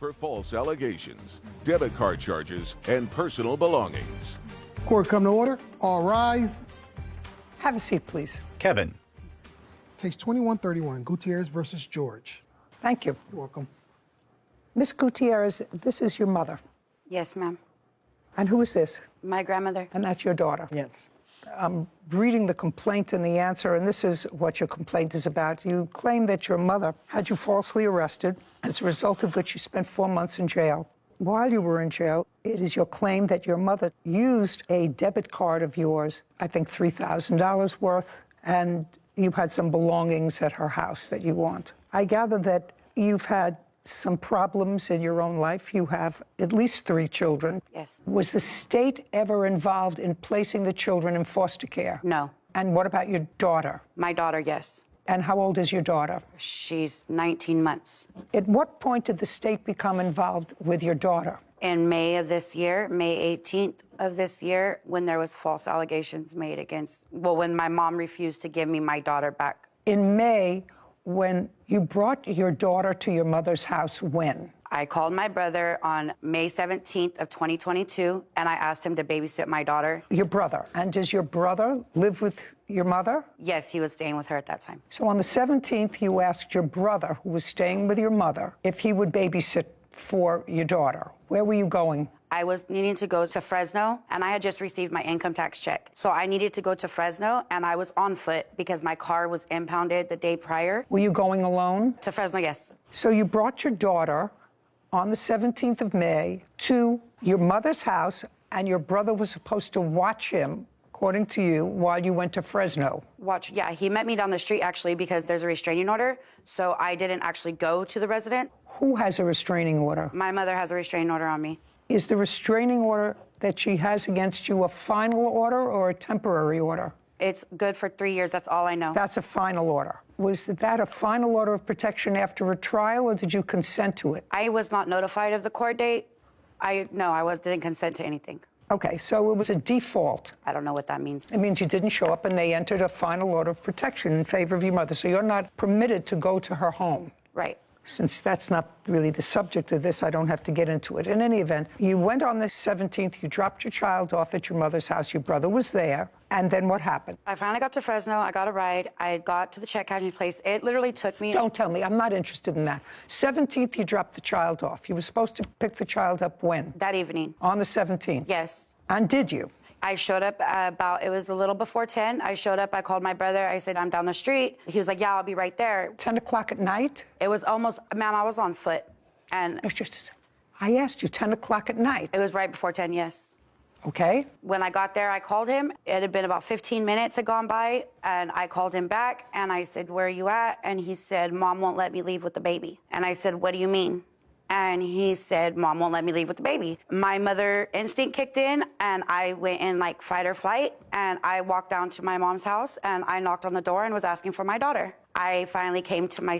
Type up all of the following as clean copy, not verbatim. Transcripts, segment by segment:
for false allegations, debit card charges, and personal belongings. Court come to order. All rise. Have a seat, please. Kevin. Case 2131, Gutierrez versus George. Thank you. You're welcome. Miss Gutierrez, this is your mother. Yes, ma'am. And who is this? My grandmother. And that's your daughter? Yes. I'm reading the complaint and the answer, and this is what your complaint is about. You claim that your mother had you falsely arrested, as a result of which you spent 4 months in jail. While you were in jail, it is your claim that your mother used a debit card of yours, I think $3,000 worth, and you had some belongings at her house that you want. I gather that you've had some problems in your own life. You have at least 3 children. Yes. Was the state ever involved in placing the children in foster care? No. And what about your daughter? My daughter, yes. And how old is your daughter? She's 19 months. At what point did the state become involved with your daughter? In May of this year, May 18th of this year, when there was false allegations made against, when my mom refused to give me my daughter back. In May, when you brought your daughter to your mother's house, when? I called my brother on May 17th of 2022, and I asked him to babysit my daughter. Your brother. And does your brother live with your mother? Yes, he was staying with her at that time. So on the 17th, you asked your brother, who was staying with your mother, if he would babysit for your daughter. Where were you going? I was needing to go to Fresno, and I had just received my income tax check. So I needed to go to Fresno, and I was on foot because my car was impounded the day prior. Were you going alone? To Fresno, yes. So you brought your daughter on the 17th of May to your mother's house, and your brother was supposed to watch him, according to you, while you went to Fresno. Yeah, he met me down the street, actually, because there's a restraining order. So I didn't actually go to the resident. Who has a restraining order? My mother has a restraining order on me. Is the restraining order that she has against you a final order or a temporary order? It's good for 3 years. That's all I know. That's a final order. Was that a final order of protection after a trial, or did you consent to it? I was not notified of the court date. Didn't consent to anything. Okay, so it was a default. I don't know what that means. It means you didn't show up and they entered a final order of protection in favor of your mother. So you're not permitted to go to her home. Right. Since that's not really the subject of this, I don't have to get into it. In any event, you went on the 17th, you dropped your child off at your mother's house, your brother was there, and then what happened? I finally got to Fresno, I got a ride, I got to the check cashing place. It literally took me... Don't tell me, I'm not interested in that. 17th, you dropped the child off. You were supposed to pick the child up when? That evening. On the 17th? Yes. And did you? I showed up it was a little before 10. I showed up, I called my brother, I said, I'm down the street. He was like, yeah, I'll be right there. 10 o'clock at night? It was almost, ma'am, I was on foot. And No, just a second. I asked you 10 o'clock at night. It was right before 10, yes. Okay. When I got there, I called him. It had been about 15 minutes had gone by, and I called him back, and I said, where are you at? And he said, Mom won't let me leave with the baby. And I said, what do you mean? And he said, Mom won't let me leave with the baby. My mother instinct kicked in, and I went in like fight or flight, and I walked down to my mom's house, and I knocked on the door and was asking for my daughter. I finally came to my...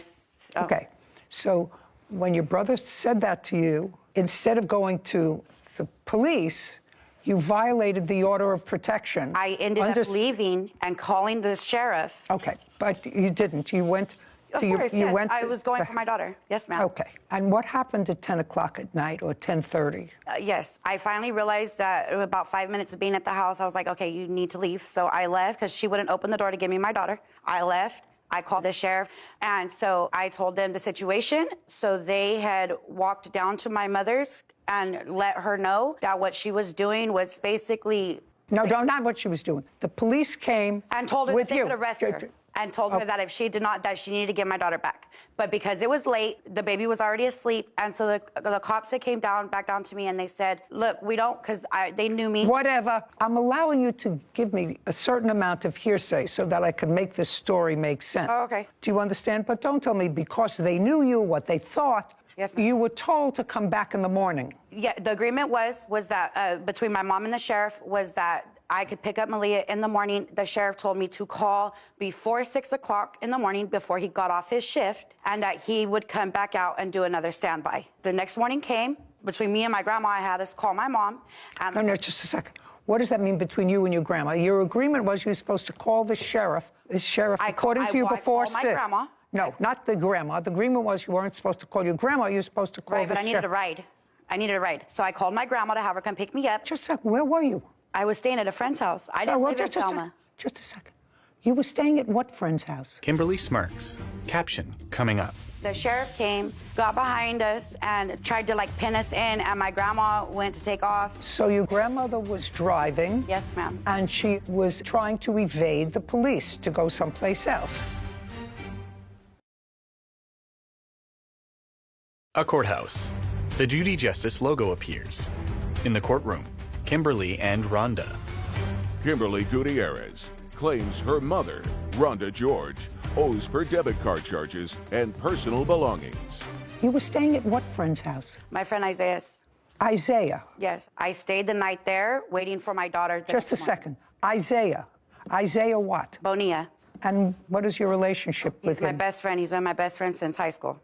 Okay, so when your brother said that to you, instead of going to the police, you violated the order of protection. I ended up leaving and calling the sheriff. Okay, but you didn't. You went... Of course, yes. I was going for my daughter. Yes, ma'am. Okay. And what happened at 10 o'clock at night or 10:30? Yes. I finally realized that about 5 minutes of being at the house, I was like, okay, you need to leave. So I left because she wouldn't open the door to give me my daughter. I left. I called the sheriff. And so I told them the situation. So they had walked down to my mother's and let her know that what she was doing was basically... No, not what she was doing. The police came and told her with that they could arrest her. And told her Okay. that if she did not, that she needed to get my daughter back. But because it was late, the baby was already asleep. And so the cops that came back down to me, and they said, look, we don't, because they knew me. Whatever. I'm allowing you to give me a certain amount of hearsay so that I can make this story make sense. Oh, okay. Do you understand? But don't tell me because they knew you, what they thought. Yes, ma'am. You were told to come back in the morning. Yeah, the agreement was that between my mom and the sheriff was that I could pick up Malia in the morning. The sheriff told me to call before 6 o'clock in the morning before he got off his shift, and that he would come back out and do another standby. The next morning came. Between me and my grandma, I had to call my mom. And No, just a second. What does that mean between you and your grandma? Your agreement was you were supposed to call the sheriff. The sheriff, according to you, before 6. I called my grandma, No, not the grandma. The agreement was you weren't supposed to call your grandma. You were supposed to call Right, the but I needed a sheriff. ride. I needed a ride. So I called my grandma to have her come pick me up. Just a second. Where were you? I was staying at a friend's house. I didn't live in just a Selma. second. Just a second. You were staying at what friend's house? Kimberly smirks. Caption coming up. The sheriff came, got behind us, and tried to like pin us in, and my grandma went to take off. So your grandmother was driving. Yes, ma'am. And she was trying to evade the police to go someplace else. A courthouse. The Judy Justice logo appears. In the courtroom, Kimberly and Rhonda. Kimberly Gutierrez claims her mother, Rhonda George, owes for debit card charges and personal belongings. You were staying at what friend's house? My friend Isaiah's. Isaiah. Yes, I stayed the night there waiting for my daughter. Just a second. Isaiah. Isaiah what? Bonilla. And what is your relationship with He's my him? best friend. He's been my best friend since high school.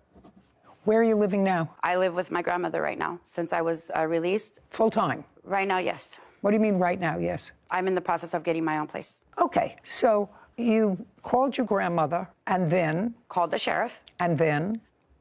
Where are you living now? I live with my grandmother right now since I was released. Full time? Right now, yes. What do you mean right now, yes? I'm in the process of getting my own place. Okay, so you called your grandmother and then, Called the sheriff,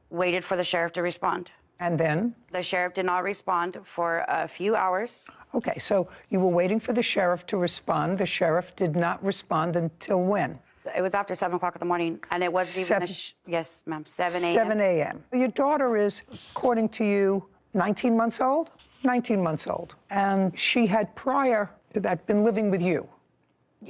waited for the sheriff to respond. and then? The sheriff did not respond for a few hours. Okay, so you were waiting for the sheriff to respond. The sheriff did not respond until when? It was after 7 o'clock in the morning, and it wasn't even yes, ma'am, 7 a.m. 7 a.m. Your daughter is, according to you, 19 months old? 19 months old. And she had prior to that been living with you?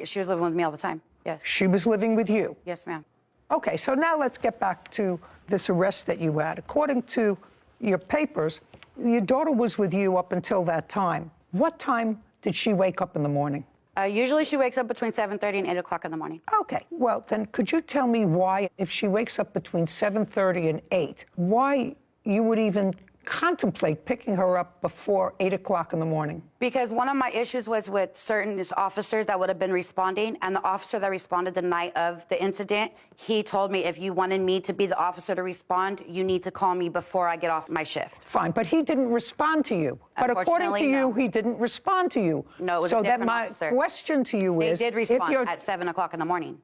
She was living with me all the time, yes. She was living with you? Yes, ma'am. Okay, so now let's get back to this arrest that you had. According to your papers, your daughter was with you up until that time. What time did she wake up in the morning? Usually she wakes up between 7:30 and 8 o'clock in the morning. Okay, well, then could you tell me why, if she wakes up between 7:30 and 8, why you would even contemplate picking her up before 8 o'clock in the morning? Because one of my issues was with certain officers that would have been responding, and the officer that responded the night of the incident, he told me if you wanted me to be the officer to respond, you need to call me before I get off my shift. Fine, but he didn't respond to you. But according to you, he didn't respond to you. No, it was so a different then my officer. question to you They is, did respond at 7 o'clock in the morning.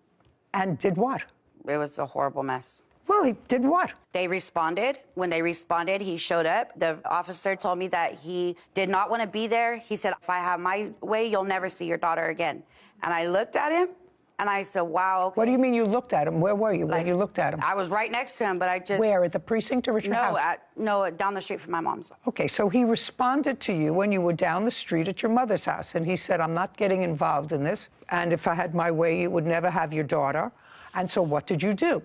And did what? It was a horrible mess. Well, he did what? They responded. When they responded, he showed up. The officer told me that he did not want to be there. He said, if I have my way, you'll never see your daughter again. And I looked at him, and I said, wow. Okay. What do you mean you looked at him? Where were you when you looked at him? I was right next to him, but I just... Where, at the precinct or at your house? No, down the street from my mom's. Okay, so he responded to you when you were down the street at your mother's house, and he said, I'm not getting involved in this, and if I had my way, you would never have your daughter. And so what did you do?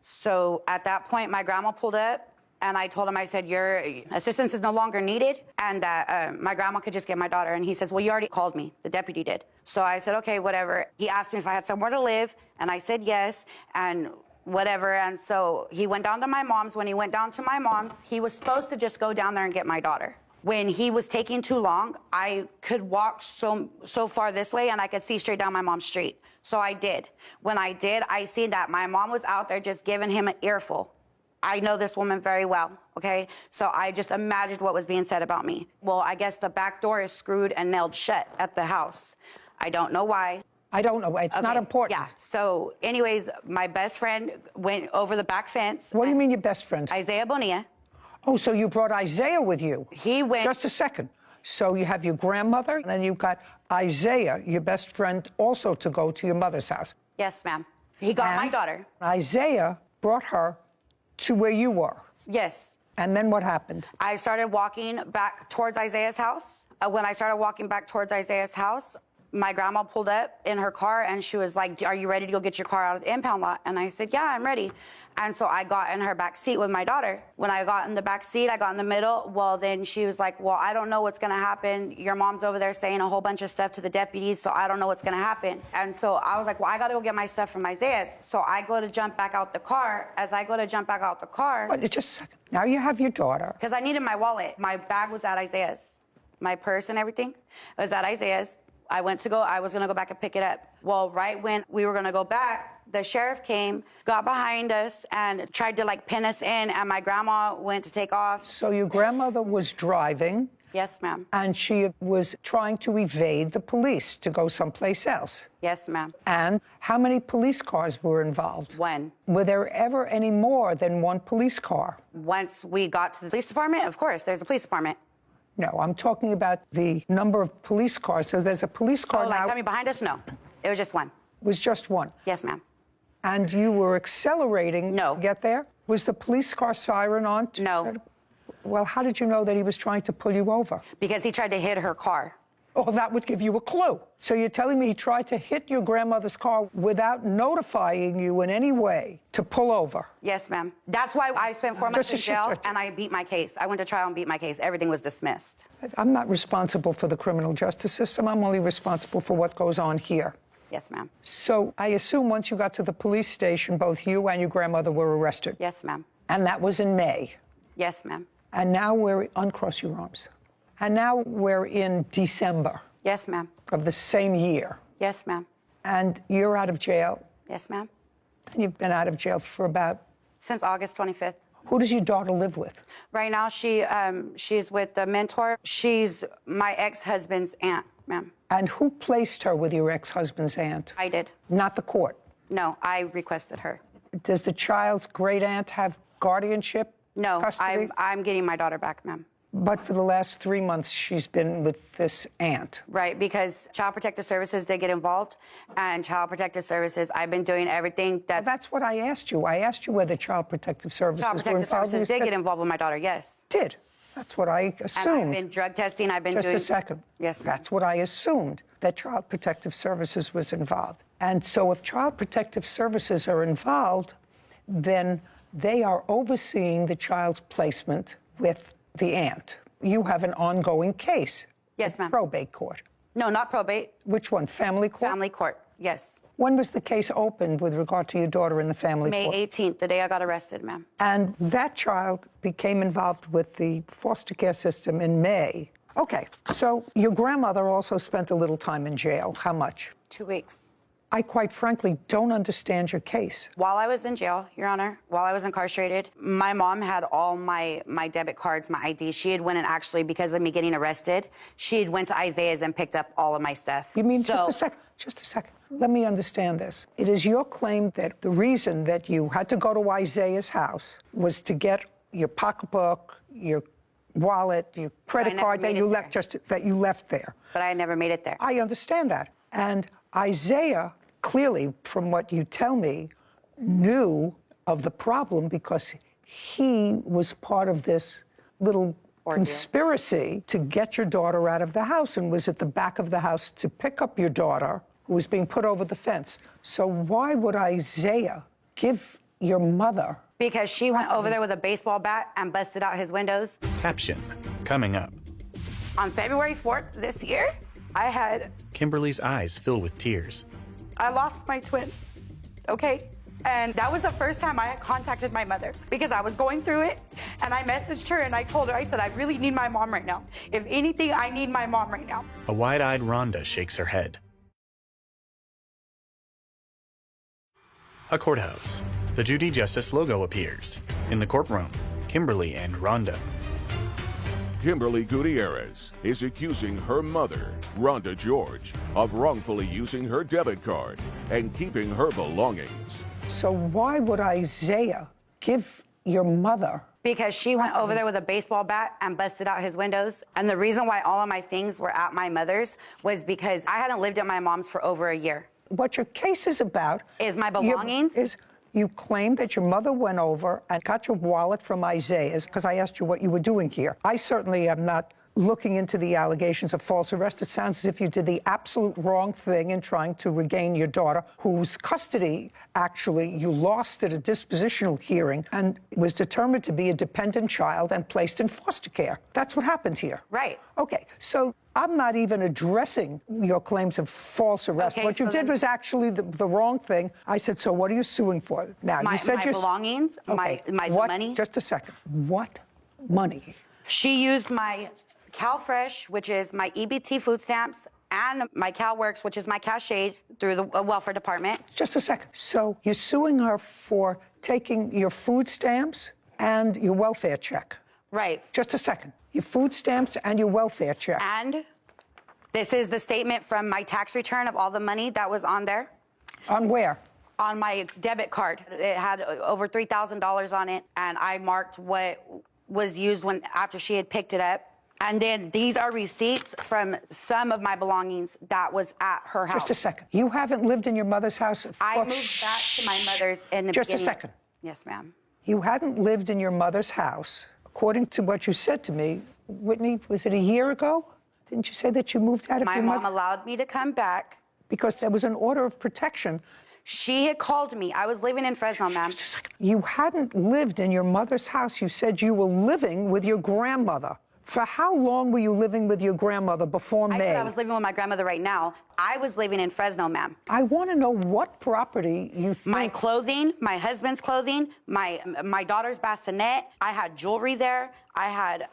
So at that point, my grandma pulled up, and I told him, I said, your assistance is no longer needed, and that my grandma could just get my daughter. And he says, well, you already called me. The deputy did. So I said, okay, whatever. He asked me if I had somewhere to live, and I said yes, and whatever. And so he went down to my mom's. When he went down to my mom's, he was supposed to just go down there and get my daughter. When he was taking too long, I could walk so far this way, and I could see straight down my mom's street. So I did. When I did, I seen that my mom was out there just giving him an earful. I know this woman very well, okay? So I just imagined what was being said about me. Well, I guess the back door is screwed and nailed shut at the house. I don't know why. I don't know. It's not important. Yeah. So anyways, my best friend went over the back fence. What do you mean your best friend? Isaiah Bonilla. Oh, so you brought Isaiah with you? He went... Just a second. So you have your grandmother, and then you've got Isaiah, your best friend, also to go to your mother's house. Yes, ma'am. He got my daughter. Isaiah brought her to where you were. Yes. And then what happened? I started walking back towards Isaiah's house. When I started walking back towards Isaiah's house, my grandma pulled up in her car, and she was like, are you ready to go get your car out of the impound lot? And I said, yeah, I'm ready. And so I got in her back seat with my daughter. When I got in the back seat, I got in the middle. Well, then she was like, well, I don't know what's going to happen. Your mom's over there saying a whole bunch of stuff to the deputies, so I don't know what's going to happen. And so I was like, well, I got to go get my stuff from Isaiah's. So I go to jump back out the car. As I go to jump back out the car... Wait, just a second. Now you have your daughter. Because I needed my wallet. My bag was at Isaiah's. My purse and everything was at Isaiah's. I was going to go back and pick it up. Well, right when we were going to go back, the sheriff came, got behind us, and tried to, like, pin us in, and my grandma went to take off. So your grandmother was driving, Yes, ma'am. And she was trying to evade the police to go someplace else. Yes, ma'am. And how many police cars were involved? When? Were there ever any more than one police car? Once we got to the police department, of course, there's a police department. No, I'm talking about the number of police cars. So there's a police car Oh, now. like coming behind us? No. It was just one. It was just one. Yes, ma'am. And you were accelerating No. to get there? Was the police car siren on? No. Well, how did you know that he was trying to pull you over? Because he tried to hit her car. Oh, that would give you a clue. So you're telling me he tried to hit your grandmother's car without notifying you in any way to pull over? Yes, ma'am. That's why I spent 4 months in Just jail, and I beat my case. I went to trial and beat my case. Everything was dismissed. I'm not responsible for the criminal justice system. I'm only responsible for what goes on here. Yes, ma'am. So I assume once you got to the police station, both you and your grandmother were arrested. Yes, ma'am. And that was in May. Yes, ma'am. And now uncross your arms. And now we're in December Yes, ma'am. of the same year. Yes, ma'am. And you're out of jail. Yes, ma'am. And you've been out of jail for about... Since August 25th. Who does your daughter live with? Right now, she's with the mentor. She's my ex-husband's aunt, ma'am. And who placed her with your ex-husband's aunt? I did. Not the court. No, I requested her. Does the child's great aunt have guardianship? No, Custody? I'm getting my daughter back, ma'am. But for the last 3 months, she's been with this aunt. Right, because Child Protective Services did get involved, and Child Protective Services, I've been doing everything that... That's what I asked you. I asked you whether Child Protective Services Child were Protective involved. Services did get involved with my daughter, yes. Did. That's what I assumed. And I've been drug testing, I've been Just doing... a second. Yes, ma'am. That's what I assumed, that Child Protective Services was involved. And so if Child Protective Services are involved, then they are overseeing the child's placement with the aunt. You have an ongoing case. Yes, ma'am. Probate court. No, not probate. Which one? Family court? Family court, yes. When was the case opened with regard to your daughter in the family May court? 18th, the day I got arrested, ma'am. And that child became involved with the foster care system in May. Okay, so your grandmother also spent a little time in jail. How much? 2 weeks. I quite frankly don't understand your case. While I was in jail, Your Honor, while I was incarcerated, my mom had all my debit cards, my ID. She had went and actually, because of me getting arrested, she had went to Isaiah's and picked up all of my stuff. You mean, just a second. Let me understand this. It is your claim that the reason that you had to go to Isaiah's house was to get your pocketbook, your wallet, your credit card that you left there. But I never made it there. I understand that. And Isaiah, clearly, from what you tell me, knew of the problem because he was part of this little conspiracy to get your daughter out of the house and was at the back of the house to pick up your daughter who was being put over the fence. So why would Isaiah give your mother... Because she went over there with a baseball bat and busted out his windows. Caption coming up. On February 4th this year, Kimberly's eyes fill with tears. I lost my twins, okay? And that was the first time I had contacted my mother because I was going through it and I messaged her and I told her, I said, I really need my mom right now. If anything, I need my mom right now. A wide-eyed Rhonda shakes her head. A courthouse. The Judy Justice logo appears. In the courtroom, Kimberly and Rhonda. Kimberly Gutierrez is accusing her mother, Rhonda George, of wrongfully using her debit card and keeping her belongings. So why would Isaiah give your mother... Because she went over there with a baseball bat and busted out his windows. And the reason why all of my things were at my mother's was because I hadn't lived at my mom's for over a year. What your case is about... Is my belongings. You claim that your mother went over and got your wallet from Isaiah's because I asked you what you were doing here. I certainly am not looking into the allegations of false arrest. It sounds as if you did the absolute wrong thing in trying to regain your daughter, whose custody, actually, you lost at a dispositional hearing and was determined to be a dependent child and placed in foster care. That's what happened here. Right. Okay, so I'm not even addressing your claims of false arrest. Okay, what you did was actually the wrong thing. I said, so what are you suing for? Now, you said my belongings, okay. my What? money. Just a second. What money? She used my CalFresh, which is my EBT food stamps, and my CalWorks, which is my cash aid through the welfare department. Just a second. So you're suing her for taking your food stamps and your welfare check? Right. Just a second. Your food stamps and your welfare check. And this is the statement from my tax return of all the money that was on there. On where? On my debit card. It had over $3,000 on it, and I marked what was used after she had picked it up. And then these are receipts from some of my belongings that was at her house. Just a second. You haven't lived in your mother's house? I moved back to my mother's in the beginning. Just a second. Yes, ma'am. You hadn't lived in your mother's house, according to what you said to me. Whitney, was it a year ago? Didn't you say that you moved out of My your mom mother? allowed me to come back. Because there was an order of protection. She had called me. I was living in Fresno, ma'am. Just a second. You hadn't lived in your mother's house. You said you were living with your grandmother. For how long were you living with your grandmother before May? I said I was living with my grandmother right now. I was living in Fresno, ma'am. I want to know what property you think... My clothing, my husband's clothing, my daughter's bassinet. I had jewelry there. I had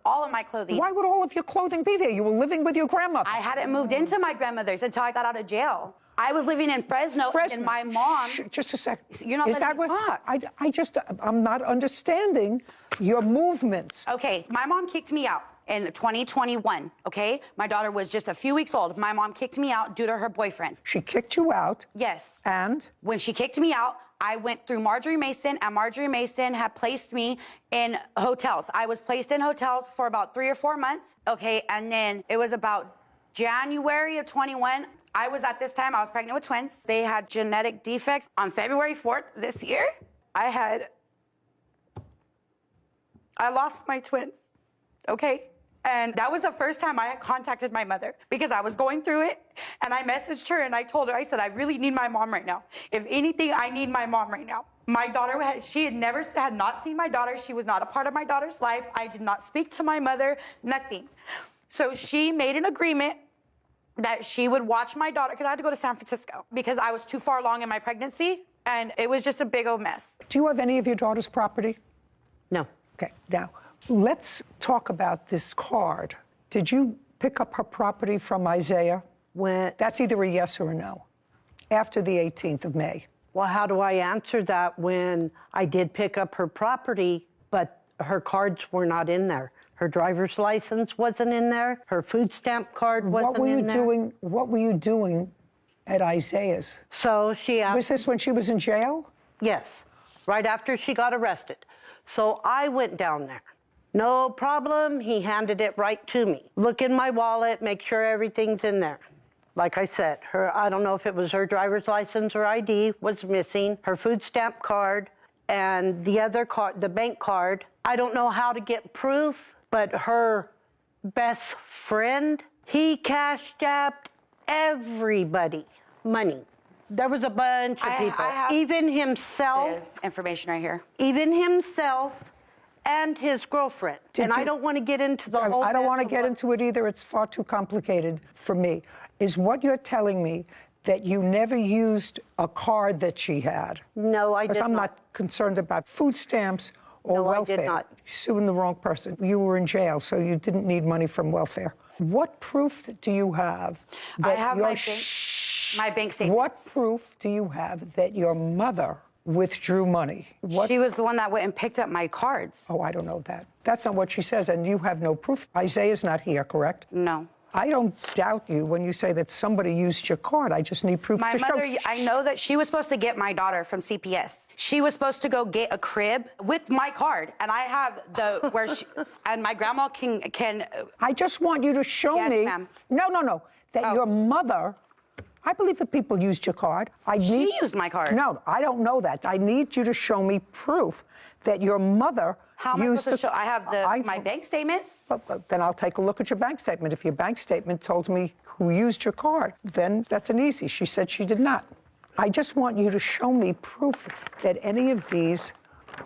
all of my clothing. Why would all of your clothing be there? You were living with your grandmother. I hadn't moved into my grandmother's until I got out of jail. I was living in Fresno. And my mom... Just a second. You're not letting me talk. I'm not understanding your movements. Okay, my mom kicked me out in 2021, okay? My daughter was just a few weeks old. My mom kicked me out due to her boyfriend. She kicked you out? Yes. And? When she kicked me out, I went through Marjorie Mason, and Marjorie Mason had placed me in hotels. I was placed in hotels for about 3 or 4 months, okay? And then it was about January of 21. I was pregnant with twins. They had genetic defects. On February 4th this year, I lost my twins, okay? And that was the first time I had contacted my mother because I was going through it, and I messaged her and I told her, I said, I really need my mom right now. If anything, I need my mom right now. My daughter, she had not seen my daughter. She was not a part of my daughter's life. I did not speak to my mother, nothing. So she made an agreement that she would watch my daughter, because I had to go to San Francisco because I was too far along in my pregnancy, and it was just a big old mess. Do you have any of your daughter's property? No. Okay, now, let's talk about this card. Did you pick up her property from Isaiah? That's either a yes or a no, after the 18th of May. Well, how do I answer that when I did pick up her property, but her cards were not in there? Her driver's license wasn't in there. Her food stamp card wasn't in there. What were you doing at Isaiah's? So she asked... Was this when she was in jail? Yes, right after she got arrested. So I went down there. No problem. He handed it right to me. Look in my wallet, make sure everything's in there. Like I said, I don't know if it was her driver's license or ID was missing, her food stamp card, and the other card, the bank card. I don't know how to get proof, but her best friend, he cashed out everybody money. There was a bunch of people, even himself. The information right here. Even himself and his girlfriend. I don't want to get into the whole... I don't want to get into it either. It's far too complicated for me. Is what you're telling me that you never used a card that she had? No, I did not. Because I'm not concerned about food stamps or welfare. I did not. You're suing the wrong person. You were in jail, so you didn't need money from welfare. What proof do you have that I have my bank statements. What proof do you have that your mother withdrew money? She was the one that went and picked up my cards. Oh, I don't know that. That's not what she says, and you have no proof. Isaiah's not here, correct? No. I don't doubt you when you say that somebody used your card. I just need proof to mother, show. I know that she was supposed to get my daughter from CPS. She was supposed to go get a crib with my card, and I have and my grandma can. I just want you to show me. Ma'am. No. That your mother. I believe that people used your card. She used my card. No, I don't know that. I need you to show me proof that your mother How am I used supposed to show? I have my bank statements. Well, then I'll take a look at your bank statement. If your bank statement told me who used your card, then that's an easy. She said she did not. I just want you to show me proof that any of these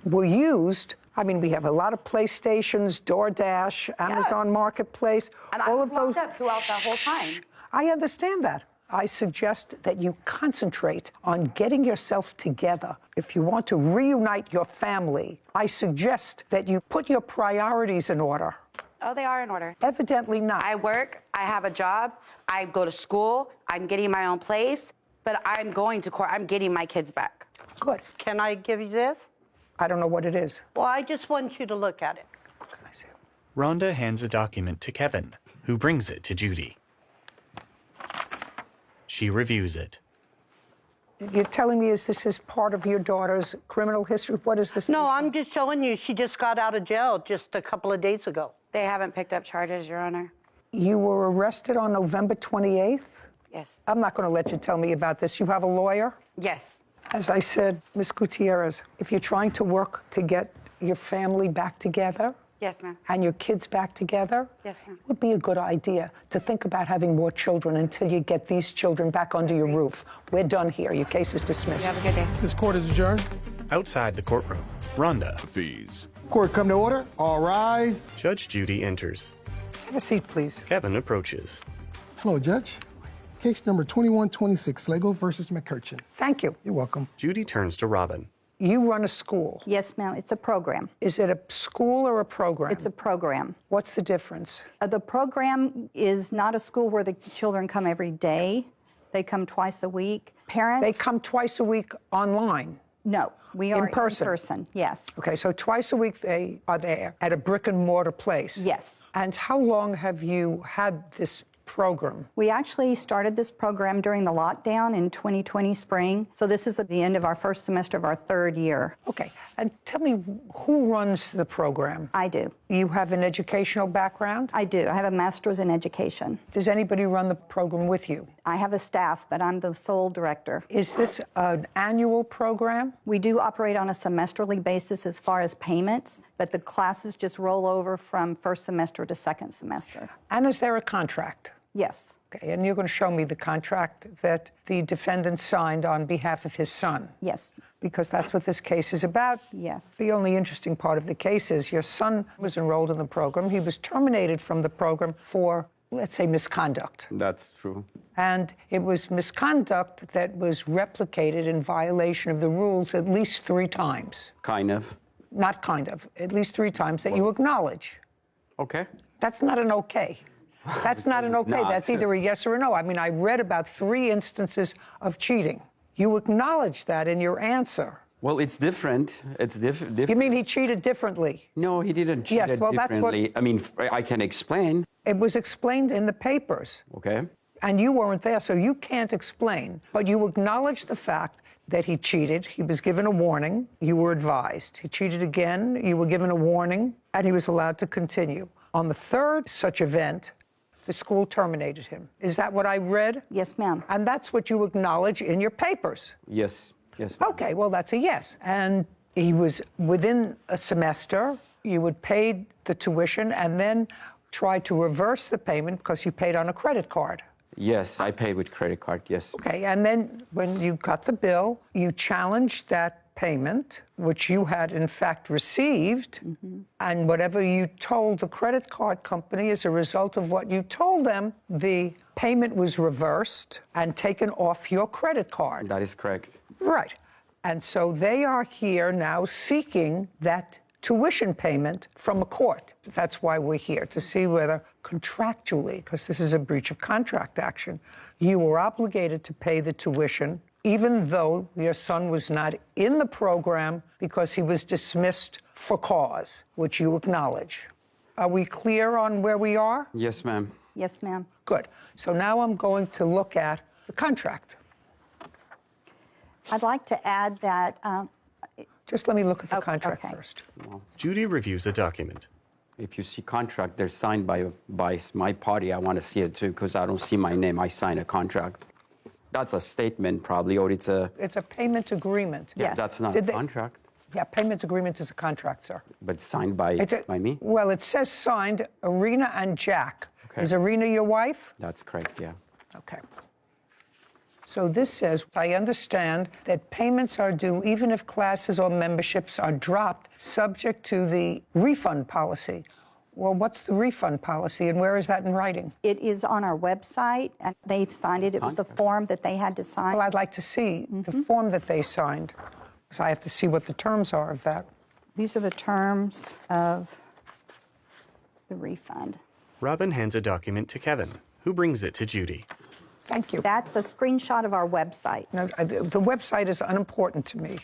were used. I mean, we have a lot of PlayStations, DoorDash, Amazon Marketplace. And all I was of those. locked up throughout that whole time. I understand that. I suggest that you concentrate on getting yourself together. If you want to reunite your family, I suggest that you put your priorities in order. Oh, they are in order. Evidently not. I work, I have a job, I go to school, I'm getting my own place, but I'm going to court. I'm getting my kids back. Good. Can I give you this? I don't know what it is. Well, I just want you to look at it. Rhonda hands a document to Kevin, who brings it to Judy. She reviews it. You're telling me this is part of your daughter's criminal history? What is this? No, I'm just showing you she just got out of jail just a couple of days ago. They haven't picked up charges, Your Honor. You were arrested on November 28th? Yes. I'm not going to let you tell me about this. You have a lawyer? Yes. As I said, Ms. Gutierrez, if you're trying to work to get your family back together, Yes, ma'am. and your kids back together, Yes, ma'am. it would be a good idea to think about having more children until you get these children back under your roof. We're done here. Your case is dismissed. You have a good day. This court is adjourned. Outside the courtroom, Rhonda. Fees. Court come to order. All rise. Judge Judy enters. Have a seat, please. Kevin approaches. Hello, Judge. Case number 2126, Lego versus McCurchin. Thank you. You're welcome. Judy turns to Robin. You run a school. Yes, ma'am. It's a program. Is it a school or a program? It's a program. What's the difference? The program is not a school where the children come every day. They come twice a week. Parents? They come twice a week online. No, we are person? in person. Yes. Okay, so twice a week they are there at a brick and mortar place. Yes. And how long have you had this program? We actually started this program during the lockdown in 2020 spring. So this is at the end of our first semester of our third year. Okay, and tell me who runs the program? I do. You have an educational background? I do. I have a master's in education. Does anybody run the program with you? I have a staff, but I'm the sole director. Is this an annual program? We do operate on a semesterly basis as far as payments, but the classes just roll over from first semester to second semester. And is there a contract? Yes. Okay, and you're going to show me the contract that the defendant signed on behalf of his son? Yes. Because that's what this case is about. Yes. The only interesting part of the case is your son was enrolled in the program. He was terminated from the program for, let's say, misconduct. That's true. And it was misconduct that was replicated in violation of the rules at least 3 times. Kind of. Not kind of, at least 3 times that you acknowledge. Okay. That's not an okay. That's not an okay. not. That's either a yes or a no. I mean, I read about 3 instances of cheating. You acknowledge that in your answer. Well, it's different. It's different. You mean he cheated differently? No, he didn't cheat Yes, it well, that's what- differently. I mean, I can explain. It was explained in the papers. Okay. And you weren't there, so you can't explain. But you acknowledge the fact that he cheated. He was given a warning. You were advised. He cheated again. You were given a warning, and he was allowed to continue. On the 3rd such event, the school terminated him. Is that what I read? Yes, ma'am. And that's what you acknowledge in your papers. Yes. Yes. ma'am. Okay, well, that's a yes. And he was within a semester. You would pay the tuition and then try to reverse the payment because you paid on a credit card. Yes, I paid with credit card. Yes. Okay, and then when you got the bill, you challenged that payment, which you had in fact received, and whatever you told the credit card company as a result of what you told them, the payment was reversed and taken off your credit card. That is correct. Right. And so they are here now seeking that tuition payment from a court. That's why we're here, to see whether contractually, because this is a breach of contract action, you were obligated to pay the tuition even though your son was not in the program because he was dismissed for cause, which you acknowledge. Are we clear on where we are? Yes, ma'am. Yes, ma'am. Good. So now I'm going to look at the contract. I'd like to add that. Just let me look at the Oh, contract okay. first. Judy reviews a document. If you see contract, they're signed by my party. I want to see it too because I don't see my name. I sign a contract. That's a statement probably, or it's a. It's a payment agreement. Yes. That's not Did a they- contract, Yeah, payment agreement is a contract, sir. but signed by by me. Well, it says signed Arena and Jack. Okay. Is Arena your wife? That's correct. Yeah. Okay. So this says, I understand that payments are due even if classes or memberships are dropped, subject to the refund policy. Well, what's the refund policy and where is that in writing? It is on our website, and they signed it. It was a form that they had to sign. Well, I'd like to see the form that they signed, because I have to see what the terms are of that. These are the terms of the refund. Robin hands a document to Kevin, who brings it to Judy. Thank you. That's a screenshot of our website. Now, the website is unimportant to me.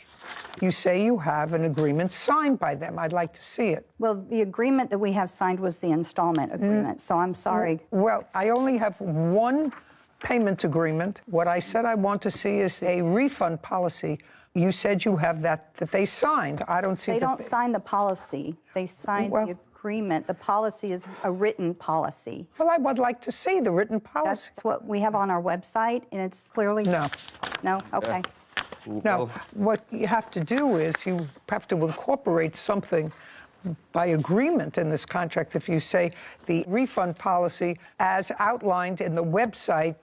You say you have an agreement signed by them. I'd like to see it. Well, the agreement that we have signed was the installment agreement, so I'm sorry. Well, I only have one payment agreement. What I said I want to see is a refund policy. You said you have that they signed. I don't see They don't sign the policy. They sign the agreement. The policy is a written policy. Well, I would like to see the written policy. That's what we have on our website, and it's clearly... No. No? Okay. Now, what you have to do is you have to incorporate something by agreement in this contract. If you say the refund policy as outlined in the website,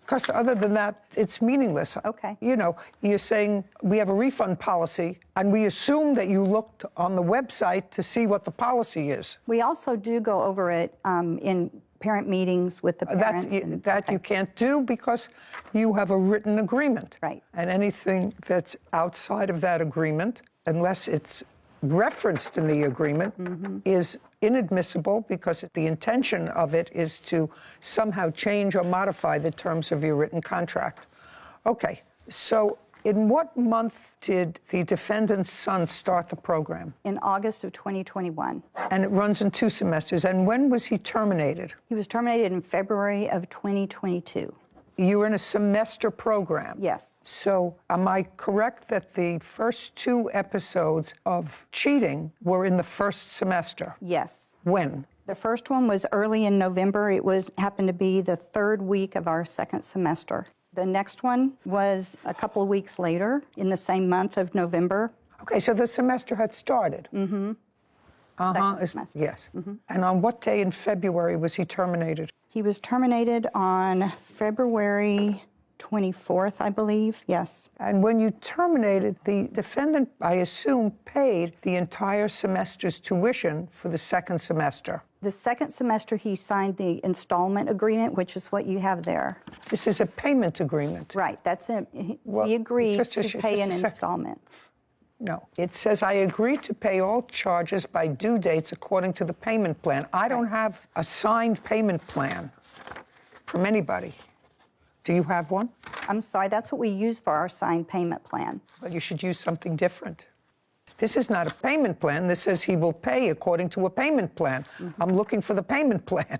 because other than that, it's meaningless. Okay. You know, you're saying we have a refund policy, and we assume that you looked on the website to see what the policy is. We also do go over it in parent meetings with the parents. That you can't do because you have a written agreement. Right. And anything that's outside of that agreement, unless it's referenced in the agreement, is inadmissible because the intention of it is to somehow change or modify the terms of your written contract. Okay, so in what month did the defendant's son start the program? In August of 2021. And it runs in 2 semesters. And when was he terminated? He was terminated in February of 2022. You were in a semester program? Yes. So am I correct that the first 2 episodes of cheating were in the first semester? Yes. When? The first one was early in November. It happened to be the 3rd week of our 2nd semester. The next one was a couple of weeks later, in the same month of November. Okay, so the semester had started. Mm-hmm. Uh-huh. Semester. Yes. And on what day in February was he terminated? He was terminated on February 24th, I believe. Yes. And when you terminated, the defendant, I assume, paid the entire semester's tuition for the 2nd semester. The 2nd semester, he signed the installment agreement, which is what you have there. This is a payment agreement. Right. That's it. Well, he agreed just to pay in a second. installments. No. It says, I agree to pay all charges by due dates according to the payment plan. I don't have a signed payment plan from anybody. Do you have one? I'm sorry, that's what we use for our signed payment plan. Well, you should use something different. This is not a payment plan. This says he will pay according to a payment plan. I'm looking for the payment plan.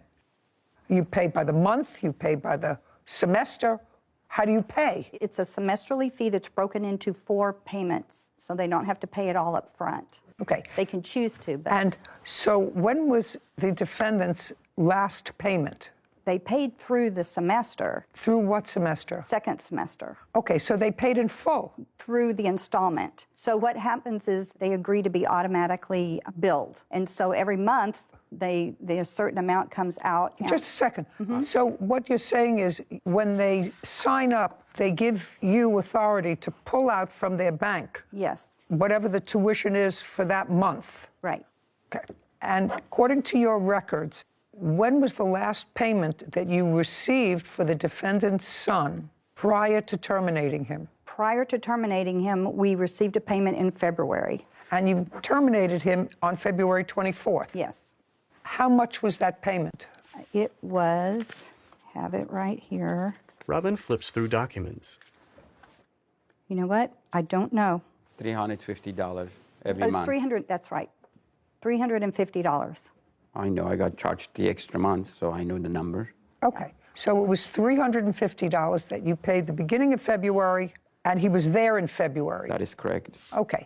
You pay by the month, you pay by the semester. How do you pay? It's a semesterly fee that's broken into 4 payments, so they don't have to pay it all up front. Okay. They can choose to, but And so when was the defendant's last payment? they paid through the semester, Through what semester? 2nd semester, Okay, so they paid in full. through the installment. So what happens is they agree to be automatically billed. And so every month, a certain amount comes out. Just a second. So what you're saying is when they sign up, they give you authority to pull out from their bank Yes, whatever the tuition is for that month. right. Okay. And according to your records, when was the last payment that you received for the defendant's son prior to terminating him? Prior to terminating him, we received a payment in February. And you terminated him on February 24th. Yes. How much was that payment? It was, have it right here. Robin flips through documents. You know what? I don't know. $350 every It's month. 300, that's right. $350. I know I got charged the extra month, so I know the number. Okay. So it was $350 that you paid the beginning of February, and he was there in February. That is correct. Okay.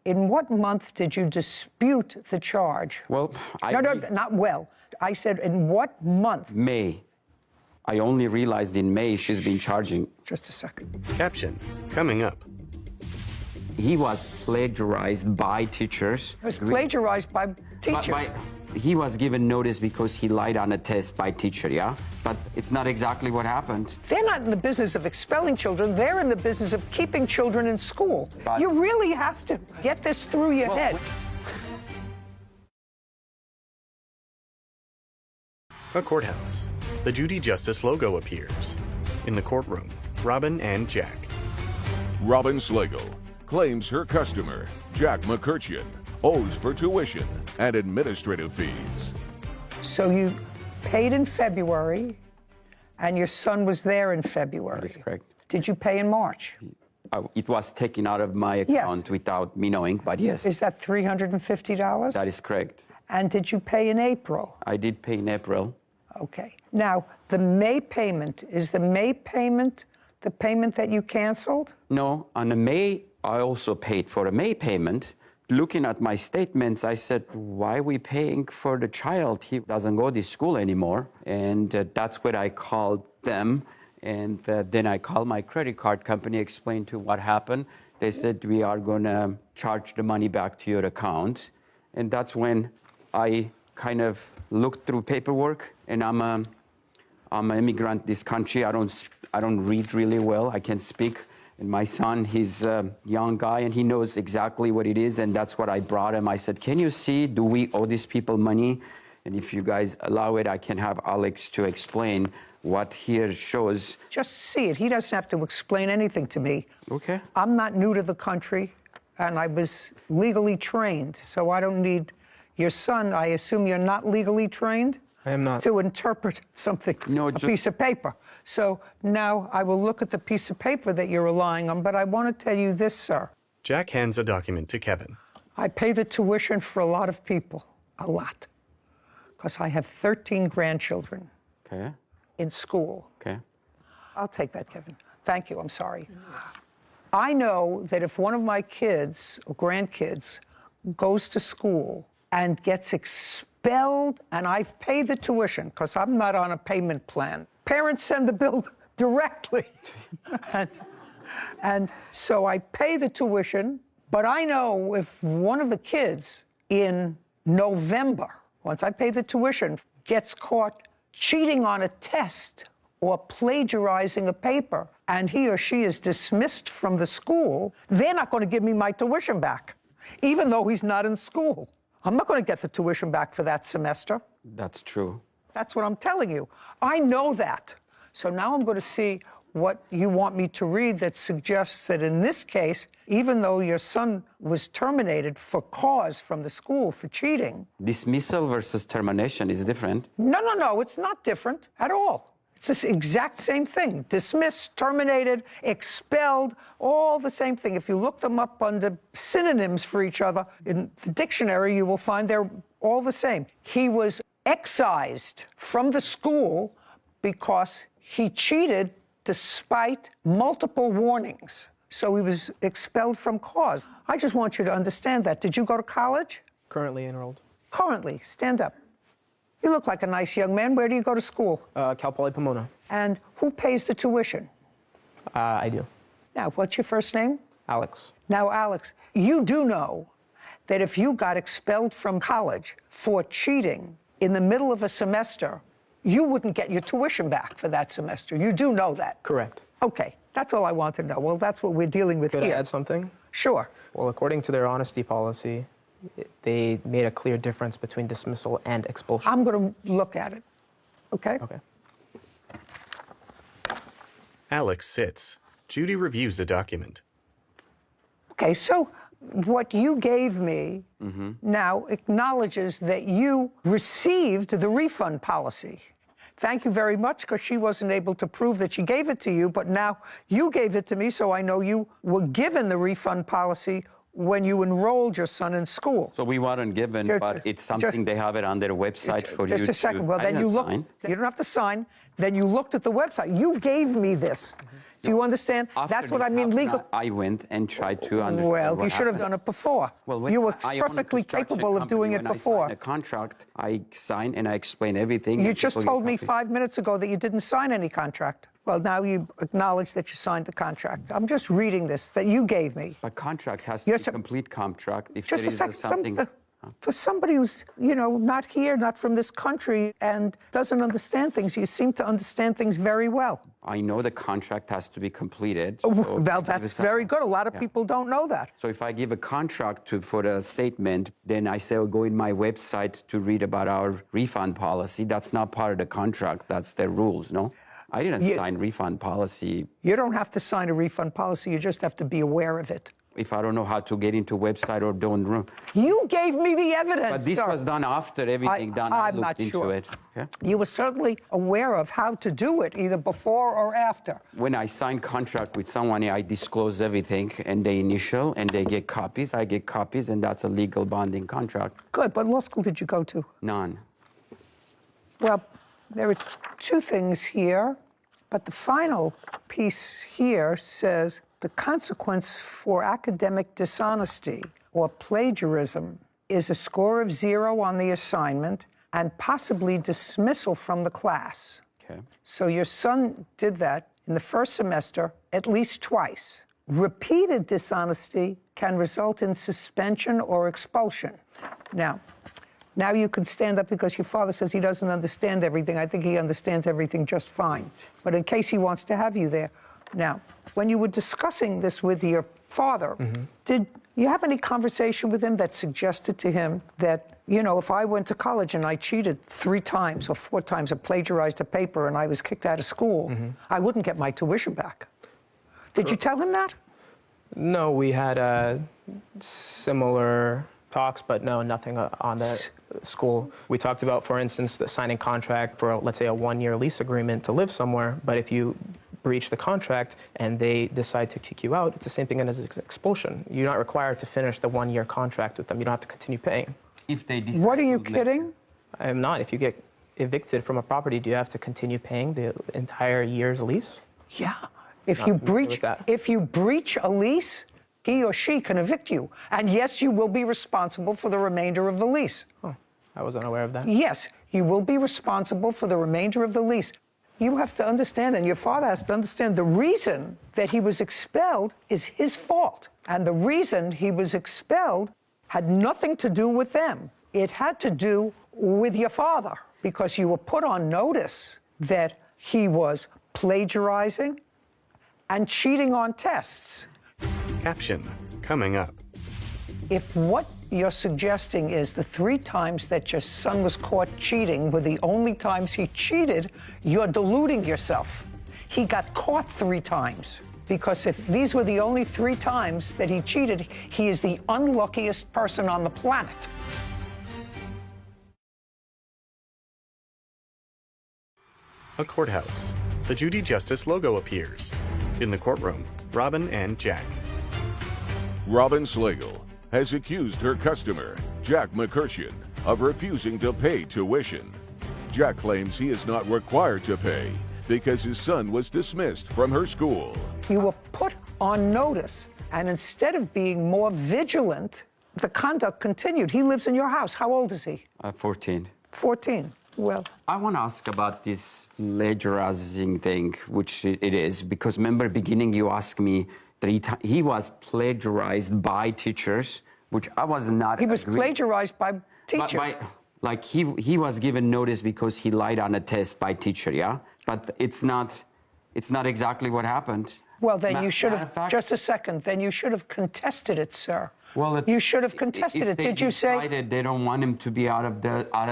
In what month did you dispute the charge? Well, No, not well. I said, in what month? May. I only realized in May she's been charging. Just a second. Caption, coming up. He was plagiarized by teachers. It was plagiarized by teacher. He was given notice because he lied on a test by teacher, yeah? But it's not exactly what happened. They're not in the business of expelling children. They're in the business of keeping children in school. But- You really have to get this through your head. A courthouse. The Judy Justice logo appears. In the courtroom, Robin and Jack. Robin Slagle claims her customer, Jack McCurcheon, owes for tuition and administrative fees. So you paid in February, And your son was there in February. That is correct. Did you pay in March? It was taken out of my account without me knowing, but yes. Is that $350? That is correct. And did you pay in April? I did pay in April. Okay. Now, the May payment, is the May payment the payment that you canceled? No, on the May, I also paid for a May payment. Looking at my statements, I said, why are we paying for the child? He doesn't go to school anymore. And that's when I called them. And then I called my credit card company, explained to what happened. They said, we are going to charge the money back to your account. And that's when I kind of looked through paperwork. And I'm an immigrant in this country. I don't read really well. I can speak. And my son, he's a young guy, and he knows exactly what it is. And that's what I brought him. I said, can you see, do we owe these people money? And if you guys allow it, I can have Alex to explain what here shows. Just see it. He doesn't have to explain anything to me. Okay. I'm not new to the country, and I was legally trained, so I don't need your son. I assume you're not legally trained? I am not. To interpret something, No, a piece of paper. So now I will look at the piece of paper that you're relying on, but I want to tell you this, sir. Jack hands a document to Kevin. I pay the tuition for a lot of people, a lot, because I have 13 grandchildren Okay. in school. Okay. I'll take that, Kevin. Thank you, I'm sorry. I know that if one of my kids or grandkids goes to school and gets expelled, and I've paid the tuition, because I'm not on a payment plan, parents send the bill directly. and so I pay the tuition, but I know if one of the kids in November, once I pay the tuition, gets caught cheating on a test or plagiarizing a paper, and he or she is dismissed from the school, they're not going to give me my tuition back, even though he's not in school. I'm not going to get the tuition back for that semester. That's true. That's what I'm telling you. I know that. So now I'm going to see what you want me to read that suggests that in this case, even though your son was terminated for cause from the school for cheating. Dismissal versus termination is different. No, it's not different at all. It's the exact same thing. Dismissed, terminated, expelled, all the same thing. If you look them up under synonyms for each other in the dictionary, you will find they're all the same. He was excised from the school because he cheated despite multiple warnings. So he was expelled from cause. I just want you to understand that. Did you go to college? Currently enrolled. Currently. Stand up. You look like a nice young man. Where do you go to school? Cal Poly Pomona. And who pays the tuition? I do. Now, what's your first name? Alex. Now, Alex, you do know that if you got expelled from college for cheating in the middle of a semester, you wouldn't get your tuition back for that semester. You do know that? Correct. Okay, that's all I want to know. Well, that's what we're dealing with Could here. I add something? Sure. Well, according to their honesty policy, they made a clear difference between dismissal and expulsion. I'm going to look at it. Okay? Okay. Alex sits. Judy reviews the document. Okay, so what you gave me now acknowledges that you received the refund policy. Thank you very much, because she wasn't able to prove that she gave it to you, but now you gave it to me, so I know you were given the refund policy when you enrolled your son in school. So we weren't given, but it's something they have it on their website for you to... Just a second. Well, then you look. You don't have to sign. Then you looked at the website. You gave me this. Do you understand? That's what I mean, legal. I went and tried to understand. Well, you should have done it before. Well, you were perfectly capable of doing it before. When I signed a contract, I signed and I explained everything. You just told me 5 minutes ago that you didn't sign any contract. Well, now you acknowledge that you signed the contract. I'm just reading this that you gave me. A contract has to be a complete contract. If Just there a is second. something... For somebody who's, not here, not from this country, and doesn't understand things, you seem to understand things very well. I know the contract has to be completed. Well, that's very good. A lot of people don't know that. So if I give a contract for the statement, then I say, go in my website to read about our refund policy. That's not part of the contract. That's their rules, no? I didn't sign refund policy. You don't have to sign a refund policy. You just have to be aware of it. If I don't know how to get into a website or don't know. You gave me the evidence, But this sir. was done after everything done. I I'm looked not into sure. it. Yeah? You were certainly aware of how to do it, either before or after. When I sign contract with someone, I disclose everything, and they initial, and they get copies. I get copies, and that's a legal bonding contract. Good, but law school did you go to? None. Well, there are two things here, but the final piece here says the consequence for academic dishonesty or plagiarism is a score of 0 on the assignment and possibly dismissal from the class. Okay. So your son did that in the first semester at least twice. Repeated dishonesty can result in suspension or expulsion. Now you can stand up because your father says he doesn't understand everything. I think he understands everything just fine. But in case he wants to have you there. Now, when you were discussing this with your father, did you have any conversation with him that suggested to him that, you know, if I went to college and I cheated 3 times or 4 times or plagiarized a paper and I was kicked out of school, I wouldn't get my tuition back? Did you tell him that? No, we had similar talks, but no, nothing on the school. We talked about, for instance, the signing contract for, let's say, a 1-year lease agreement to live somewhere, but if you breach the contract and they decide to kick you out, it's the same thing as expulsion. You're not required to finish the 1-year contract with them. You don't have to continue paying. If they decide. What are you kidding? I'm not. If you get evicted from a property, do you have to continue paying the entire year's lease? Yeah. If you breach a lease, he or she can evict you. And yes, you will be responsible for the remainder of the lease. Oh, I wasn't aware of that. Yes, you will be responsible for the remainder of the lease. You have to understand, and your father has to understand, the reason that he was expelled is his fault. And the reason he was expelled had nothing to do with them. It had to do with your father, because you were put on notice that he was plagiarizing and cheating on tests. Caption coming up. If what you're suggesting is the 3 times that your son was caught cheating were the only times he cheated, you're deluding yourself. He got caught 3 times. Because if these were the only 3 times that he cheated, he is the unluckiest person on the planet. A courthouse. The Judy Justice logo appears. In the courtroom, Robin and Jack. Robin Slagle has accused her customer, Jack McCurshian, of refusing to pay tuition. Jack claims he is not required to pay because his son was dismissed from her school. You were put on notice, and instead of being more vigilant, the conduct continued. He lives in your house. How old is he? 14. 14. Well, I want to ask about this plagiarizing thing, which it is, because remember beginning you asked me that he was plagiarized by teachers, which I was not. He was plagiarized by teachers. Like he was given notice because he lied on a test by teacher, yeah? But it's not exactly what happened. Well, then you should have, just a second, then you should have contested it, sir. Well, you should have contested it. Did you say? If they don't want him to be out of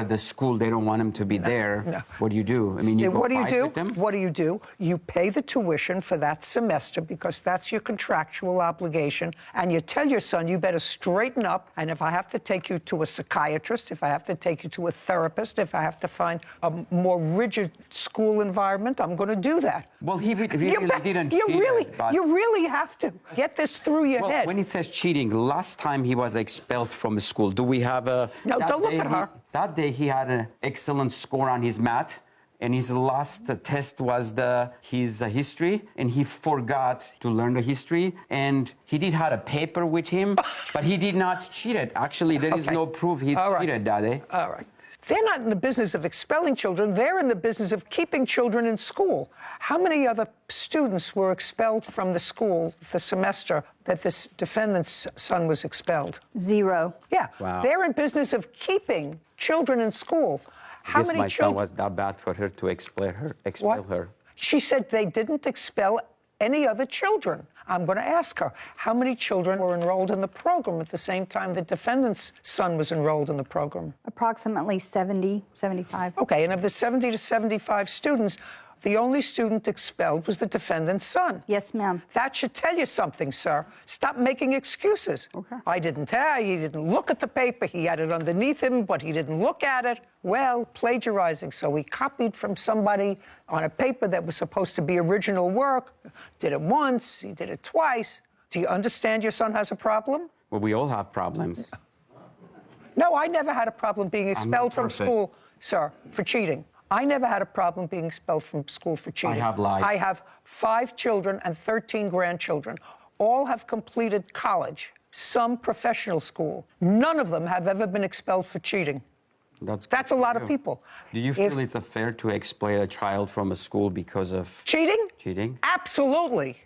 the school, they don't want him to be there. No. What do you do? I mean, you go fight with them? What do you do? You pay the tuition for that semester because that's your contractual obligation, and you tell your son you better straighten up. And if I have to take you to a psychiatrist, if I have to take you to a therapist, if I have to find a more rigid school environment, I'm going to do that. Well, he really didn't cheat. You really have to get this through your head. When he says cheating, last time he was expelled from school. Do we have a... No, don't look at her. That day he had an excellent score on his math, and his last test was his history, and he forgot to learn the history, and he did have a paper with him, but he did not cheat it. Actually, there is no proof he cheated that day. All right. They're not in the business of expelling children. They're in the business of keeping children in school. How many other students were expelled from the school the semester that this defendant's son was expelled? 0. Yeah. Wow. They're in business of keeping children in school. How many my children? son was that bad for her to expel her. She said they didn't expel any other children. I'm going to ask her, how many children were enrolled in the program at the same time the defendant's son was enrolled in the program? Approximately 70, 75. Okay, and of the 70 to 75 students, The only student expelled was the defendant's son. Yes, ma'am. That should tell you something, sir. Stop making excuses. Okay. I didn't tell you, he didn't look at the paper, he had it underneath him, but he didn't look at it. Well, plagiarizing. So he copied from somebody on a paper that was supposed to be original work, did it once, he did it twice. Do you understand your son has a problem? Well, we all have problems. No, I never had a problem being expelled from school, sir, for cheating. I never had a problem being expelled from school for cheating. I have lied. I have 5 children and 13 grandchildren. All have completed college, some professional school. None of them have ever been expelled for cheating. That's a lot of people. Do you feel it's fair to expel a child from a school because of cheating? Cheating? Absolutely.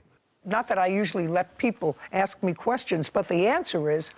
Not that I usually let people ask me questions, but the answer is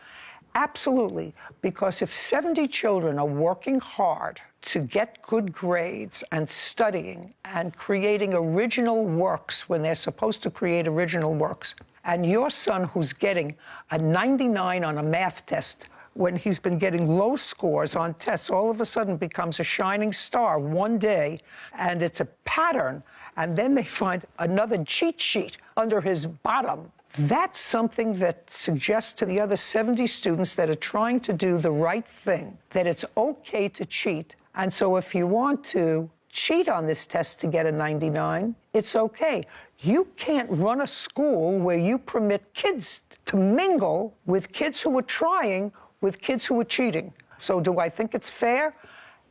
absolutely. Because if 70 children are working hard to get good grades and studying and creating original works when they're supposed to create original works, and your son who's getting a 99 on a math test when he's been getting low scores on tests all of a sudden becomes a shining star one day, and it's a pattern, and then they find another cheat sheet under his bottom, that's something that suggests to the other 70 students that are trying to do the right thing, that it's okay to cheat. And so if you want to cheat on this test to get a 99, it's okay. You can't run a school where you permit kids to mingle with kids who are trying with kids who are cheating. So do I think it's fair?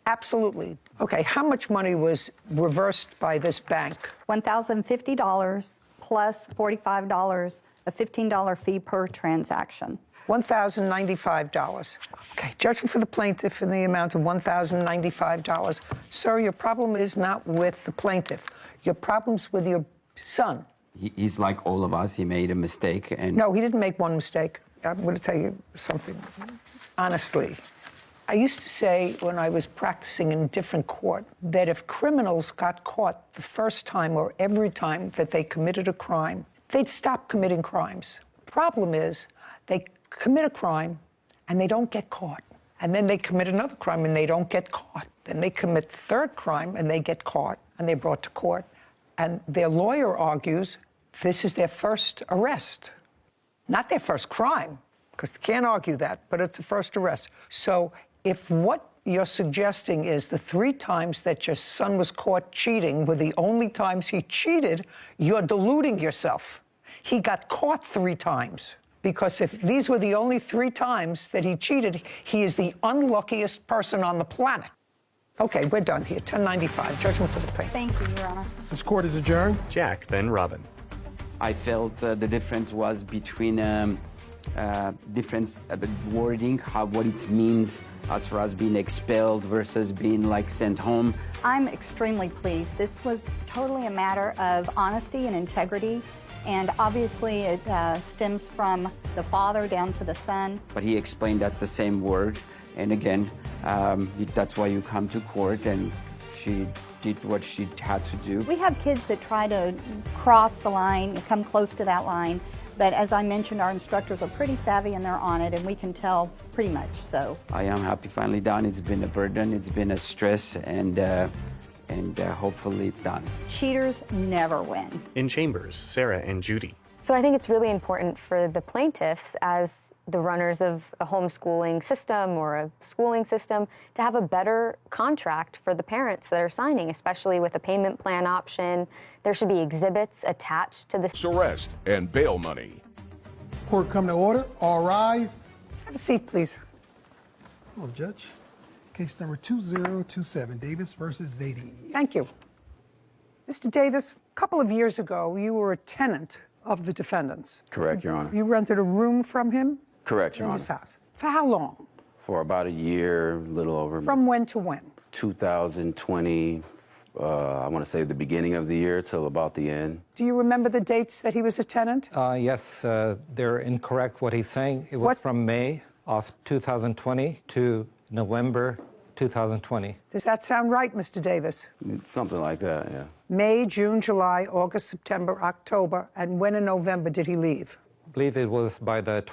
Absolutely. Okay, how much money was reversed by this bank? $1,050 plus $45, a $15 fee per transaction. $1,095. Okay, judgment for the plaintiff in the amount of $1,095. Sir, your problem is not with the plaintiff. Your problem's with your son. He's like all of us. He made a mistake. And no, he didn't make one mistake. I'm going to tell you something. Honestly, I used to say when I was practicing in a different court that if criminals got caught the first time or every time that they committed a crime, they'd stop committing crimes. Problem is, they commit a crime and they don't get caught. And then they commit another crime and they don't get caught. Then they commit the third crime and they get caught and they're brought to court. And their lawyer argues this is their first arrest. Not their first crime, because they can't argue that, but it's a first arrest. So if what you're suggesting is the 3 times that your son was caught cheating were the only times he cheated, you're deluding yourself. He got caught 3 times. Because if these were the only 3 times that he cheated, he is the unluckiest person on the planet. Okay, we're done here. 1095, judgment for the plaintiff. Thank you, Your Honor. This court is adjourned. Jack, then Robin. I felt the difference was between difference the wording, what it means as far as being expelled versus being like sent home. I'm extremely pleased. This was totally a matter of honesty and integrity. And obviously it stems from the father down to the son. But he explained that's the same word. And again, that's why you come to court, and she did what she had to do. We have kids that try to cross the line, come close to that line. But as I mentioned, our instructors are pretty savvy and they're on it, and we can tell pretty much, so. I am happy finally done. It's been a burden, it's been a stress, and hopefully it's done. Cheaters never win. In chambers, Sarah and Judy. So I think it's really important for the plaintiffs, as the runners of a homeschooling system or a schooling system, to have a better contract for the parents that are signing, especially with a payment plan option. There should be exhibits attached to this Arrest and bail money. Court come to order. All rise. Have a seat, please. Hello, Judge. Case number 2027, Davis versus Zadie. Thank you. Mr. Davis, a couple of years ago, you were a tenant of the defendant's. Correct, Your Honor. You rented a room from him? Correct, Your in Honor. his house. For how long? For about a year, a little over. From when to when? 2020, I want to say the beginning of the year till about the end. Do you remember the dates that he was a tenant? Yes, they're incorrect what he's saying. It was from May of 2020 to November 2020. Does that sound right, Mr. Davis? It's something like that, yeah. May, June, July, August, September, October, and when in November did he leave? I believe it was by the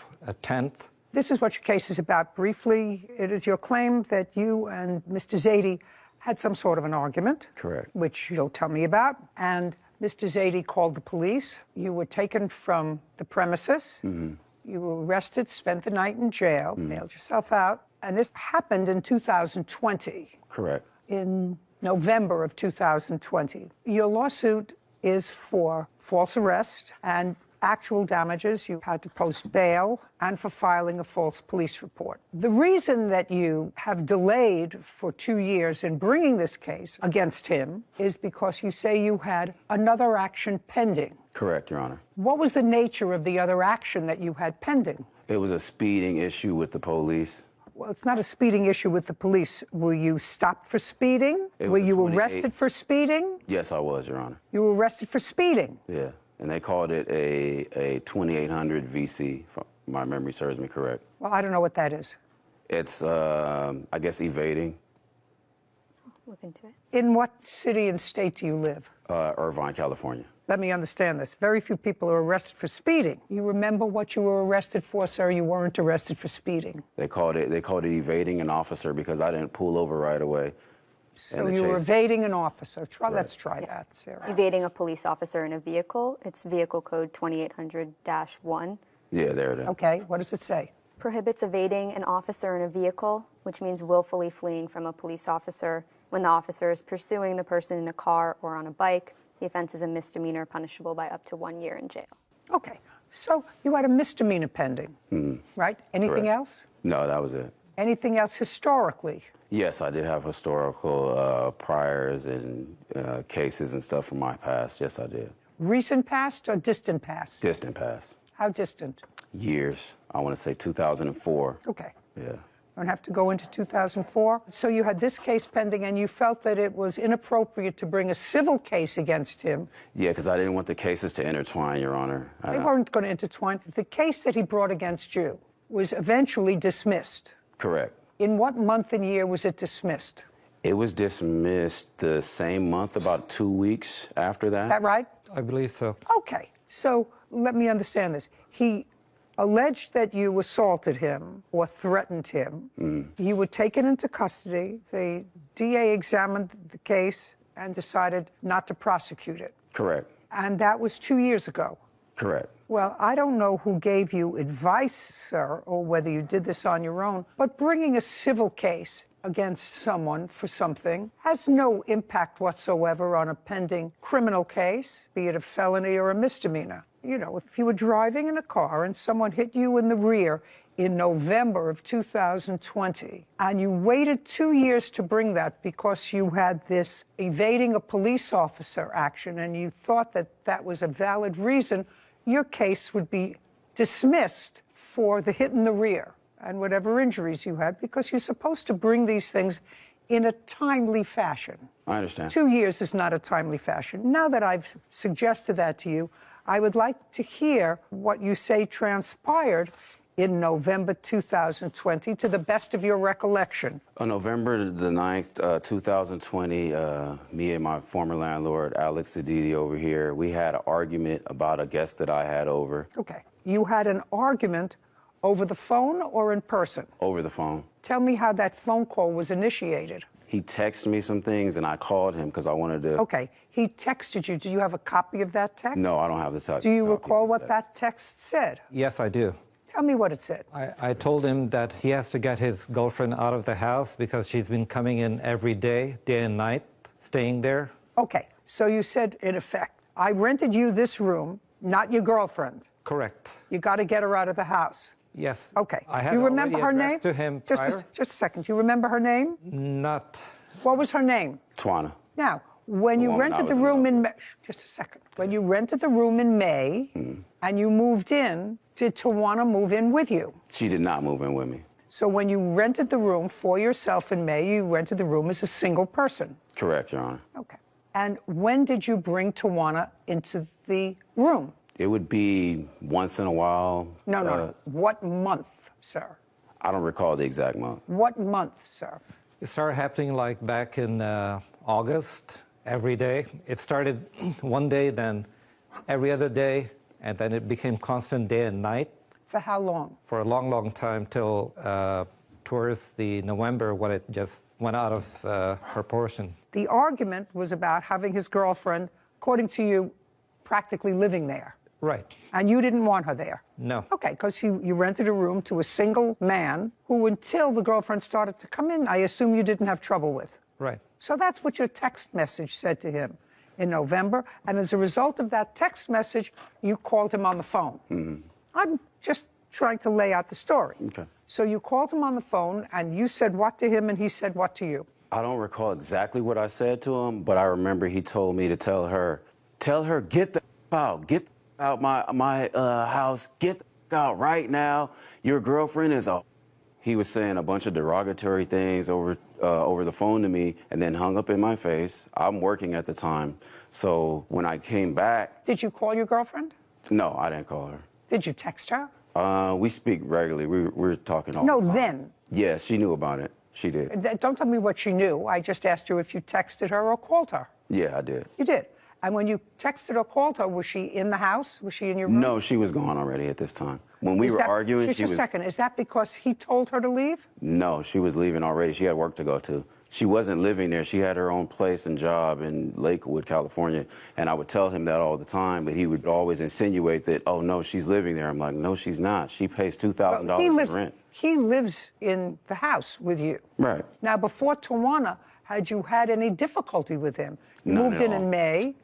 10th. This is what your case is about. Briefly, it is your claim that you and Mr. Zadie had some sort of an argument. Correct. Which you'll tell me about. And Mr. Zaidi called the police. You were taken from the premises. You were arrested, spent the night in jail, mailed yourself out. And this happened in 2020. Correct. In November of 2020. Your lawsuit is for false arrest and actual damages. You had to post bail and for filing a false police report. The reason that you have delayed for 2 years in bringing this case against him is because you say you had another action pending. Correct, Your Honor. What was the nature of the other action that you had pending? It was a speeding issue with the police. Well, it's not a speeding issue with the police. Were you stopped for speeding? Were you arrested for speeding? Yes, I was, Your Honor. You were arrested for speeding? Yeah, and they called it a 2800 VC, if my memory serves me correct. Well, I don't know what that is. It's, I guess, evading. Look into it. In what city and state do you live? Irvine, California. Let me understand this. Very few people are arrested for speeding. You remember what you were arrested for, sir? You weren't arrested for speeding. They called it evading an officer because I didn't pull over right away. So you were evading an officer. Let's try that, Sarah. Evading a police officer in a vehicle. It's vehicle code 2800-1. Yeah, there it is. Okay, what does it say? Prohibits evading an officer in a vehicle, which means willfully fleeing from a police officer when the officer is pursuing the person in a car or on a bike. The offense is a misdemeanor punishable by up to 1 year in jail. Okay, so you had a misdemeanor pending, right? Anything Correct. else? No, that was it. Anything else historically? Yes, I did have historical priors and cases and stuff from my past. Yes, I did. Recent past or distant past? Distant past. How distant? Years. I want to say 2004. Okay. Yeah. Don't have to go into 2004. So you had this case pending and you felt that it was inappropriate to bring a civil case against him. Yeah, because I didn't want the cases to intertwine, Your Honor. They weren't going to intertwine. The case that he brought against you was eventually dismissed. Correct. In what month and year was it dismissed? It was dismissed the same month, about 2 weeks after that. Is that right? I believe so. Okay. So let me understand this. He alleged that you assaulted him or threatened him. You were taken into custody. The DA examined the case and decided not to prosecute it. Correct. And that was 2 years ago. Correct. Well, I don't know who gave you advice, sir, or whether you did this on your own, but bringing a civil case against someone for something has no impact whatsoever on a pending criminal case, be it a felony or a misdemeanor. You know, if you were driving in a car and someone hit you in the rear in November of 2020, and you waited 2 years to bring that because you had this evading a police officer action and you thought that that was a valid reason, your case would be dismissed for the hit in the rear and whatever injuries you had, because you're supposed to bring these things in a timely fashion. I understand. 2 years is not a timely fashion. Now that I've suggested that to you, I would like to hear what you say transpired in November 2020, to the best of your recollection. On November the 9th, 2020, me and my former landlord, Alex Aditi over here, we had an argument about a guest that I had over. Okay. You had an argument over the phone or in person? Over the phone. Tell me how that phone call was initiated. He texted me some things, and I called him because I wanted to... Okay. He texted you. Do you have a copy of that text? No, I don't have the text. Do you recall what that text said? Yes, I do. Tell me what it said. I told him that he has to get his girlfriend out of the house because she's been coming in every day and night, staying there. Okay. So you said, in effect, I rented you this room, not your girlfriend. Correct. You got to get her out of the house. Yes. Okay. I had you remember her already name? addressed to him just a second. You remember her name? Not. What was her name? Twana. Now, when you rented the room in May, just a second. When you rented the room in May and you moved in, did Tawana move in with you? She did not move in with me. So when you rented the room for yourself in May, you rented the room as a single person? Correct, Your Honor. Okay. And when did you bring Tawana into the room? It would be once in a while. No. What month, sir? I don't recall the exact month. What month, sir? It started happening like back in August, every day. It started one day, then every other day, and then it became constant day and night. For how long? For a long, long time, till towards the November when it just went out of her portion. The argument was about having his girlfriend, according to you, practically living there. Right. And you didn't want her there. No. Okay, because you rented a room to a single man who, until the girlfriend started to come in, I assume you didn't have trouble with. Right. So that's what your text message said to him in November. And as a result of that text message, you called him on the phone. Mm-hmm. I'm just trying to lay out the story. Okay. So you called him on the phone, and you said what to him, and he said what to you? I don't recall exactly what I said to him, but I remember he told me to tell her, get the out, get out my house, get the out right now. Your girlfriend is a... He was saying a bunch of derogatory things over the phone to me, and then hung up in my face. I'm working at the time, so when I came back... Did you call your girlfriend? No, I didn't call her. Did you text her? We speak regularly. We're talking all No, the time. then. Yeah, she knew about it. She did. Don't tell me what she knew. I just asked you if you texted her or called her. Yeah, I did. You did. And when you texted or called her, was she in the house? Was she in your room? No, she was gone already at this time. When we were arguing, just she was... Just a second. Is that because he told her to leave? No, she was leaving already. She had work to go to. She wasn't living there. She had her own place and job in Lakewood, California. And I would tell him that all the time, but he would always insinuate that, oh, no, she's living there. I'm like, no, she's not. She pays $2,000 in rent. He lives in the house with you. Right. Now, before Tawana, had you had any difficulty with him? You None moved at in all. May.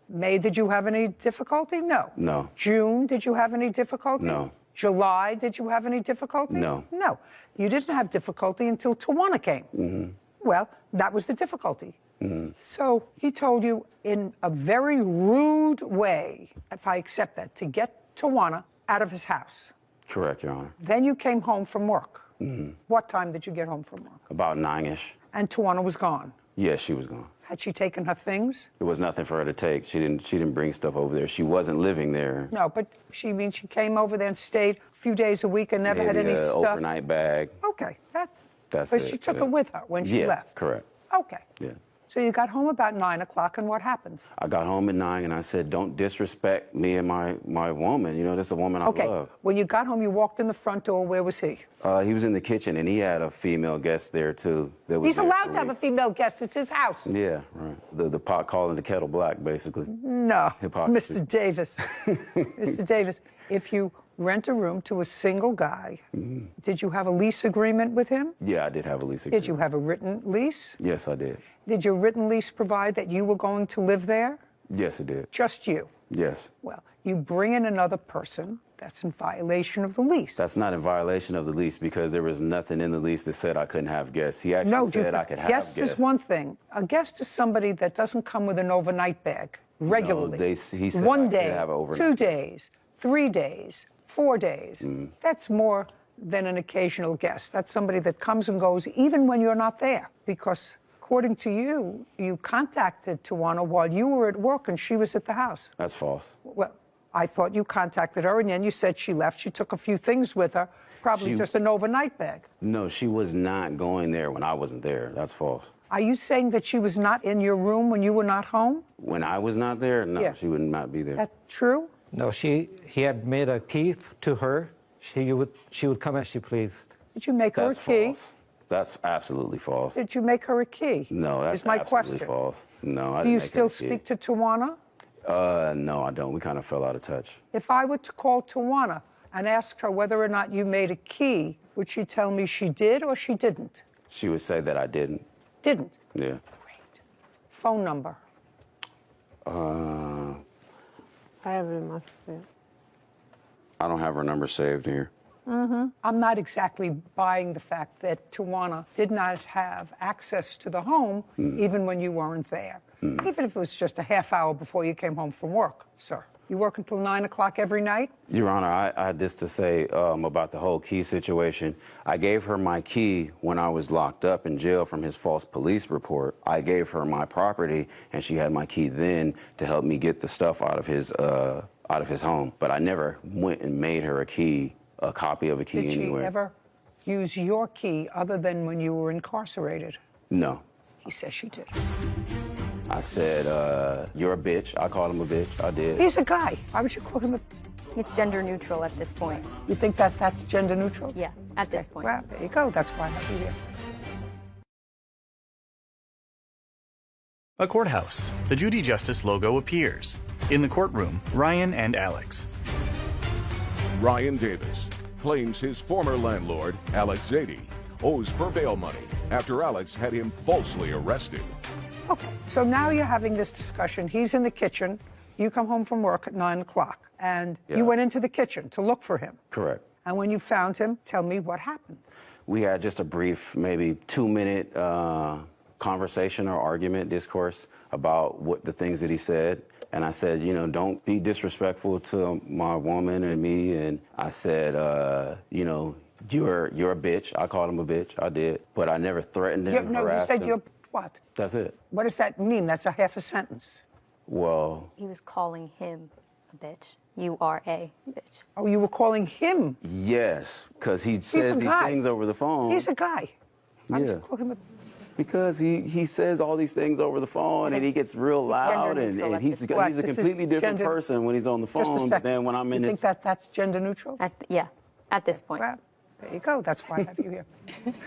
May, did you have any difficulty? No. No. June, did you have any difficulty? No. July, did you have any difficulty? No. No. You didn't have difficulty until Tawana came. Mm-hmm. Well, that was the difficulty. Mm-hmm. So he told you in a very rude way, if I accept that, to get Tawana out of his house. Correct, Your Honor. Then you came home from work. Mm-hmm. What time did you get home from work? About 9-ish. And Tawana was gone. Yeah, she was gone. Had she taken her things? There was nothing for her to take. She didn't bring stuff over there. She wasn't living there. No, but she came over there and stayed a few days a week and never Maybe had any a stuff. overnight bag. Okay, That's but it. she took it with her when she left. Correct. Okay. Yeah. So you got home about 9 o'clock, and what happened? I got home at 9, and I said, don't disrespect me and my woman. You know, this is a woman I love. When you got home, you walked in the front door. Where was he? He was in the kitchen, and he had a female guest there, too. That was He's there allowed for to have a weeks. female guest. It's his house. Yeah, right. The pot calling the kettle black, basically. No, Hypocrisy. Mr. Davis. Mr. Davis, if you rent a room to a single guy, did you have a lease agreement with him? Yeah, I did have a lease agreement. Did you have a written lease? Yes, I did. Did your written lease provide that you were going to live there? Yes, it did. Just you? Yes. Well, you bring in another person, that's in violation of the lease. That's not in violation of the lease because there was nothing in the lease that said I couldn't have guests. He actually said I could have guests. Guest is one thing. A guest is somebody that doesn't come with an overnight bag regularly. No, he said one I day, could have an overnight 2 bag. days, 3 days, 4 days. That's more than an occasional guest. That's somebody that comes and goes even when you're not there. Because according to you, you contacted Tawana while you were at work and she was at the house. That's false. Well, I thought you contacted her and then you said she left. She took a few things with her, probably just an overnight bag. No, she was not going there when I wasn't there. That's false. Are you saying that she was not in your room when you were not home? When I was not there, no, Yeah. she would not be there. That true? No, he had made a key to her. She would come as she pleased. Did you make her a That's key? false. That's absolutely false. Did you make her a key? No, that's is my absolutely question. false. No, I Do didn't you make her still a key. speak to Tawana? No, I don't. We kind of fell out of touch. If I were to call Tawana and ask her whether or not you made a key, would she tell me she did or she didn't? She would say that I didn't. Didn't. Yeah. Great. Phone number. I have it in my set. I don't have her number saved here. I'm not exactly buying the fact that Tawana did not have access to the home even when you weren't there. Even if it was just a half hour before you came home from work, sir. You work until 9 o'clock every night? Your Honor, I had this to say about the whole key situation. I gave her my key when I was locked up in jail from his false police report. I gave her my property, and she had my key then to help me get the stuff out of his home. But I never went and made her a copy of a key anywhere. Did she ever use your key other than when you were incarcerated? No. He says she did. I said, you're a bitch. I called him a bitch. I did. He's a guy. Why would you call him a... It's gender neutral at this point. You think that that's gender neutral? Yeah, at this point. Well, there you go. That's why I have you here. A courthouse. The Judy Justice logo appears. In the courtroom, Ryan and Alex. Ryan Davis claims his former landlord, Alex Zadie, owes for bail money after Alex had him falsely arrested. Okay, so now you're having this discussion. He's in the kitchen. You come home from work at 9 o'clock, and you went into the kitchen to look for him. Correct. And when you found him, tell me what happened. We had just a brief, maybe 2-minute conversation or argument, discourse about what the things that he said. And I said, you know, don't be disrespectful to my woman and me. And I said, you know, you're a bitch. I called him a bitch. I did. But I never threatened him, No, you harassed said him. you're what? That's it. What does that mean? That's a half a sentence. Well, He was calling him a bitch. You are a bitch. Oh, you were calling him? yes, because he says these things over the phone. He's a guy. Why don't Yeah. you call him a... Because he says all these things over the phone, and he gets real loud, and he's a completely different person when he's on the phone. But then when I'm in you his... think that's gender neutral? Yeah, at this point. Well, there you go. That's why I have you here.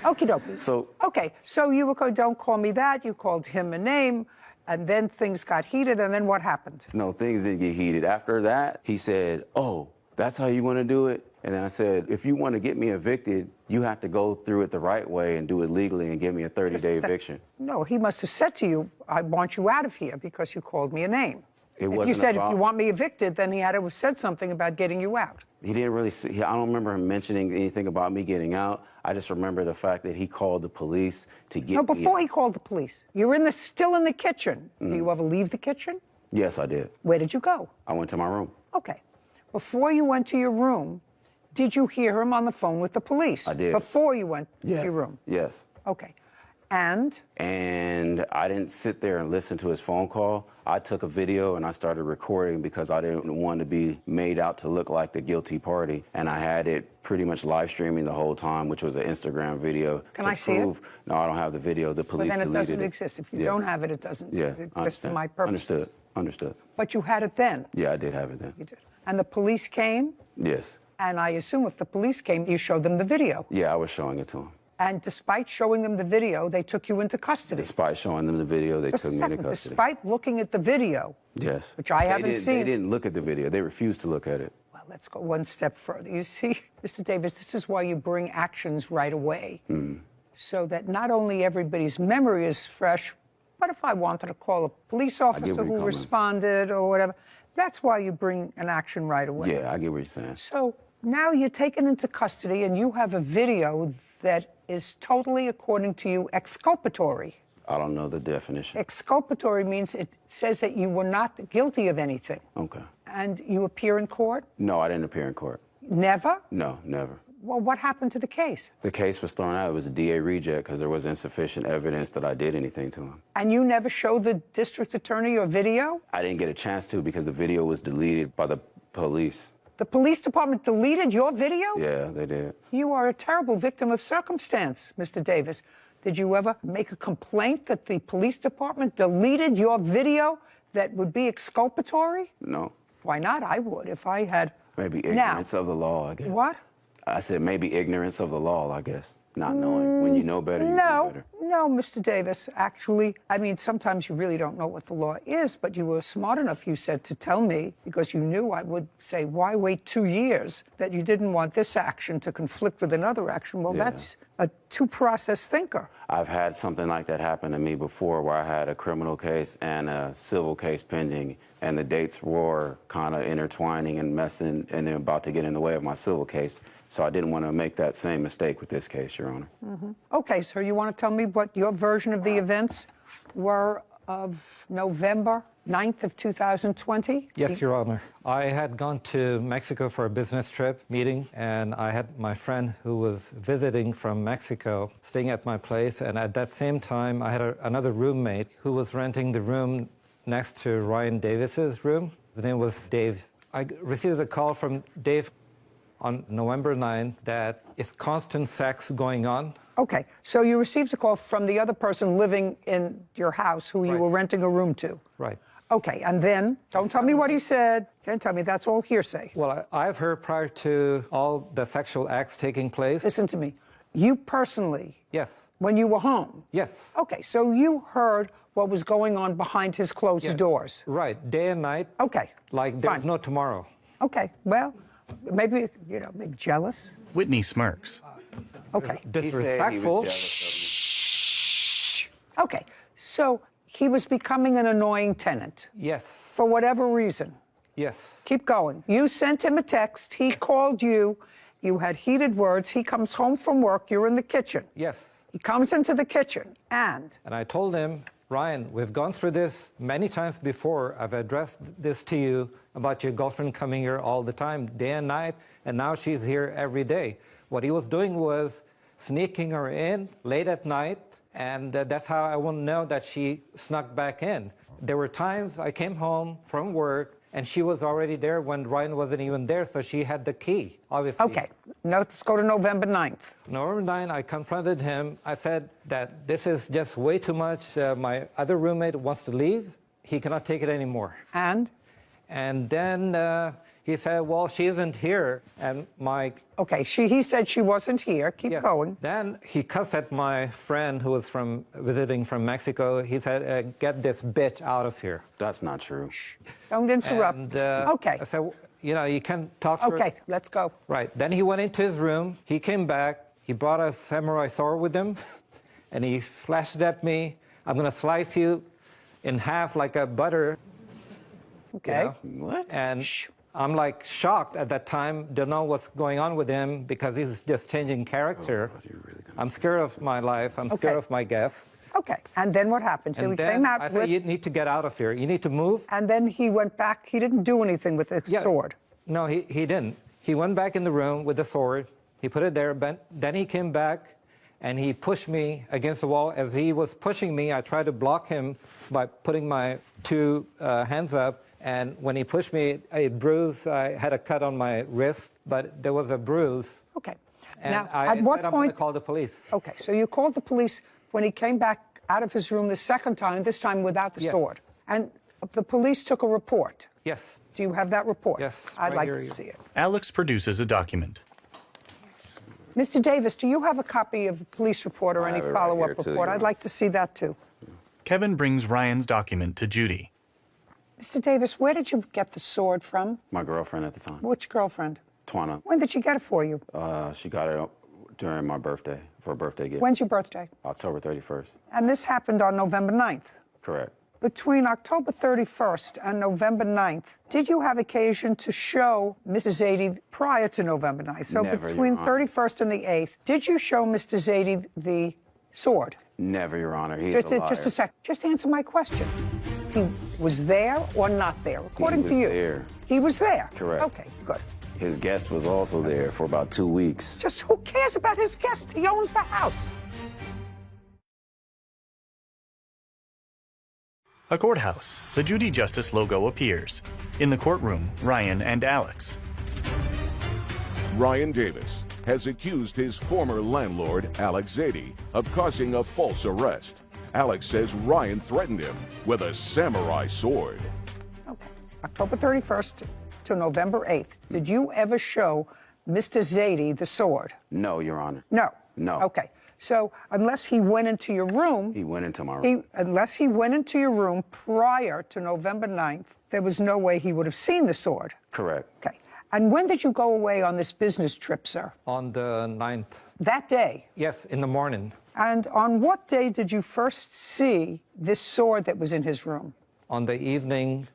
Okie dokie. So, okay, so you were going, don't call me that. You called him a name, and then things got heated, and then what happened? no, things didn't get heated. After that, he said, oh, that's how you want to do it? And then I said, if you want to get me evicted, you have to go through it the right way and do it legally and give me a 30-day eviction. No, he must have said to you, I want you out of here because you called me a name. It If wasn't you said, about... if you want me evicted, then he had to have said something about getting you out. He didn't really see, I don't remember him mentioning anything about me getting out. I just remember the fact that he called the police to get No, me before out. he called the police. You were still in the kitchen. Do you ever leave the kitchen? Yes, I did. Where did you go? I went to my room. Okay. Before you went to your room, did you hear him on the phone with the police? I did. Before you went Yes. to your room? Yes. Okay. And? And I didn't sit there and listen to his phone call. I took a video and I started recording because I didn't want to be made out to look like the guilty party. And I had it pretty much live streaming the whole time, which was an Instagram video. Can I see it? No, I don't have the video. The police Well, then it deleted doesn't exist. If you Yeah. don't have it, it doesn't. Yeah, Just I for understand. my purpose. Understood. Understood. But you had it then. Yeah, I did have it then. You did. And the police came, Yes. and I assume if the police came, you showed them the video. Yeah, I was showing it to him. And despite showing them the video, they took you into custody. Despite showing them the video, they Just took a me second. into custody. Despite looking at the video, Yes. which I haven't seen. They didn't look at the video. They refused to look at it. Well, let's go one step further. You see, Mr. Davis, this is why you bring actions right away, so that not only everybody's memory is fresh, but if I wanted to call a police officer where you're who coming. responded or whatever, that's why you bring an action right away. Yeah, I get what you're saying. So now you're taken into custody and you have a video that is totally, according to you, exculpatory. I don't know the definition. Exculpatory means it says that you were not guilty of anything. Okay. And you appear in court? No, I didn't appear in court. Never? No, never. Well, what happened to the case? The case was thrown out. It was a DA reject because there was insufficient evidence that I did anything to him. And you never showed the district attorney your video? I didn't get a chance to because the video was deleted by the police. The police department deleted your video? Yeah, they did. You are a terrible victim of circumstance, Mr. Davis. Did you ever make a complaint that the police department deleted your video that would be exculpatory? No. Why not? I would if I had. Maybe ignorance of the law, I guess. What? I said maybe ignorance of the law, I guess. Not knowing. When you know better, you do better. No, Mr. Davis. Actually, I mean, sometimes you really don't know what the law is, but you were smart enough, you said, to tell me, because you knew I would say, why wait 2 years, that you didn't want this action to conflict with another action. Well, that's a two-process thinker. I've had something like that happen to me before where I had a criminal case and a civil case pending, and the dates were kind of intertwining and messing, and they're about to get in the way of my civil case. So I didn't want to make that same mistake with this case, Your Honor. Okay, so you want to tell me what your version of the events were of November 9th of 2020? Yes, Your Honor. I had gone to Mexico for a business trip meeting, and I had my friend who was visiting from Mexico staying at my place, and at that same time, I had another roommate who was renting the room next to Ryan Davis's room. His name was Dave. I received a call from Dave on November 9 that it's constant sex going on. Okay, so you received a call from the other person living in your house who you were renting a room to. Right. Okay, and then, don't tell me what he said. Can't tell me, that's all hearsay. Well, I've heard prior to all the sexual acts taking place. Listen to me. You personally, Yes. when you were home. Yes. Okay, so you heard what was going on behind his closed doors. Right, day and night. Okay. Like there's Fine. no tomorrow. Okay, well, maybe, maybe jealous. Whitney smirks. Okay. Disrespectful. Okay, so he was becoming an annoying tenant. Yes. For whatever reason. Yes. Keep going. You sent him a text. He called you. You had heated words. He comes home from work. You're in the kitchen. Yes. He comes into the kitchen and I told him, Ryan, we've gone through this many times before. I've addressed this to you about your girlfriend coming here all the time, day and night, and now she's here every day. What he was doing was sneaking her in late at night, and that's how I will know that she snuck back in. There were times I came home from work, and she was already there when Ryan wasn't even there, so she had the key, obviously. Okay, now let's go to November 9th. November 9th, I confronted him. I said that this is just way too much. My other roommate wants to leave. He cannot take it anymore. And then he said, well, she isn't here. And my... Okay, he said she wasn't here. Keep going. Then he cussed at my friend who was visiting from Mexico. He said, get this bitch out of here. That's not true. Don't interrupt. And, okay. I said, you can't talk to her. Okay, let's go. Right. Then he went into his room. He came back. He brought a samurai sword with him. And he flashed it at me. I'm going to slice you in half like a butter. Okay. What? And I'm like shocked at that time, don't know what's going on with him because he's just changing character. I'm scared of my life. I'm scared of my guests. Okay. And then what happened? So And he then came out I said, you need to get out of here. You need to move. And then he went back. He didn't do anything with the sword. No, he didn't. He went back in the room with the sword. He put it there. But then he came back and he pushed me against the wall. As he was pushing me, I tried to block him by putting my two hands up. And when he pushed me, it bruised. I had a cut on my wrist, but there was a bruise. Okay. And now, I at what said, I'm going to point? call the police. Okay, so you called the police when he came back out of his room the second time, this time without the sword. And the police took a report. Yes. Do you have that report? Yes. I'd right like here, to see it. Alex produces a document. Mr. Davis, do you have a copy of the police report or any have it right follow-up here, too, report? Your I'd like to see that too. Kevin brings Ryan's document to Judy. Mr. Davis, where did you get the sword from? My girlfriend at the time. Which girlfriend? Twana. When did she get it for you? She got it during my birthday, for a birthday gift. When's your birthday? October 31st. And this happened on November 9th. Correct. Between October 31st and November 9th, did you have occasion to show Mrs. Zaidi prior to November 9th? So Never, between Your Honor. 31st and the 8th, did you show Mr. Zaidi the sword? Never, Your Honor. He's Just a liar. just a sec. Just answer my question. He was there or not there, according to was you? there. He was there? Correct. Okay, good. His guest was also there for about 2 weeks. Just who cares about his guest? He owns the house. A courthouse. The Judy Justice logo appears. In the courtroom, Ryan and Alex. Ryan Davis has accused his former landlord, Alex Zaidi, of causing a false arrest. Alex says Ryan threatened him with a samurai sword. Okay. October 31st to November 8th, did you ever show Mr. Zaidi the sword? No, Your Honor. No. No. Okay. So unless he went into your room, He went into my room. unless he went into your room prior to November 9th, there was no way he would have seen the sword. Correct. Okay. And when did you go away on this business trip, sir? On the 9th. That day. Yes, in the morning. And on what day did you first see this sword that was in his room? On the evening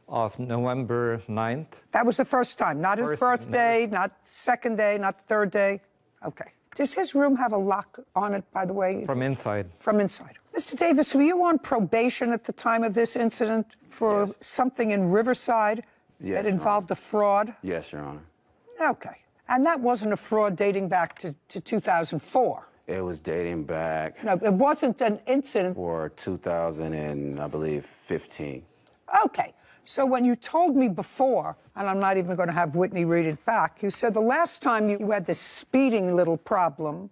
of November 9th. That was the first time, not his First, birthday, not second day, not third day. Okay. Does his room have a lock on it, by the way? From inside. From inside. Mr. Davis, were you on probation at the time of this incident for something in Riverside Yes, that Your involved a fraud? Yes, Your Honor. Okay. And that wasn't a fraud dating back to 2004? It was dating back No, it wasn't an incident. for 2000 and, I believe, 15. Okay. So when you told me before, and I'm not even going to have Whitney read it back, you said the last time you had this speeding little problem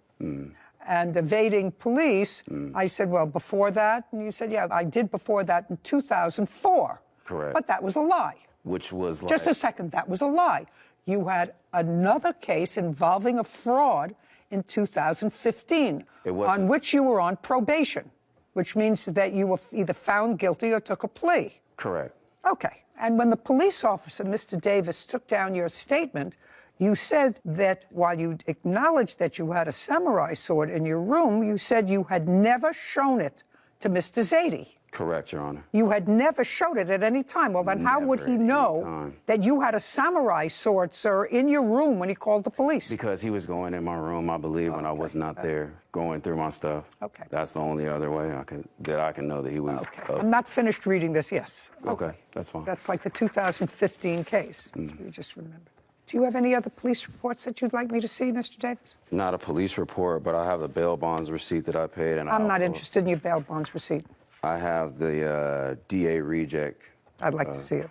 and evading police, I said, well, before that? And you said, yeah, I did before that in 2004. Correct. But that was a lie. Which was like... Just a second, that was a lie. You had another case involving a fraud in 2015 It wasn't. on which you were on probation. which means that you were either found guilty or took a plea. Correct. Okay. And when the police officer, Mr. Davis, took down your statement, you said that while you acknowledged that you had a samurai sword in your room, you said you had never shown it to Mr. Zaidi. Correct, Your Honor. You had never showed it at any time. Well, then how would he know that you had a samurai sword, sir, in your room when he called the police? Because he was going in my room, I believe, when I was not there, going through my stuff. Okay. That's the only other way I can know that he was. Okay. I'm not finished reading this. Yes. Okay, that's fine. That's like the 2015 case. You just remember. Do you have any other police reports that you'd like me to see, Mr. Davis? Not a police report, but I have the bail bonds receipt that I paid. And I'm not interested in your bail bonds receipt. I have the DA reject. I'd like to see it.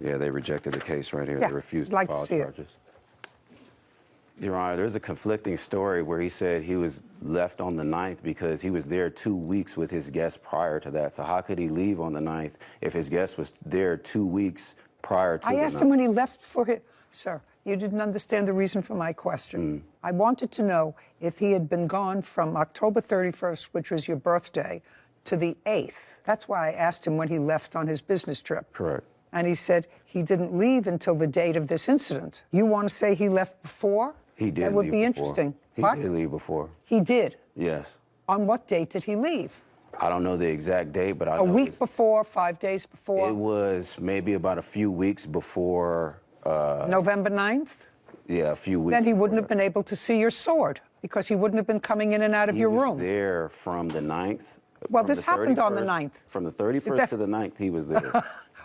Yeah, they rejected the case right here. Yeah, They refused I'd like to file to see charges. Your Honor, there's a conflicting story where he said he was left on the 9th because he was there 2 weeks with his guest prior to that. So how could he leave on the 9th if his guest was there 2 weeks prior to I the asked 9th? him when he left for his... Sir, you didn't understand the reason for my question. I wanted to know if he had been gone from October 31st, which was your birthday, to the 8th. That's why I asked him when he left on his business trip. Correct. And he said he didn't leave until the date of this incident. You want to say he left before? He did. That would leave be before. interesting. He What? did leave before. He did. Yes. On what date did he leave? I don't know the exact date, but I A know week before, 5 days before? it was maybe about a few weeks before. November 9th? Yeah, a few weeks. Then he wouldn't have been able to see your sword because he wouldn't have been coming in and out of your room. He was there from the 9th. Well, from this the happened on the 31st 9th. From the 31st to the 9th, he was there.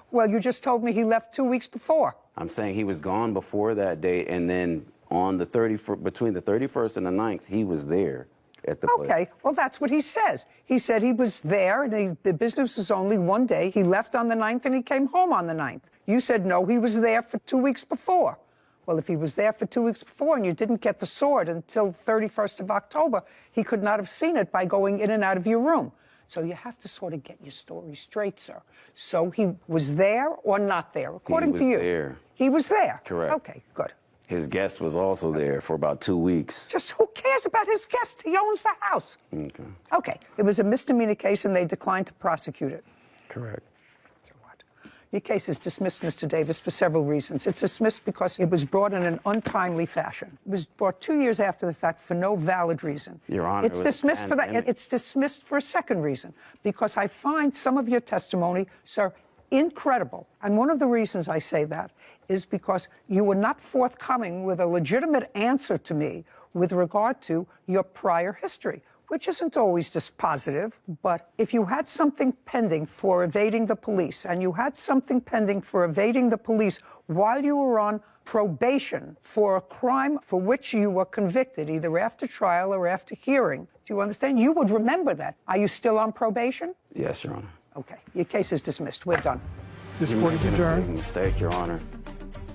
Well, you just told me he left 2 weeks before. I'm saying he was gone before that date, and then on the 31st, between the 31st and the 9th, he was there at the place. Okay, well, that's what he says. He said he was there, and the business was only one day. He left on the 9th, and he came home on the 9th. You said, no, he was there for 2 weeks before. Well, if he was there for 2 weeks before and you didn't get the sword until 31st of October, he could not have seen it by going in and out of your room. So you have to sort of get your story straight, sir. So he was there or not there, according to you? He was there. He was there? Correct. Okay, good. His guest was also there for about 2 weeks. Just who cares about his guest? He owns the house. Okay. Okay, it was a misdemeanor case and they declined to prosecute it. Correct. Your case is dismissed, Mr. Davis, for several reasons. It's dismissed because it was brought in an untimely fashion. It was brought 2 years after the fact for no valid reason. Your Honor, it's dismissed for that. It's dismissed for a second reason, because I find some of your testimony, sir, incredible. And one of the reasons I say that is because you were not forthcoming with a legitimate answer to me with regard to your prior history, which isn't always dispositive, but if you had something pending for evading the police, and you had something pending for evading the police while you were on probation for a crime for which you were convicted, either after trial or after hearing, do you understand? You would remember that. Are you still on probation? Yes, Your Honor. Okay, your case is dismissed. We're done. This court is adjourned. A mistake, Your Honor.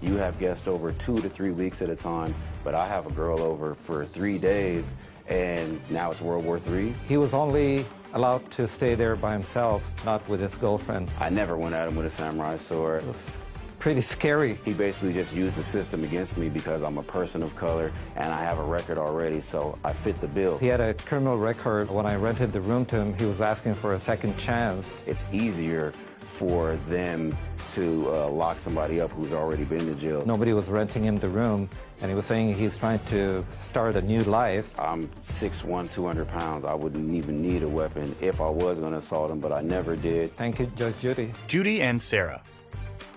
You have guests over 2 to 3 weeks at a time, but I have a girl over for 3 days, and now it's World War III. He was only allowed to stay there by himself, not with his girlfriend. I never went at him with a samurai sword. It was pretty scary. He basically just used the system against me because I'm a person of color and I have a record already, so I fit the bill. He had a criminal record. When I rented the room to him, he was asking for a second chance. It's easier for them to lock somebody up who's already been to jail. Nobody was renting him the room, and he was saying he's trying to start a new life. I'm 6'1", 200 pounds. I wouldn't even need a weapon if I was going to assault him, but I never did. Thank you, Judge Judy. Judy and Sarah.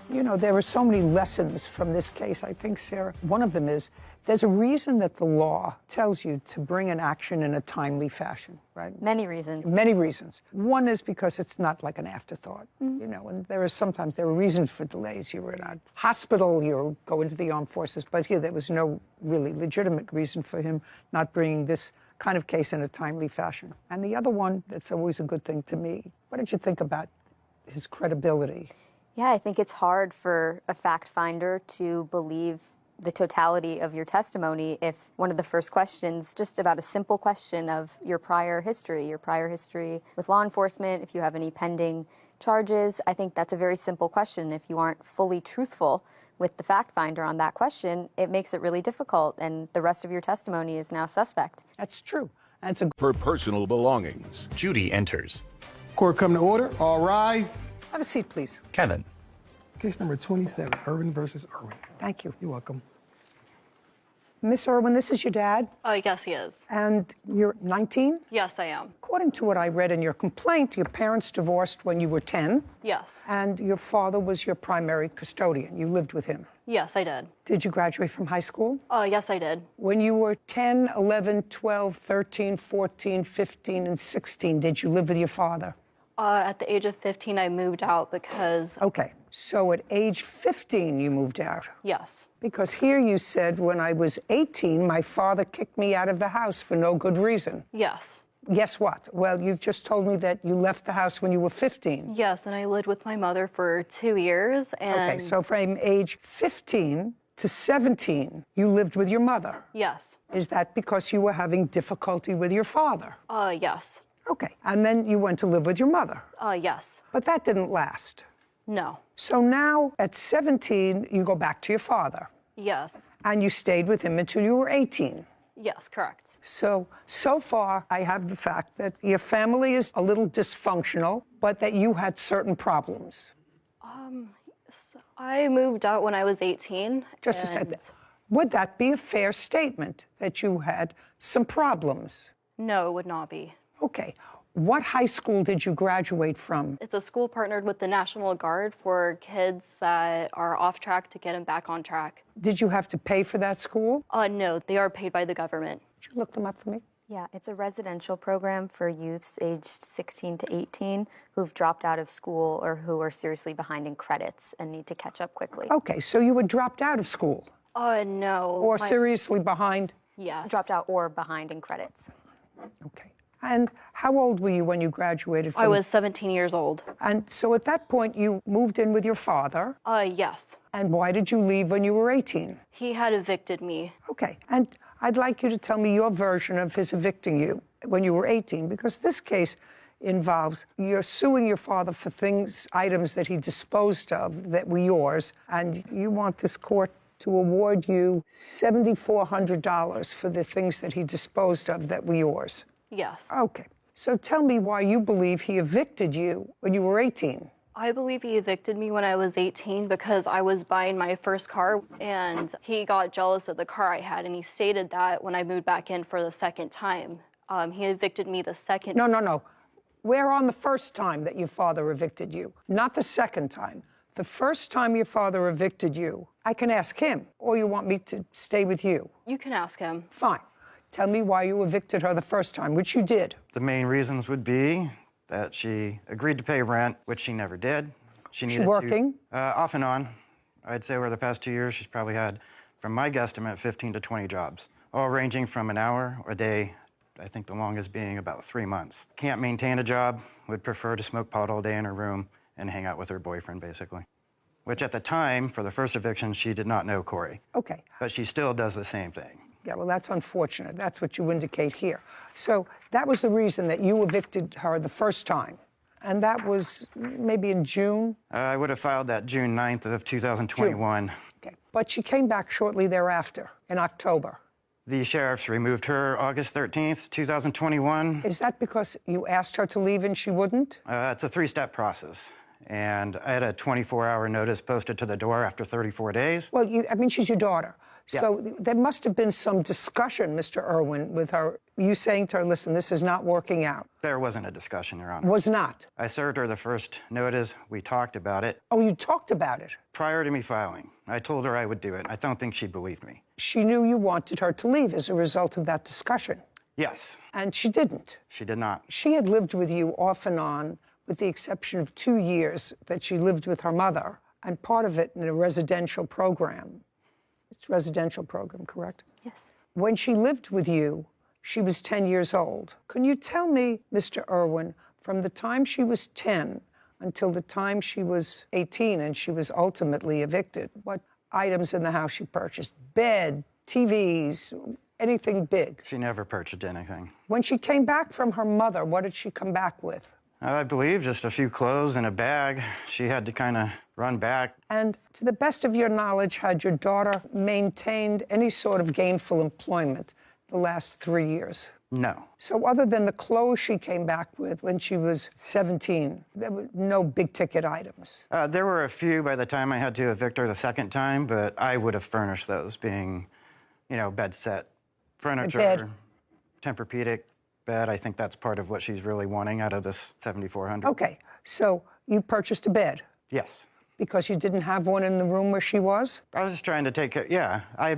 You know, there are so many lessons from this case, I think, Sarah. One of them is there's a reason that the law tells you to bring an action in a timely fashion, right? Many reasons. Many reasons. One is because it's not like an afterthought, you know, and there are reasons for delays. You were in a hospital, you go into the armed forces, but here there was no really legitimate reason for him not bringing this kind of case in a timely fashion. And the other one that's always a good thing to me, what did you think about his credibility? Yeah, I think it's hard for a fact finder to believe the totality of your testimony if one of the first questions, just about a simple question of your prior history with law enforcement, if you have any pending charges, I think that's a very simple question. If you aren't fully truthful with the fact finder on that question, it makes it really difficult, and the rest of your testimony is now suspect. That's true. For personal belongings. Judy enters. Court come to order. All rise. Have a seat, please. Kevin. Case number 27, Irwin versus Irwin. Thank you. You're welcome. Miss Irwin, this is your dad, Yes, he is. and you're 19? Yes, I am. According to what I read in your complaint, your parents divorced when you were 10, Yes. and your father was your primary custodian. You lived with him. Yes, I did. Did you graduate from high school? Yes, I did. When you were 10, 11, 12, 13, 14, 15, and 16, did you live with your father? At the age of 15, I moved out because... Okay, so at age 15, you moved out. Yes. Because here you said, when I was 18, my father kicked me out of the house for no good reason. Yes. Guess what? Well, you've just told me that you left the house when you were 15. Yes, and I lived with my mother for 2 years, and... Okay, so from age 15 to 17, you lived with your mother. Yes. Is that because you were having difficulty with your father? Yes. Okay, and then you went to live with your mother. Yes. But that didn't last. No. So now, at 17, you go back to your father. Yes. And you stayed with him until you were 18. Yes, correct. So far, I have the fact that your family is a little dysfunctional, but that you had certain problems. I moved out when I was 18. Just a second. Would that be a fair statement, that you had some problems? No, it would not be. Okay. What high school did you graduate from? It's a school partnered with the National Guard for kids that are off track to get them back on track. Did you have to pay for that school? No, they are paid by the government. Could you look them up for me? Yeah, it's a residential program for youths aged 16 to 18 who've dropped out of school or who are seriously behind in credits and need to catch up quickly. Okay, so you were dropped out of school? No. Or seriously behind? Yes. Dropped out or behind in credits. Okay. And how old were you when you graduated from... I was 17 years old. And so at that point, you moved in with your father? Yes. And why did you leave when you were 18? He had evicted me. Okay. And I'd like you to tell me your version of his evicting you when you were 18, because this case involves you're suing your father for items that he disposed of that were yours, and you want this court to award you $7,400 for the things that he disposed of that were yours. Yes. Okay. So tell me why you believe he evicted you when you were 18. I believe he evicted me when I was 18 because I was buying my first car and he got jealous of the car I had, and he stated that when I moved back in for the second time. He evicted me the second... No. We're on the first time that your father evicted you, not the second time. The first time your father evicted you, I can ask him, or you want me to stay with you? You can ask him. Fine. Tell me why you evicted her the first time, which you did. The main reasons would be that she agreed to pay rent, which she never did. She's working? Off and on. I'd say over the past 2 years, she's probably had, from my guesstimate, 15 to 20 jobs, all ranging from an hour or a day, I think the longest being about 3 months. Can't maintain a job, would prefer to smoke pot all day in her room and hang out with her boyfriend, basically. Which at the time, for the first eviction, she did not know Corey. Okay. But she still does the same thing. Yeah, well, that's unfortunate. That's what you indicate here. So that was the reason that you evicted her the first time. And that was maybe in June? I would have filed that June 9th of 2021. June. Okay. But she came back shortly thereafter, in October. The sheriffs removed her August 13th, 2021. Is that because you asked her to leave and she wouldn't? It's a 3-step process. And I had a 24-hour notice posted to the door after 34 days. Well, she's your daughter. Yeah. So there must have been some discussion, Mr. Irwin, with her, you saying to her, listen, this is not working out. There wasn't a discussion, Your Honor. Was not? I served her the first notice. We talked about it. Oh, you talked about it? Prior to me filing. I told her I would do it. I don't think she believed me. She knew you wanted her to leave as a result of that discussion? Yes. And she didn't? She did not. She had lived with you off and on, with the exception of 2 years that she lived with her mother, and part of it in a residential program. It's a residential program, correct? Yes. When she lived with you, she was 10 years old. Can you tell me, Mr. Irwin, from the time she was 10 until the time she was 18 and she was ultimately evicted, what items in the house she purchased? Bed, TVs, anything big? She never purchased anything. When she came back from her mother, what did she come back with? I believe just a few clothes and a bag. She had to kind of run back. And to the best of your knowledge, had your daughter maintained any sort of gainful employment the last 3 years? No. So other than the clothes she came back with when she was 17, there were no big-ticket items? There were a few by the time I had to evict her the second time, but I would have furnished those, being, you know, bed set, furniture, bed. Tempur-Pedic bed. I think that's part of what she's really wanting out of this $7,400. Okay, so you purchased a bed? Yes. Because you didn't have one in the room where she was? I was just trying to take care, yeah. I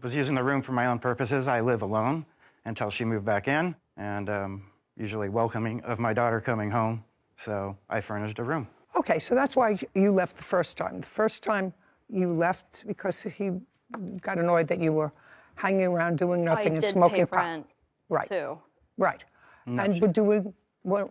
was using the room for my own purposes. I live alone until she moved back in, and usually welcoming of my daughter coming home, so I furnished a room. Okay, so that's why you left the first time. The first time you left because he got annoyed that you were hanging around doing nothing and smoking pot. I did pay rent, right. too. Right. No, and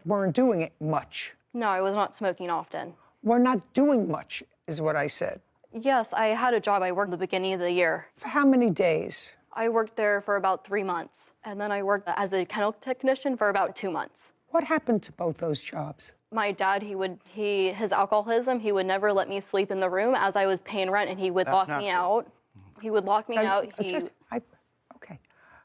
weren't doing it much. No, I was not smoking often. We're not doing much, is what I said. Yes, I had a job. I worked at the beginning of the year. For how many days? I worked there for about 3 months, and then I worked as a kennel technician for about 2 months. What happened to both those jobs? My dad, his alcoholism, he would never let me sleep in the room as I was paying rent, and he would lock me out. He would lock me out.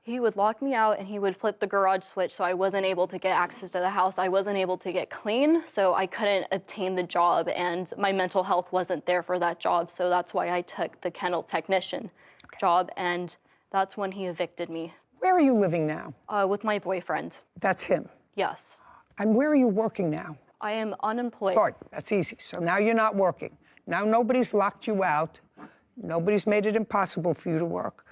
He would lock me out, and he would flip the garage switch, so I wasn't able to get access to the house. I wasn't able to get clean, so I couldn't obtain the job, and my mental health wasn't there for that job, so that's why I took the kennel technician job, and that's when he evicted me. Where are you living now? With my boyfriend. That's him? Yes. And where are you working now? I am unemployed. Sorry, that's easy. So now you're not working. Now nobody's locked you out. Nobody's made it impossible for you to work.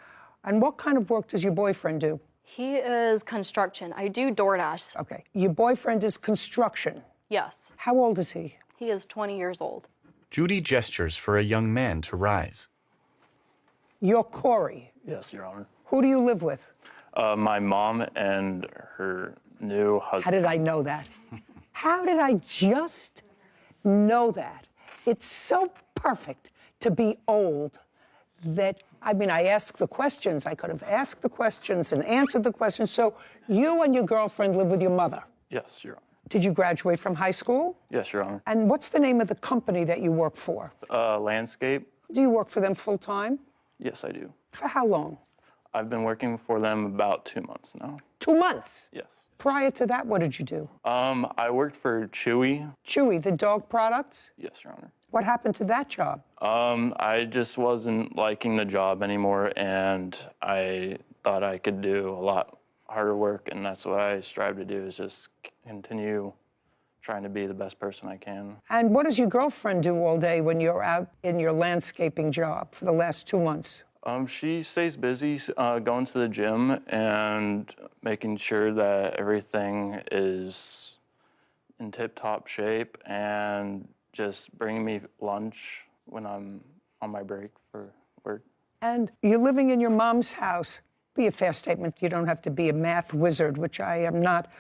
And what kind of work does your boyfriend do? He is construction. I do DoorDash. Okay. Your boyfriend is construction? Yes. How old is he? He is 20 years old. Judy gestures for a young man to rise. You're Corey? Yes, Your Honor. Who do you live with? My mom and her new husband. How did I know that? How did I just know that? It's so perfect to be old that, I mean, I asked the questions. I could have asked the questions and answered the questions. So you and your girlfriend live with your mother? Yes, Your Honor. Did you graduate from high school? Yes, Your Honor. And what's the name of the company that you work for? Landscape. Do you work for them full time? Yes, I do. For how long? I've been working for them about 2 months now. 2 months? Yes. Prior to that, what did you do? I worked for Chewy. Chewy, the dog products? Yes, Your Honor. What happened to that job? I just wasn't liking the job anymore, and I thought I could do a lot harder work, and that's what I strive to do, is just continue trying to be the best person I can. And what does your girlfriend do all day when you're out in your landscaping job for the last 2 months? She stays busy going to the gym and making sure that everything is in tip-top shape, and just bringing me lunch when I'm on my break for work. And you're living in your mom's house. Be a fair statement. You don't have to be a math wizard, which I am not,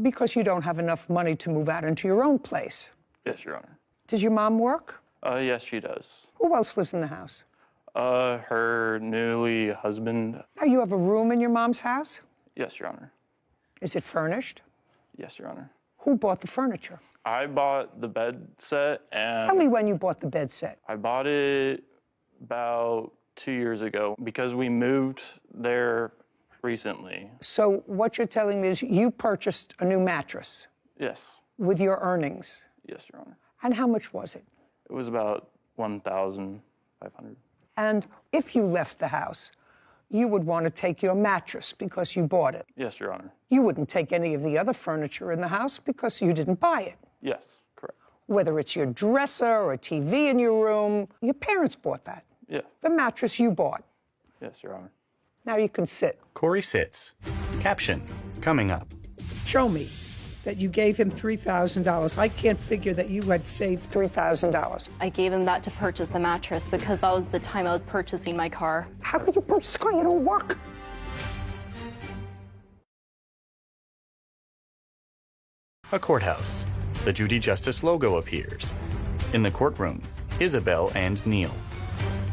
because you don't have enough money to move out into your own place. Yes, Your Honor. Does your mom work? Yes, she does. Who else lives in the house? Her newly husband. Now, you have a room in your mom's house? Yes, Your Honor. Is it furnished? Yes, Your Honor. Who bought the furniture? I bought the bed set, and... Tell me when you bought the bed set. I bought it about 2 years ago because we moved there recently. So what you're telling me is you purchased a new mattress? Yes. With your earnings? Yes, Your Honor. And how much was it? It was about $1,500. And if you left the house, you would want to take your mattress because you bought it. Yes, Your Honor. You wouldn't take any of the other furniture in the house because you didn't buy it. Yes, correct. Whether it's your dresser or a TV in your room, your parents bought that. Yeah. The mattress you bought. Yes, Your Honor. Now you can sit. Corey sits. Caption, coming up. Show me that you gave him $3,000. I can't figure that you had saved $3,000. I gave him that to purchase the mattress because that was the time I was purchasing my car. How could you purchase a car? You don't work. A courthouse. The Judy Justice logo appears. In the courtroom, Isabel and Neil.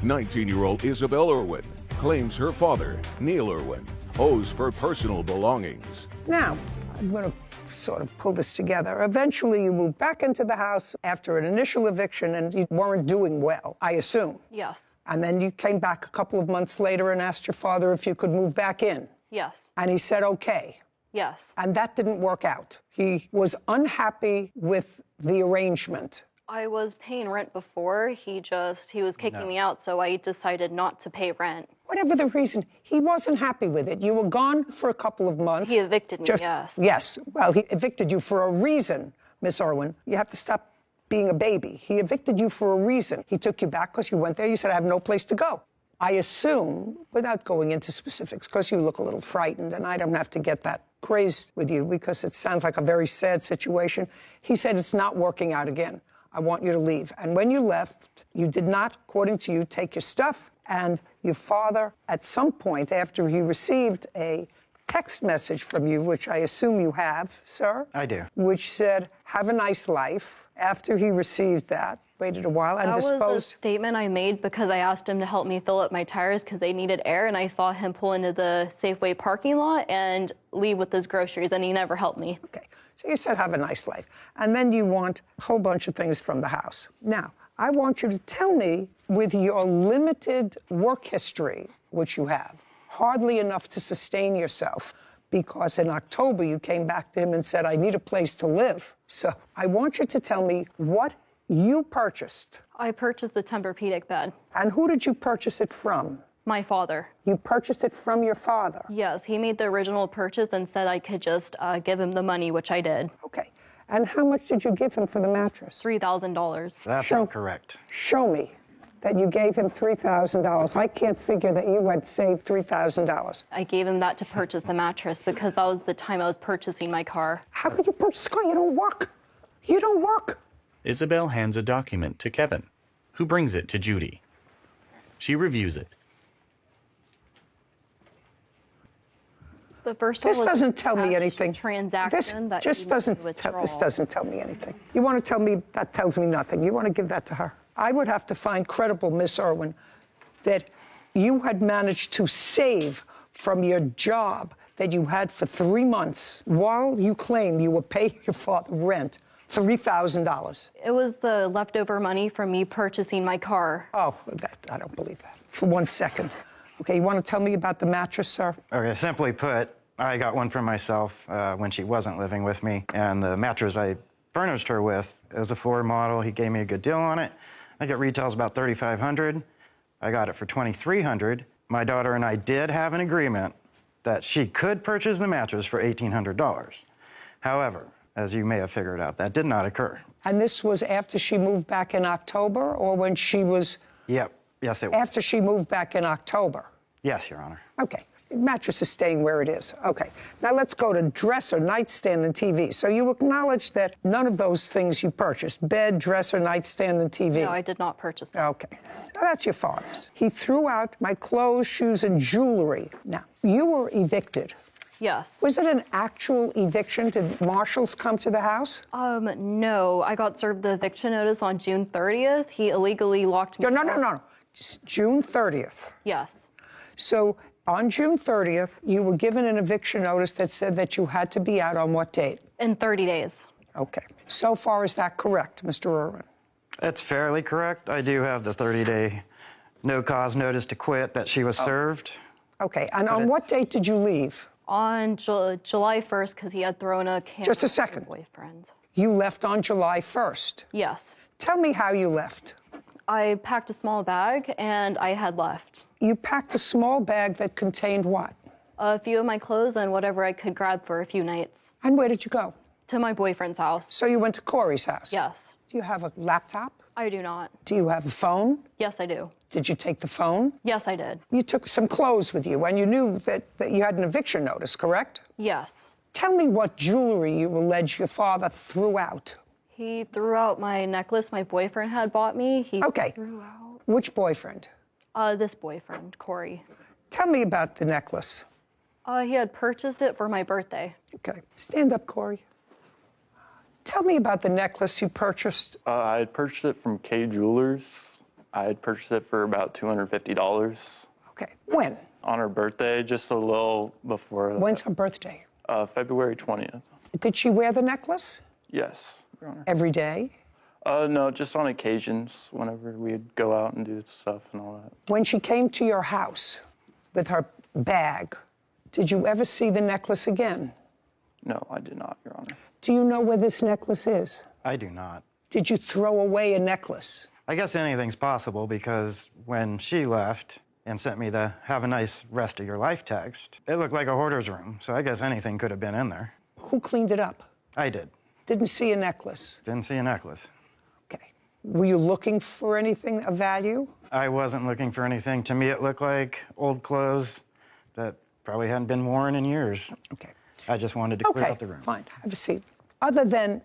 19-year-old Isabel Irwin claims her father, Neil Irwin, owes for personal belongings. Now, I'm going to sort of pull this together. Eventually, you moved back into the house after an initial eviction, and you weren't doing well, I assume. Yes. And then you came back a couple of months later and asked your father if you could move back in. Yes. And he said, okay. Yes. And that didn't work out. He was unhappy with the arrangement. I was paying rent before. He was kicking me out, so I decided not to pay rent. Whatever the reason, he wasn't happy with it. You were gone for a couple of months. He evicted me, yes. Yes. Well, he evicted you for a reason, Miss Irwin. You have to stop being a baby. He evicted you for a reason. He took you back because you went there. You said, I have no place to go. I assume, without going into specifics, because you look a little frightened, and I don't have to get that crazed with you because it sounds like a very sad situation. He said, it's not working out again. I want you to leave. And when you left, you did not, according to you, take your stuff. And your father, at some point after he received a text message from you, which I assume you have, sir. I do. Which said, have a nice life. After he received that, waited a while and disposed. That was a statement I made because I asked him to help me fill up my tires because they needed air, and I saw him pull into the Safeway parking lot and leave with his groceries, and he never helped me. Okay, so you said have a nice life. And then you want a whole bunch of things from the house. Now, I want you to tell me, with your limited work history, which you have, hardly enough to sustain yourself, because in October you came back to him and said, I need a place to live. So I want you to tell me what you purchased. I purchased the Tempur-Pedic bed. And who did you purchase it from? My father. You purchased it from your father? Yes, he made the original purchase and said I could just give him the money, which I did. Okay. And how much did you give him for the mattress? $3,000. That's incorrect. Show me that you gave him $3,000. I can't figure that you had saved $3,000. I gave him that to purchase the mattress because that was the time I was purchasing my car. How could you purchase a car? You don't work. You don't work. Isabel hands a document to Kevin, who brings it to Judy. She reviews it. The first one This was doesn't tell me anything. Transaction that This doesn't tell me anything. You want to tell me that tells me nothing. You want to give that to her. I would have to find credible, Miss Irwin, that you had managed to save from your job that you had for 3 months while you claim you were paying your father rent $3,000. It was the leftover money from me purchasing my car. Oh, I don't believe that. For 1 second. Okay, you want to tell me about the mattress, sir? Okay, simply put, I got one for myself when she wasn't living with me, and the mattress I furnished her with, it was a floor model. He gave me a good deal on it. I think it retails about $3,500. I got it for $2,300. My daughter and I did have an agreement that she could purchase the mattress for $1,800. However, as you may have figured out, that did not occur. And this was after she moved back in October, or when she was... Yep, yes it was. After she moved back in October? Yes, Your Honor. Okay. The mattress is staying where it is. Okay. Now let's go to dresser, nightstand, and TV. So you acknowledge that none of those things you purchased, bed, dresser, nightstand, and TV. No, I did not purchase that. Okay. Now that's your father's. He threw out my clothes, shoes, and jewelry. Now, you were evicted. Yes. Was it an actual eviction? Did marshals come to the house? No. I got served the eviction notice on June 30th. He illegally locked me out. No. Just June 30th. Yes. So on June 30th, you were given an eviction notice that said that you had to be out on what date? In 30 days. Okay. So far, is that correct, Mr. Irwin? That's fairly correct. I do have the 30-day no-cause notice to quit that she was served. Okay. And on what date did you leave? On July 1st, because he had thrown a camera Just a second. at my boyfriend. You left on July 1st? Yes. Tell me how you left. I packed a small bag, and I had left. You packed a small bag that contained what? A few of my clothes and whatever I could grab for a few nights. And where did you go? To my boyfriend's house. So you went to Corey's house? Yes. Do you have a laptop? I do not. Do you have a phone? Yes, I do. Did you take the phone? Yes, I did. You took some clothes with you, and you knew that you had an eviction notice, correct? Yes. Tell me what jewelry you allege your father threw out. He threw out my necklace my boyfriend had bought me. He Okay. threw out... Which boyfriend? This boyfriend, Corey. Tell me about the necklace. He had purchased it for my birthday. Okay. Stand up, Corey. Tell me about the necklace you purchased. I had purchased it from K Jewelers. I had purchased it for about $250. Okay. When? On her birthday, just a little before. When's her birthday? February 20th. Did she wear the necklace? Yes, Your Honor. Every day? No, just on occasions, whenever we'd go out and do stuff and all that. When she came to your house with her bag, Did you ever see the necklace again? No, I did not, Your Honor. Do you know where this necklace is? I do not. Did you throw away a necklace? I guess anything's possible because when she left and sent me the "have a nice rest of your life" text, it looked like a hoarder's room, so I guess anything could have been in there. Who cleaned it up? I did. Didn't see a necklace? Didn't see a necklace. Okay. Were you looking for anything of value? I wasn't looking for anything. To me, it looked like old clothes that probably hadn't been worn in years. Okay. I just wanted to clear out the room. Fine. Have a seat. Other than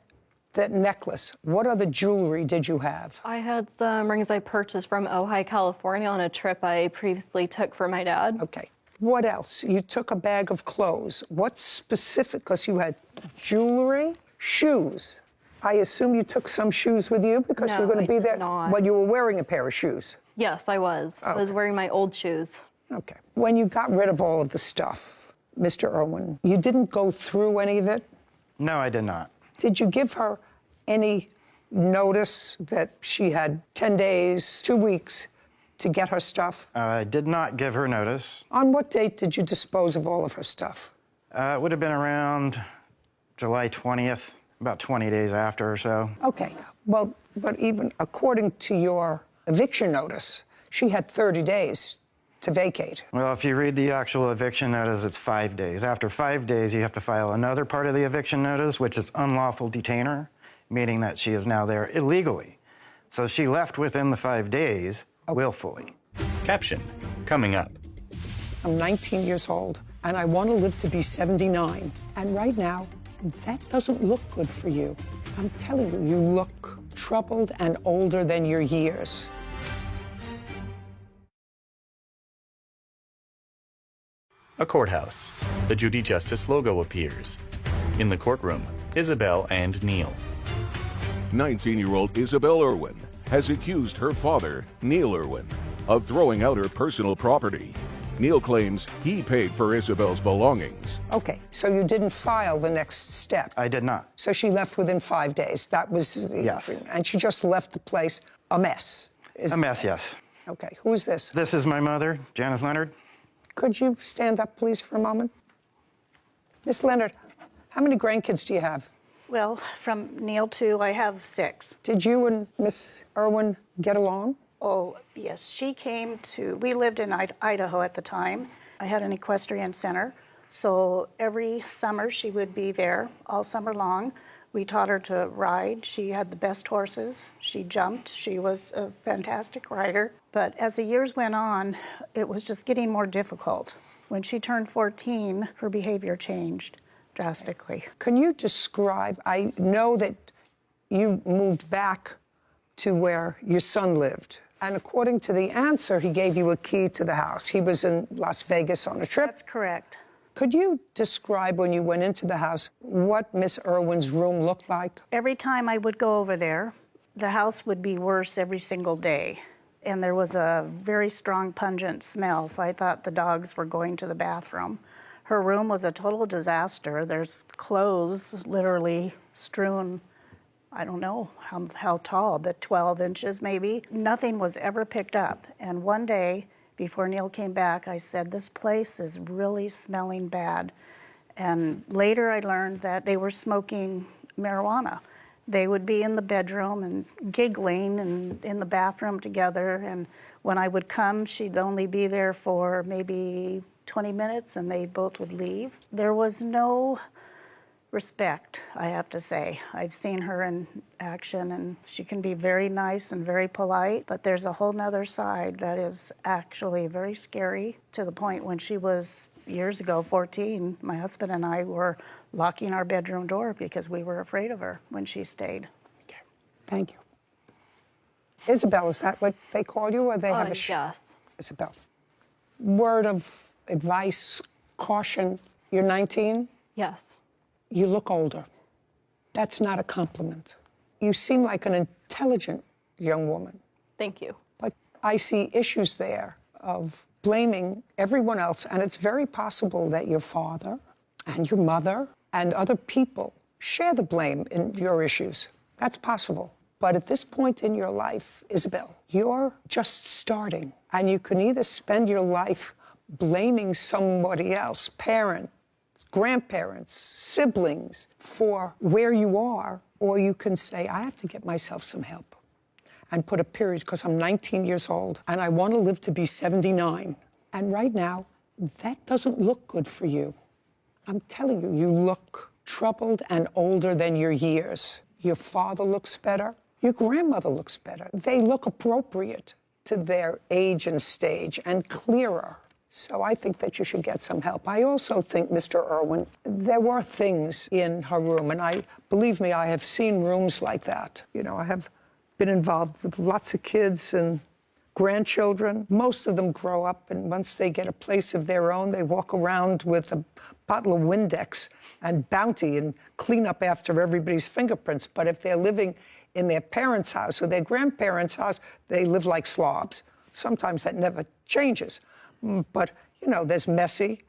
that necklace, what other jewelry did you have? I had some rings I purchased from Ojai, California on a trip I previously took for my dad. Okay. What else? You took a bag of clothes. What specific, because you had jewelry, shoes. I assume you took some shoes with you because you were going to be there. Not. Well, you were wearing a pair of shoes. Yes, I was. I was wearing my old shoes. Okay. When you got rid of all of the stuff, Mr. Irwin, you didn't go through any of it? No, I did not. Did you give her any notice that she had 10 days, 2 weeks to get her stuff? I did not give her notice. On what date did you dispose of all of her stuff? It would have been around July 20th, about 20 days after or so. Okay. Well, but even according to your eviction notice, she had 30 days to vacate. Well, if you read the actual eviction notice, it's 5 days. After 5 days, you have to file another part of the eviction notice, which is unlawful detainer, meaning that she is now there illegally. So she left within the 5 days, willfully. Caption, coming up. I'm 19 years old, and I want to live to be 79. And right now, that doesn't look good for you. I'm telling you, you look troubled and older than your years. A courthouse. The Judy Justice logo appears. In the courtroom, Isabel and Neil. 19-year-old Isabel Irwin has accused her father, Neil Irwin, of throwing out her personal property. Neil claims he paid for Isabel's belongings. Okay, so you didn't file the next step. I did not. So she left within 5 days. That was the Yes. agreement. And she just left the place a mess. A mess, yes. Okay, who is this? This is my mother, Janice Leonard. Could you stand up, please, for a moment? Miss Leonard, how many grandkids do you have? Well, from Neil to I have 6. Did you and Miss Irwin get along? Oh, yes. She came to, we lived in Idaho at the time. I had an equestrian center. So every summer she would be there all summer long. We taught her to ride. She had the best horses. She jumped. She was a fantastic rider. But as the years went on, it was just getting more difficult. When she turned 14, her behavior changed drastically. Can you describe, I know that you moved back to where your son lived. And according to the answer, he gave you a key to the house. He was in Las Vegas on a trip. That's correct. Could you describe when you went into the house what Miss Irwin's room looked like? Every time I would go over there, the house would be worse every single day. And there was a very strong, pungent smell, so I thought the dogs were going to the bathroom. Her room was a total disaster. There's clothes literally strewn, I don't know how tall, but 12 inches maybe. Nothing was ever picked up. And one day, before Neil came back, I said, this place is really smelling bad. And later I learned that they were smoking marijuana. They would be in the bedroom and giggling and in the bathroom together. And when I would come, she'd only be there for maybe 20 minutes and they both would leave. There was no respect, I have to say. I've seen her in action and she can be very nice and very polite, but there's a whole nother side that is actually very scary, to the point when she was years ago, 14, my husband and I were locking our bedroom door because we were afraid of her when she stayed. Okay, thank you. Isabel, is that what they call you, or they have a Yes. Isabel. Word of advice, caution, you're 19? Yes. You look older. That's not a compliment. You seem like an intelligent young woman. Thank you. But I see issues there of blaming everyone else, and it's very possible that your father and your mother and other people share the blame in your issues. That's possible. But at this point in your life, Isabel, you're just starting, and you can either spend your life blaming somebody else, parents, grandparents, siblings, for where you are, or you can say, I have to get myself some help and put a period, because I'm 19 years old and I want to live to be 79. And right now, that doesn't look good for you. I'm telling you, you look troubled and older than your years. Your father looks better. Your grandmother looks better. They look appropriate to their age and stage and clearer. So I think that you should get some help. I also think, Mr. Irwin, there were things in her room, and believe me, I have seen rooms like that. You know, I have been involved with lots of kids and grandchildren. Most of them grow up, and once they get a place of their own, they walk around with a bottle of Windex and Bounty and clean up after everybody's fingerprints. But if they're living in their parents' house or their grandparents' house, they live like slobs. Sometimes that never changes. But, you know, there's messy,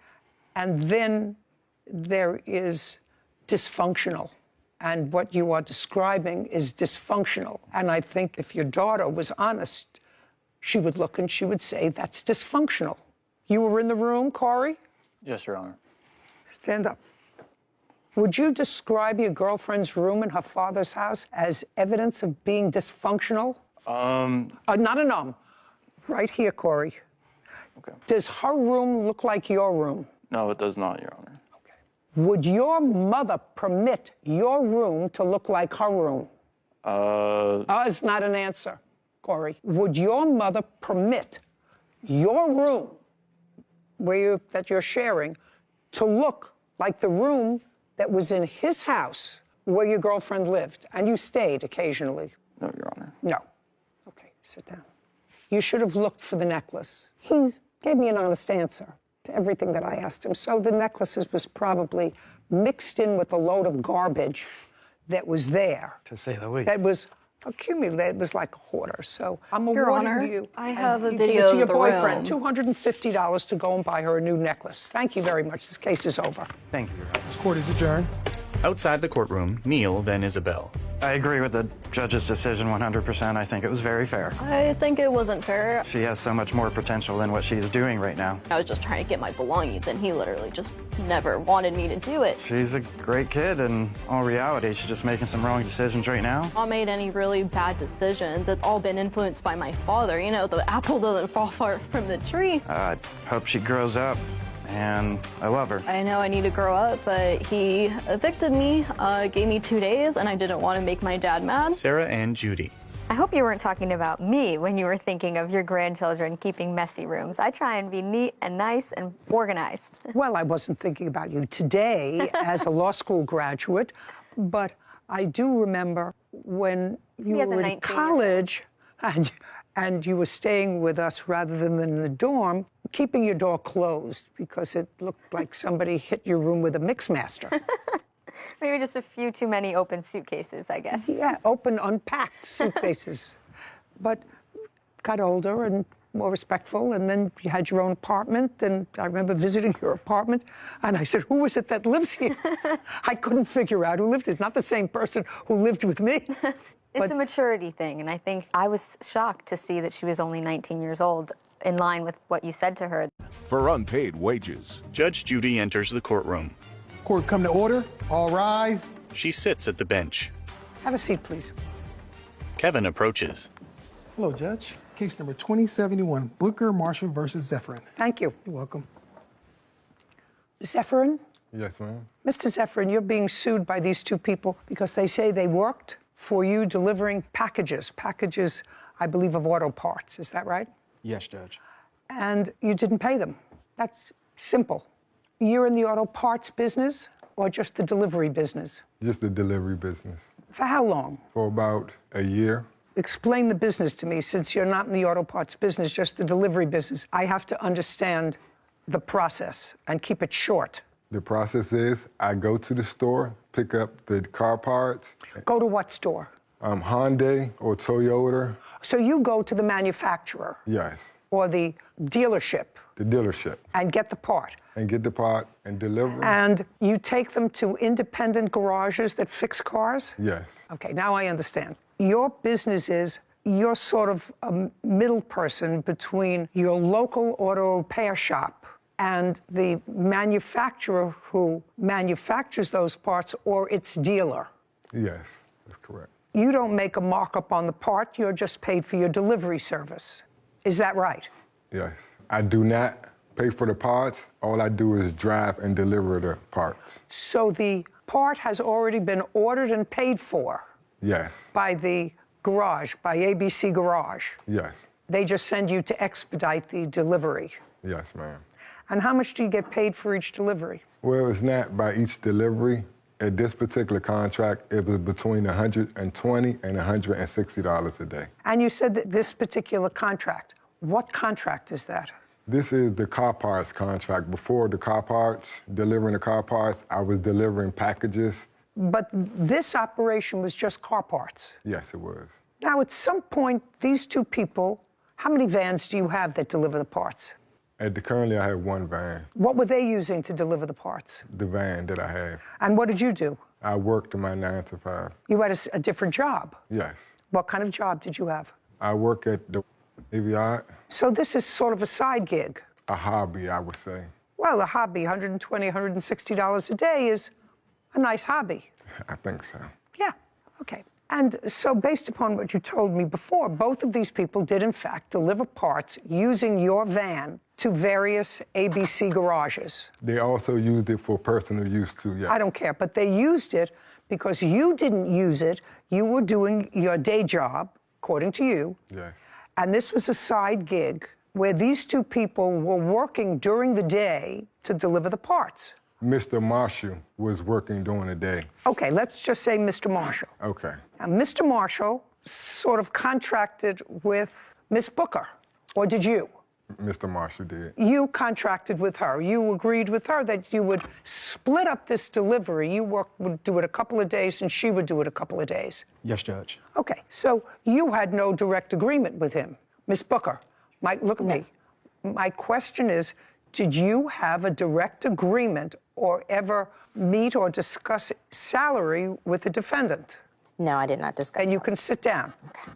and then there is dysfunctional. And what you are describing is dysfunctional. And I think if your daughter was honest, she would look and she would say, that's dysfunctional. You were in the room, Corey? Yes, Your Honor. Stand up. Would you describe your girlfriend's room in her father's house as evidence of being dysfunctional? Not a right here, Corey. Okay. Does her room look like your room? No, it does not, Your Honor. Okay. Would your mother permit your room to look like her room? It's not an answer, Corey. Would your mother permit your room that you're sharing to look like the room that was in his house where your girlfriend lived and you stayed occasionally? No, Your Honor. No. Okay, sit down. You should have looked for the necklace. He gave me an honest answer to everything that I asked him. So the necklaces was probably mixed in with a load of garbage that was there. To say the least. That was accumulated. It was like a hoarder. So I'm Your awarding Honor, you. I have a you give video it to your of the boyfriend, room. $250 to go and buy her a new necklace. Thank you very much. This case is over. Thank you, Your Honor. This court is adjourned. Outside the courtroom, Neil, then Isabel. I agree with the judge's decision 100%. I think it was very fair. I think it wasn't fair. She has so much more potential than what she's doing right now. I was just trying to get my belongings, and he literally just never wanted me to do it. She's a great kid, and in all reality, she's just making some wrong decisions right now. I made any really bad decisions. It's all been influenced by my father. You know, the apple doesn't fall far from the tree. I hope she grows up, and I love her. I know I need to grow up, but he evicted me, gave me 2 days, and I didn't want to make my dad mad. Sarah and Judy. I hope you weren't talking about me when you were thinking of your grandchildren keeping messy rooms. I try and be neat and nice and organized. Well, I wasn't thinking about you today as a law school graduate, but I do remember when you were in college and you were staying with us rather than in the dorm, keeping your door closed because it looked like somebody hit your room with a Mixmaster. Maybe just a few too many open suitcases, I guess. Yeah, open, unpacked suitcases. But got older and more respectful, and then you had your own apartment, and I remember visiting your apartment, and I said, who is it that lives here? I couldn't figure out who lived here. It's not the same person who lived with me. It's a maturity thing, and I think I was shocked to see that she was only 19 years old, in line with what you said to her. For unpaid wages. Judge Judy enters the courtroom. Court come to order. All rise. She sits at the bench. Have a seat, please. Kevin approaches. Hello, Judge. Case number 2071, Booker Marshall versus Zephyrin. Thank you. You're welcome. Zephyrin? Yes, ma'am. Mr. Zephyrin, you're being sued by these two people because they say they worked for you delivering packages, I believe, of auto parts. Is that right? Yes, Judge. And you didn't pay them. That's simple. You're in the auto parts business or just the delivery business? Just the delivery business. For how long? For about a year. Explain the business to me, since you're not in the auto parts business, just the delivery business. I have to understand the process and keep it short. The process is I go to the store, pick up the car parts. Go to what store? Hyundai or Toyota. So you go to the manufacturer? Yes. Or the dealership? The dealership. And get the part? And get the part and deliver. And you take them to independent garages that fix cars? Yes. Okay, now I understand. Your business is you're sort of a middle person between your local auto repair shop and the manufacturer who manufactures those parts or its dealer? Yes, that's correct. You don't make a markup on the part, you're just paid for your delivery service. Is that right? Yes. I do not pay for the parts. All I do is drive and deliver the parts. So the part has already been ordered and paid for? Yes. By the garage, by ABC Garage? Yes. They just send you to expedite the delivery? Yes, ma'am. And how much do you get paid for each delivery? Well, it's not by each delivery. At this particular contract, it was between $120 and $160 a day. And you said that this particular contract, what contract is that? This is the car parts contract. Before the car parts, delivering the car parts, I was delivering packages. But this operation was just car parts? Yes, it was. Now, at some point, these two people, how many vans do you have that deliver the parts? Currently, I have one van. What were they using to deliver the parts? The van that I have. And what did you do? I worked in my 9 to 5. You had a different job? Yes. What kind of job did you have? I work at the Navy Yard. So this is sort of a side gig? A hobby, I would say. Well, a hobby, $120, $160 a day is a nice hobby. I think so. Yeah, okay. And so based upon what you told me before, both of these people did in fact deliver parts using your van to various ABC garages. They also used it for personal use too, yeah. I don't care, but they used it because you didn't use it. You were doing your day job, according to you. Yes. And this was a side gig where these two people were working during the day to deliver the parts. Mr. Marshall was working during the day. Okay, let's just say Mr. Marshall. Okay. Now, Mr. Marshall sort of contracted with Miss Booker, or did you? Mr. Marshall did. You contracted with her. You agreed with her that you would split up this delivery. You would do it a couple of days, and she would do it a couple of days. Yes, Judge. Okay, so you had no direct agreement with him. Miss Booker, look at me. My question is, did you have a direct agreement or ever meet or discuss salary with the defendant? No, I did not discuss. And you can sit down. Okay.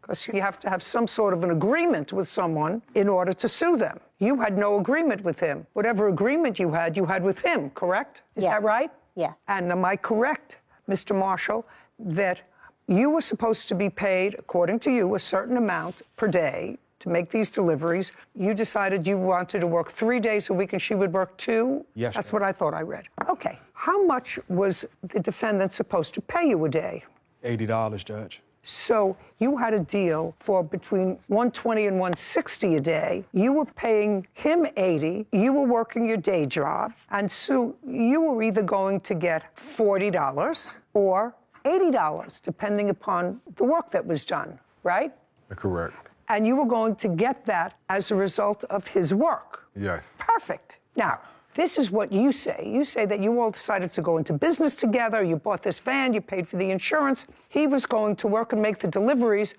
Because you have to have some sort of an agreement with someone in order to sue them. You had no agreement with him. Whatever agreement you had with him, correct? Is that right? Yes. And am I correct, Mr. Marshall, that you were supposed to be paid, according to you, a certain amount per day to make these deliveries? You decided you wanted to work 3 days a week and she would work 2? Yes. That's what I thought I read. Okay. How much was the defendant supposed to pay you a day? $80, Judge. So you had a deal for between $120 and $160 a day. You were paying him $80. You were working your day job. And so you were either going to get $40 or $80, depending upon the work that was done, right? Correct. And you were going to get that as a result of his work. Yes. Perfect. Now, this is what you say. You say that you all decided to go into business together. You bought this van. You paid for the insurance. He was going to work and make the deliveries.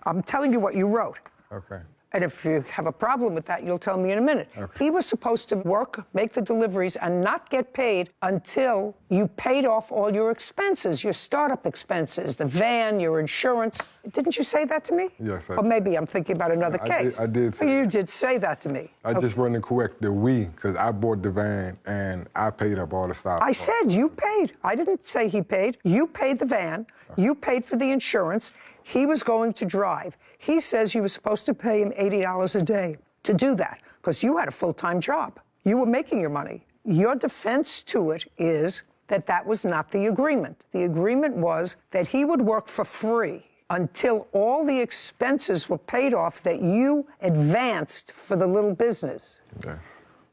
I'm telling you what you wrote. Okay. And if you have a problem with that, you'll tell me in a minute. Okay. He was supposed to work, make the deliveries, and not get paid until you paid off all your expenses, your startup expenses, the van, your insurance. Didn't you say that to me? Yes, I Or maybe I'm thinking about another case. I did say You did say that to me. I just wanted to correct the we, because I bought the van and I paid up all the stuff. I said you paid. I didn't say he paid. You paid the van. You paid for the insurance. He was going to drive. He says you were supposed to pay him $80 a day to do that because you had a full-time job. You were making your money. Your defense to it is that that was not the agreement. The agreement was that he would work for free until all the expenses were paid off that you advanced for the little business. Yes.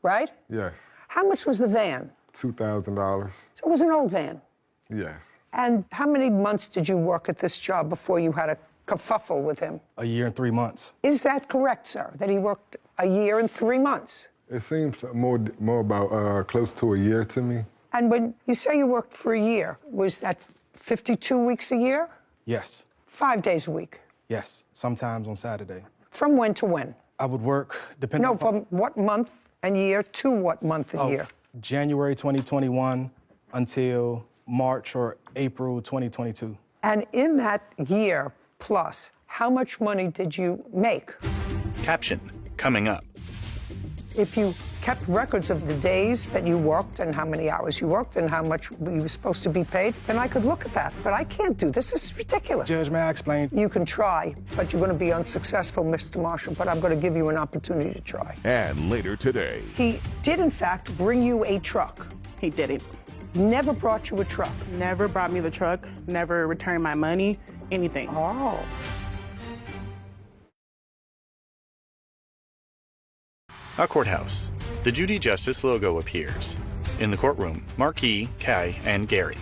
Right? Yes. How much was the van? $2,000. So it was an old van. Yes. And how many months did you work at this job before you had a kerfuffle with him? A year and 3 months. Is that correct, sir, that he worked a year and 3 months? It seems more about close to a year to me. And when you say you worked for a year, was that 52 weeks a year? Yes. 5 days a week? Yes, sometimes on Saturday. From when to when? I would work, depending No, on... from what month and year to what month and year? January 2021 until March or April 2022. And in that year plus, how much money did you make? Caption coming up. If you kept records of the days that you worked and how many hours you worked and how much you were supposed to be paid, then I could look at that. But I can't do this. This is ridiculous. Judge, may I explain? You can try, but you're going to be unsuccessful, Mr. Marshall, but I'm going to give you an opportunity to try. And later today. He did, in fact, bring you a truck. He didn't. Never brought you a truck. Never brought me the truck, never returned my money, anything. Oh. A courthouse. The Judy Justice logo appears. In the courtroom, Marquis, Kai, and Gary.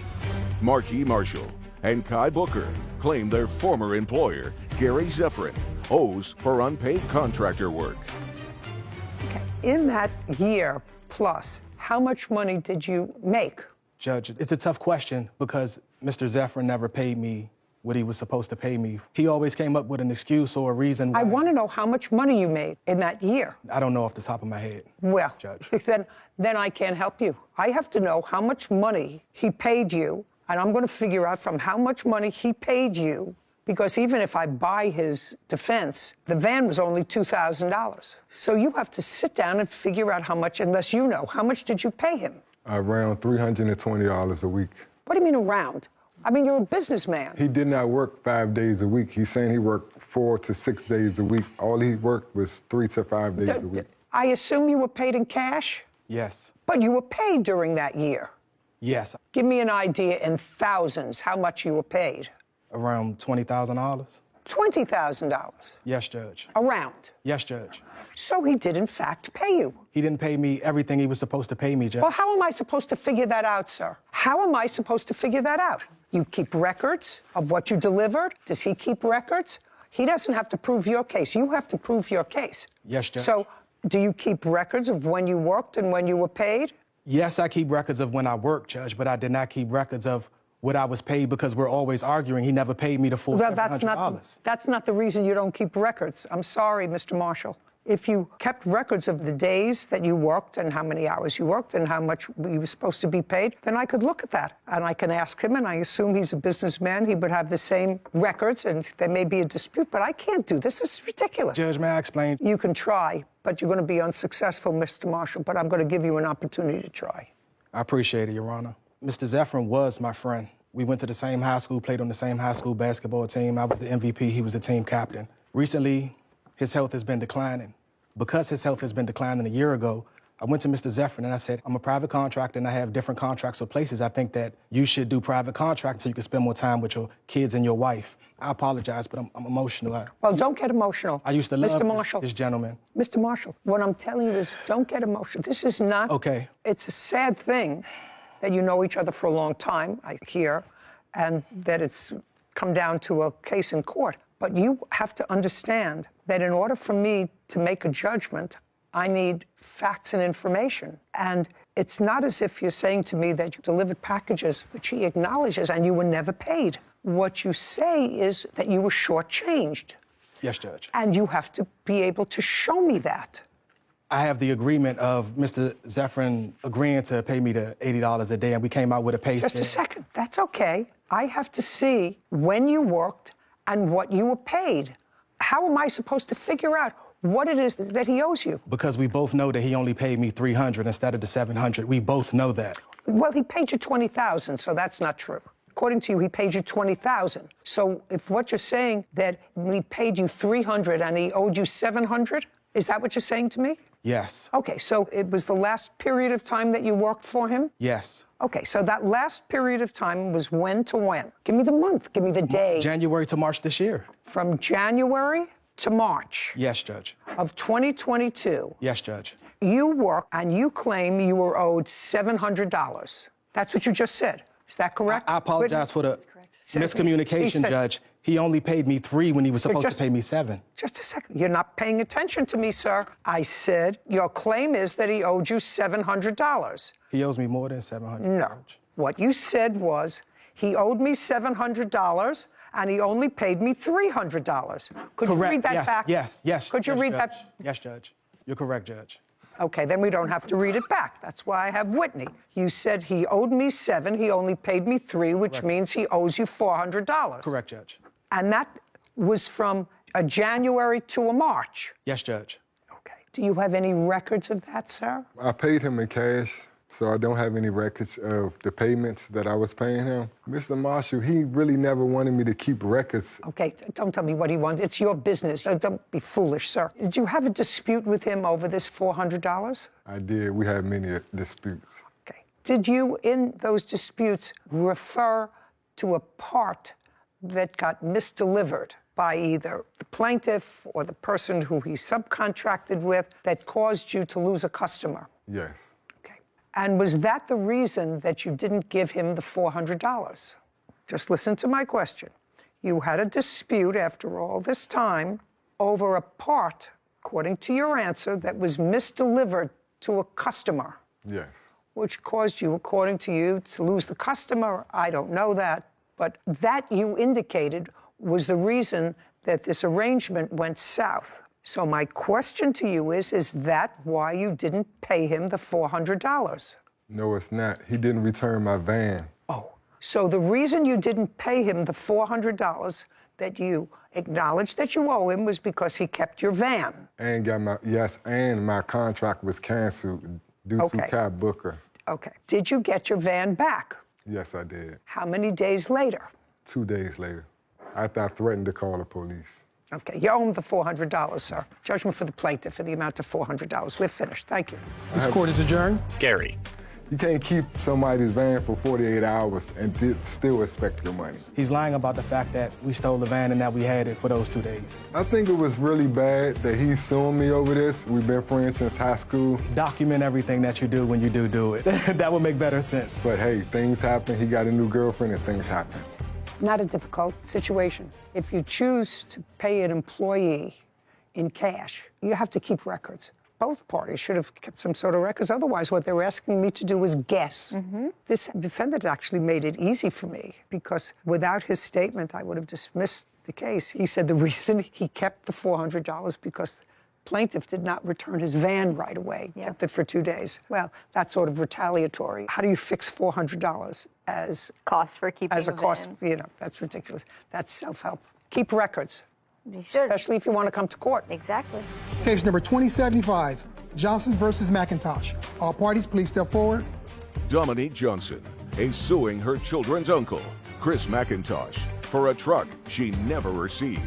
Marquis Marshall and Kai Booker claim their former employer, Gary Zephyrin, owes for unpaid contractor work. Okay. In that year plus, how much money did you make? Judge, it's a tough question because Mr. Zephyrin never paid me what he was supposed to pay me. He always came up with an excuse or a reason why. I want to know how much money you made in that year. I don't know off the top of my head. Well, Judge. Then I can't help you. I have to know how much money he paid you, and I'm going to figure out from how much money he paid you, because even if I buy his defense, the van was only $2,000. So you have to sit down and figure out how much, unless you know, how much did you pay him? Around $320 a week. What do you mean around? I mean, you're a businessman. He did not work 5 days a week. He's saying he worked 4 to 6 days a week. All he worked was 3 to 5 days a week. I assume you were paid in cash? Yes. But you were paid during that year? Yes. Give me an idea in thousands how much you were paid. Around $20,000. $20,000? Yes, Judge. Around? Yes, Judge. So he did, in fact, pay you? He didn't pay me everything he was supposed to pay me, Judge. Well, how am I supposed to figure that out, sir? How am I supposed to figure that out? You keep records of what you delivered? Does he keep records? He doesn't have to prove your case. You have to prove your case. Yes, Judge. So do you keep records of when you worked and when you were paid? Yes, I keep records of when I worked, Judge, but I did not keep records of what I was paid because we're always arguing. He never paid me the full $700. That's not the reason you don't keep records. I'm sorry, Mr. Marshall. If you kept records of the days that you worked and how many hours you worked and how much you were supposed to be paid, then I could look at that. And I can ask him, and I assume he's a businessman. He would have the same records, and there may be a dispute, but I can't do this. This is ridiculous. Judge, may I explain? You can try, but you're going to be unsuccessful, Mr. Marshall, but I'm going to give you an opportunity to try. I appreciate it, Your Honor. Mr. Zephyrin was my friend. We went to the same high school, played on the same high school basketball team. I was the MVP, he was the team captain. Recently, his health has been declining. Because his health has been declining a year ago, I went to Mr. Zephyrin and I said, I'm a private contractor and I have different contracts with places. I think that you should do private contracts so you can spend more time with your kids and your wife. I apologize, but I'm emotional. Well, don't get emotional. I used to love Mr. Marshall. This gentleman. Mr. Marshall, what I'm telling you is don't get emotional. This is not... Okay. It's a sad thing that you know each other for a long time, I hear, and that it's come down to a case in court. But you have to understand that in order for me to make a judgment, I need facts and information. And it's not as if you're saying to me that you delivered packages, which he acknowledges, and you were never paid. What you say is that you were shortchanged. Yes, Judge. And you have to be able to show me that. I have the agreement of Mr. Zephyrin agreeing to pay me the $80 a day, and we came out with a pay Just a second. That's okay. I have to see when you worked and what you were paid. How am I supposed to figure out what it is that he owes you? Because we both know that he only paid me $300 instead of the $700. We both know that. Well, he paid you $20,000, so that's not true. According to you, he paid you $20,000. So if what you're saying that he paid you $300 and he owed you $700, is that what you're saying to me? Yes. Okay, so it was the last period of time that you worked for him? Yes. Okay, so that last period of time was when to when? Give me the month, give me the day. January to March this year. From January to March? Yes, Judge. Of 2022? Yes, Judge. You worked and you claim you were owed $700. That's what you just said. Is that correct? I apologize for the miscommunication, Judge. He only paid me $3 when he was supposed to pay me $7. Just a second. You're not paying attention to me, sir. I said your claim is that he owed you $700. He owes me more than $700. No. What you said was he owed me $700 and he only paid me $300. Could you read that back? Yes. Could you read Judge. that? Yes, Judge. You're correct, Judge. Okay, then we don't have to read it back. That's why I have Whitney. You said he owed me $7, he only paid me $3, which means he owes you $400. Correct, Judge. And that was from a January to a March. Yes, Judge. Okay. Do you have any records of that, sir? I paid him in cash, so I don't have any records of the payments that I was paying him. Mr. Marshall, he really never wanted me to keep records. Okay, don't tell me what he wants. It's your business. Don't be foolish, sir. Did you have a dispute with him over this $400? I did. We had many disputes. Okay. Did you, in those disputes, refer to a part that got misdelivered by either the plaintiff or the person who he subcontracted with that caused you to lose a customer? Yes. Okay. And was that the reason that you didn't give him the $400? Just listen to my question. You had a dispute after all this time over a part, according to your answer, that was misdelivered to a customer. Yes. Which caused you, according to you, to lose the customer. I don't know that, but that you indicated was the reason that this arrangement went south. So my question to you is that why you didn't pay him the $400? No, it's not. He didn't return my van. Oh, so the reason you didn't pay him the $400 that you acknowledged that you owe him was because he kept your van. And my contract was canceled due to cab booker. Okay. Did you get your van back? Yes, I did. How many days later? 2 days later, after I threatened to call the police. Okay, you owe him the $400, sir. Judgment for the plaintiff in the amount of $400. We're finished. Thank you. This court is adjourned. Gary. You can't keep somebody's van for 48 hours and still expect your money. He's lying about the fact that we stole the van and that we had it for those 2 days. I think it was really bad that he's suing me over this. We've been friends since high school. Document everything that you do when you do it. That would make better sense. But hey, things happen. He got a new girlfriend and things happen. Not a difficult situation. If you choose to pay an employee in cash, you have to keep records. Both parties should have kept some sort of records. Otherwise, what they were asking me to do was guess. This defendant actually made it easy for me because without his statement, I would have dismissed the case. He said the reason he kept the $400 because the plaintiff did not return his van right away, kept it for 2 days. Well, that's sort of retaliatory. How do you fix $400 as cost for keeping as a cost? Van. You know, that's ridiculous. That's self-help. Keep records. You should. Especially if you want to come to court. Exactly. Case number 2075, Johnson versus McIntosh. All parties, please step forward. Dominique Johnson is suing her children's uncle, Chris McIntosh, for a truck she never received.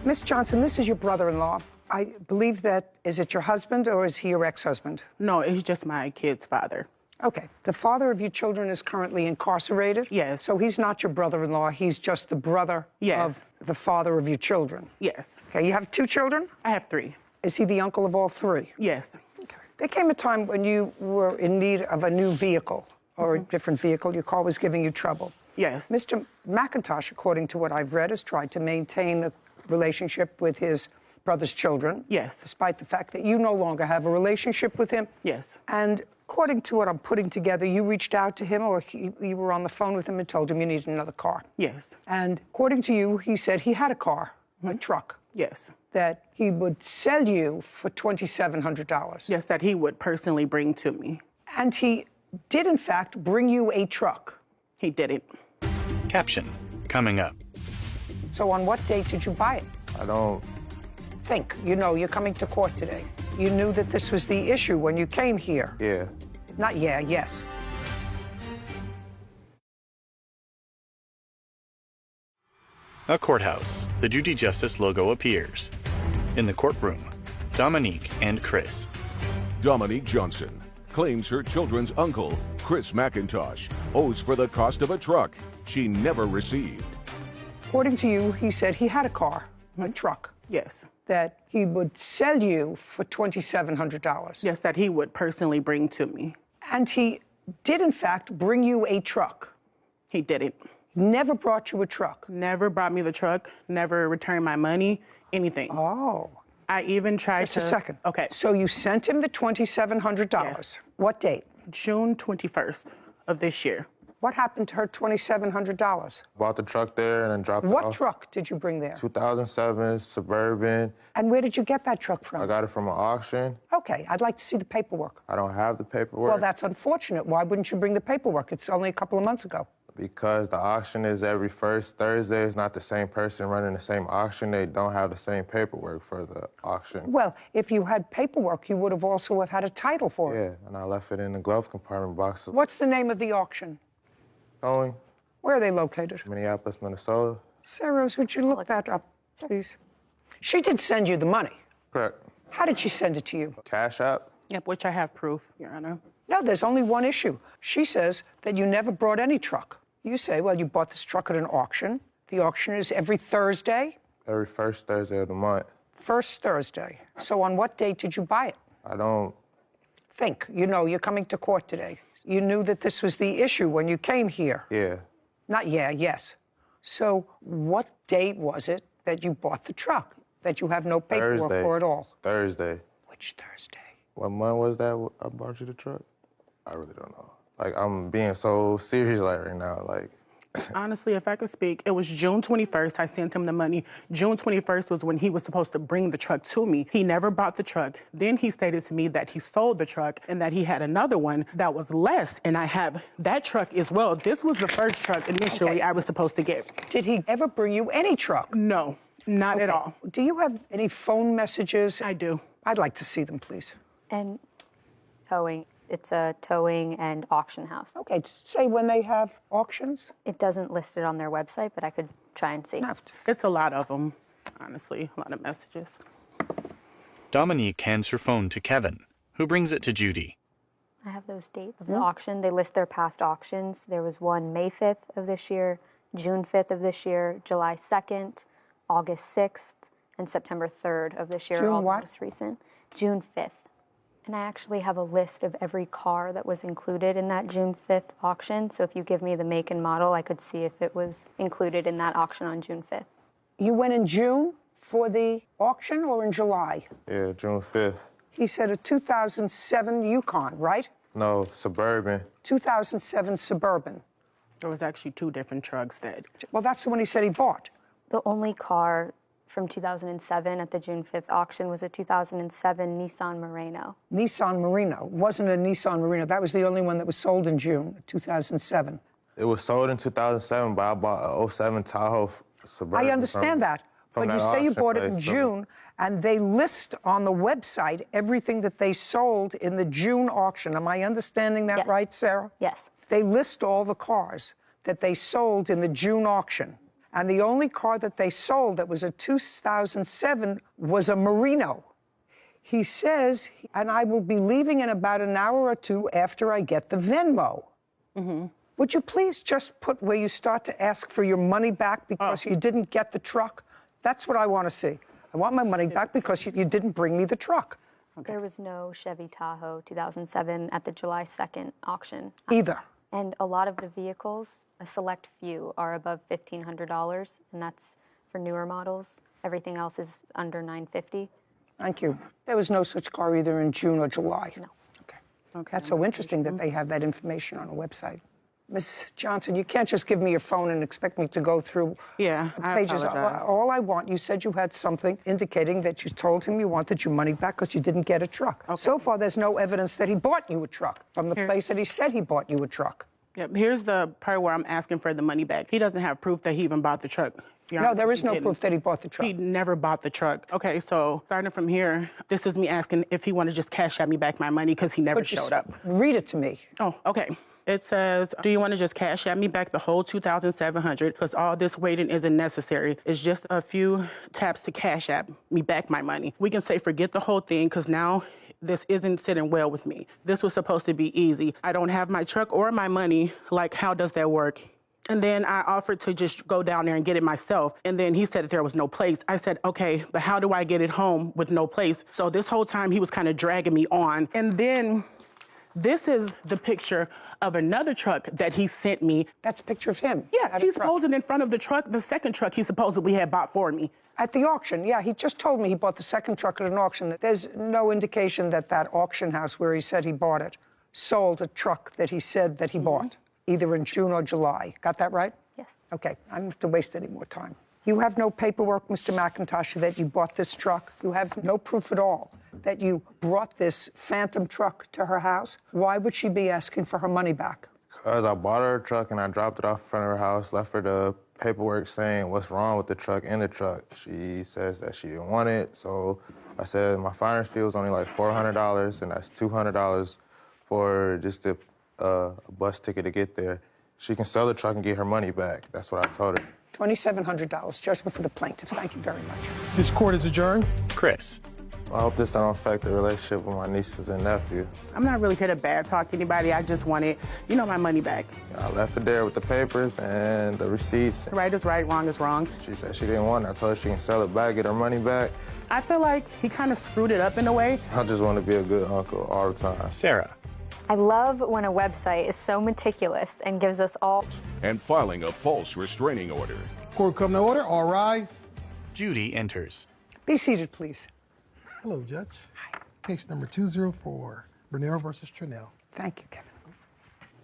Miss Johnson, this is your brother-in-law. I believe that, is it your husband or is he your ex-husband? No, it's just my kid's father. Okay. The father of your children is currently incarcerated? Yes. So he's not your brother-in-law, he's just the brother of the father of your children? Yes. Okay, you have 2 children? I have 3. Is he the uncle of all 3? Yes. Okay. There came a time when you were in need of a new vehicle or a different vehicle. Your car was giving you trouble. Yes. Mr. McIntosh, according to what I've read, has tried to maintain a relationship with his brother's children. Yes. Despite the fact that you no longer have a relationship with him. Yes. And according to what I'm putting together, you reached out to him or you were on the phone with him and told him you needed another car. Yes. And according to you, he said he had a car, a truck. Yes. That he would sell you for $2,700. Yes, that he would personally bring to me. And he did, in fact, bring you a truck. He didn't. Caption coming up. So on what date did you buy it? I don't. Think. You know, you're coming to court today. You knew that this was the issue when you came here. Yeah. Not yeah, yes. A courthouse. The Judy Justice logo appears. In the courtroom, Dominique and Chris. Dominique Johnson claims her children's uncle, Chris McIntosh, owes for the cost of a truck she never received. According to you, he said he had a car, a truck. Yes. That he would sell you for $2,700. Yes, that he would personally bring to me. And he did, in fact, bring you a truck. He didn't. Never brought you a truck. Never brought me the truck, never returned my money, anything. Oh. I even tried Just a second. Okay. So you sent him the $2,700. Yes. What date? June 21st of this year. What happened to her $2,700? Bought the truck there and then dropped it off. What truck did you bring there? 2007 Suburban. And where did you get that truck from? I got it from an auction. Okay, I'd like to see the paperwork. I don't have the paperwork. Well, that's unfortunate. Why wouldn't you bring the paperwork? It's only a couple of months ago. Because the auction is every first Thursday. It's not the same person running the same auction. They don't have the same paperwork for the auction. Well, if you had paperwork, you would have also have had a title for it. Yeah, and I left it in the glove compartment box. What's the name of the auction? Towing. Where are they located? Minneapolis, Minnesota. Sarah, would you look that up, please? She did send you the money. Correct. How did she send it to you? Cash App. Yep, which I have proof, Your Honor. No, there's only one issue. She says that you never brought any truck. You say, well, you bought this truck at an auction. The auction is every Thursday? Every first Thursday of the month. First Thursday. So on what date did you buy it? I don't... Think. You know, you're coming to court today. You knew that this was the issue when you came here. Yeah. Not yeah, yes. So what date was it that you bought the truck? That you have no paperwork Thursday. for at all? Thursday. Which Thursday? What month was that I bought you the truck? I really don't know. Like, I'm being so serious right now. Like, Honestly, if I could speak, it was June 21st I sent him the money. June 21st was when he was supposed to bring the truck to me. He never bought the truck. Then he stated to me that he sold the truck and that he had another one that was less, and I have that truck as well. This was the first truck initially I was supposed to get. Did he ever bring you any truck? No, not at all. Do you have any phone messages? I do. I'd like to see them, please. And towing. It's a towing and auction house. Okay, say when they have auctions? It doesn't list it on their website, but I could try and see. It's a lot of them, honestly, a lot of messages. Dominique hands her phone to Kevin, who brings it to Judy. I have those dates of the auction. They list their past auctions. There was one May 5th of this year, June 5th of this year, July 2nd, August 6th, and September 3rd of this year. June all what? most recent. June 5th. And I actually have a list of every car that was included in that June 5th auction. So if you give me the make and model, I could see if it was included in that auction on June 5th. You went in June for the auction or in July? yeah, June 5th. He said a 2007 Yukon, right? No, Suburban. 2007 Suburban. There was actually two different trucks that... Well, that's the one he said he bought. The only car from 2007 at the June 5th auction was a 2007 Nissan Murano. Nissan Murano. Wasn't a Nissan Murano. That was the only one that was sold in June 2007. It was sold in 2007, but I bought a 07 Tahoe Suburban. I understand that. But you say you bought it in June, and they list on the website everything that they sold in the June auction. Am I understanding that right, Sarah? Yes. They list all the cars that they sold in the June auction. And the only car that they sold that was a 2007 was a Murano. He says, and I will be leaving in about an hour or two after I get the Venmo. Would you please just put where you start to ask for your money back because you didn't get the truck? That's what I want to see. I want my money back because you didn't bring me the truck. There was no Chevy Tahoe 2007 at the July 2nd auction. Either. And a lot of the vehicles, a select few, are above $1,500, and that's for newer models. Everything else is under $950. Thank you. There was no such car either in June or July. No. Okay. That's so interesting that they have that information on a website. Ms. Johnson, you can't just give me your phone and expect me to go through pages. All I want, you said you had something indicating that you told him you wanted your money back because you didn't get a truck. So far, there's no evidence that he bought you a truck from the place that he said he bought you a truck. Yep, here's the part where I'm asking for the money back. He doesn't have proof that he even bought the truck. No, there is no proof that he bought the truck. He never bought the truck. Okay, so starting from here, this is me asking if he wanted to just cash at me back my money because he never showed up. Read it to me. Oh, okay. It says, do you want to just cash at me back the whole $2,700 because all this waiting isn't necessary. It's just a few taps to cash at me back my money. We can say forget the whole thing because now this isn't sitting well with me. This was supposed to be easy. I don't have my truck or my money. Like, how does that work? And then I offered to just go down there and get it myself. And then he said that there was no place. I said, okay, but how do I get it home with no place? So this whole time he was kind of dragging me on. And then this is the picture of another truck that he sent me. That's a picture of him? Yeah, he's posing in front of the truck, the second truck he supposedly had bought for me. At the auction, yeah. He just told me he bought the second truck at an auction. There's no indication that that auction house where he said he bought it sold a truck that he said that he bought, either in June or July. Got that right? Yes. Okay, I don't have to waste any more time. You have no paperwork, Mr. McIntosh, that you bought this truck. You have no proof at all that you brought this phantom truck to her house. Why would she be asking for her money back? Because I bought her a truck and I dropped it off in front of her house, left her the paperwork saying what's wrong with the truck in the truck. She says that she didn't want it, so I said my finder's fee was only like $400, and that's $200 for just a bus ticket to get there. She can sell the truck and get her money back. That's what I told her. $2,700, judgment for the plaintiff. Thank you very much. This court is adjourned. Chris. I hope this don't affect the relationship with my nieces and nephew. I'm not really here to bad talk anybody. I just wanted, my money back. I left it there with the papers and the receipts. Right is right, wrong is wrong. She said she didn't want it. I told her she can sell it back, get her money back. I feel like he kind of screwed it up in a way. I just want to be a good uncle all the time. Sarah. I love when a website is so meticulous and gives us all. And filing a false restraining order. Court come to order. All rise. Judy enters. Be seated, please. Hello, Judge. Hi. Case number 204, Bernero versus Trinell. Thank you, Kevin.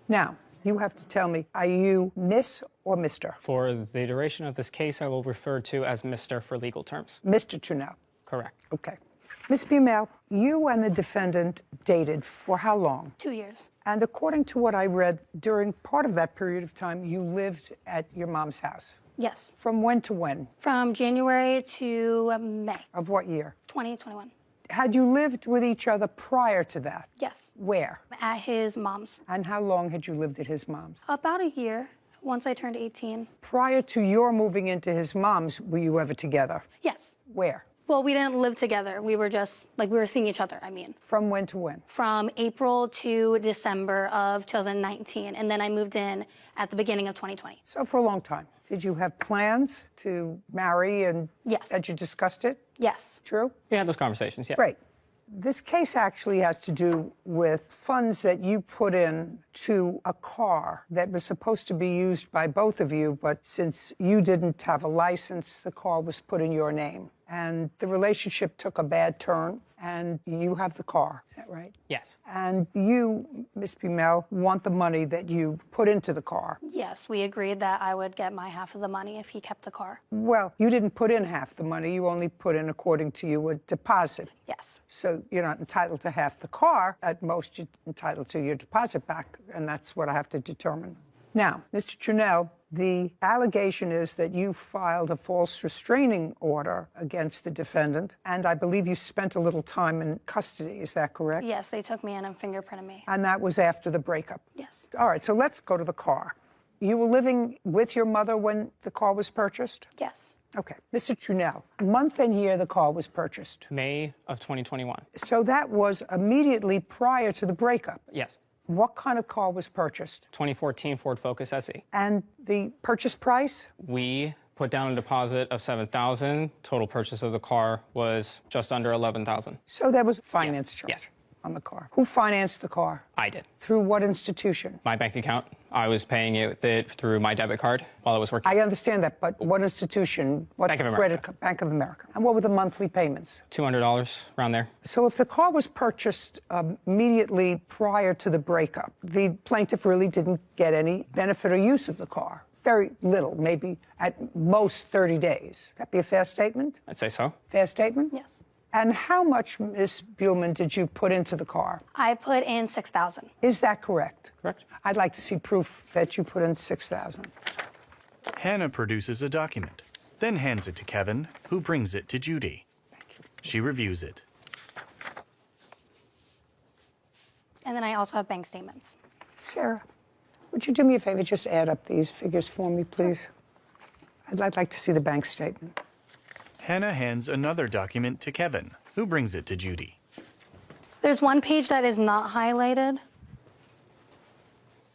Now, you have to tell me, are you Miss or Mr.? For the duration of this case, I will refer to as Mr. for legal terms. Mr. Trinell. Correct. Okay. Ms. Bumel, you and the defendant dated for how long? 2 years. And according to what I read, during part of that period of time, you lived at your mom's house. Yes. From when to when? From January to May. Of what year? 2021. Had you lived with each other prior to that? Yes. Where? At his mom's. And how long had you lived at his mom's? About a year, once I turned 18. Prior to your moving into his mom's, were you ever together? Yes. Where? Well, we didn't live together. We were just, we were seeing each other, From when to when? From April to December of 2019. And then I moved in at the beginning of 2020. So for a long time. Did you have plans to marry and yes. Had you discussed it? Yes. True? We had those conversations, yeah. Great. This case actually has to do with funds that you put in to a car that was supposed to be used by both of you, but since you didn't have a license, the car was put in your name. And the relationship took a bad turn, and you have the car. Is that right? Yes. And you, Ms. Bumel, want the money that you put into the car. Yes, we agreed that I would get my half of the money if he kept the car. Well, you didn't put in half the money. You only put in, according to you, a deposit. Yes. So you're not entitled to half the car. At most, you're entitled to your deposit back, and that's what I have to determine. Now, Mr. Trinell, the allegation is that you filed a false restraining order against the defendant, and I believe you spent a little time in custody. Is that correct? Yes, they took me in and fingerprinted me. And that was after the breakup? Yes. All right, so let's go to the car. You were living with your mother when the car was purchased? Yes. Okay. Mr. Trinell, month and year the car was purchased? May of 2021. So that was immediately prior to the breakup? Yes. What kind of car was purchased? 2014 Ford Focus SE. And the purchase price? We put down a deposit of $7,000. Total purchase of the car was just under $11,000. So there was finance charge on the car. Who financed the car? I did. Through what institution? My bank account. I was paying it through my debit card while I was working. I understand that, but what institution? What Bank of America. Bank of America. And what were the monthly payments? $200, around there. So if the car was purchased immediately prior to the breakup, the plaintiff really didn't get any benefit or use of the car. Very little, maybe at most 30 days. That be a fair statement? I'd say so. Fair statement? Yes. And how much, Ms. Buhlman, did you put into the car? I put in $6,000. Is that correct? Correct. I'd like to see proof that you put in $6,000. Hannah produces a document, then hands it to Kevin, who brings it to Judy. She reviews it. And then I also have bank statements. Sarah, would you do me a favor, just add up these figures for me, please? I'd like to see the bank statement. Hannah hands another document to Kevin, who brings it to Judy. There's one page that is not highlighted.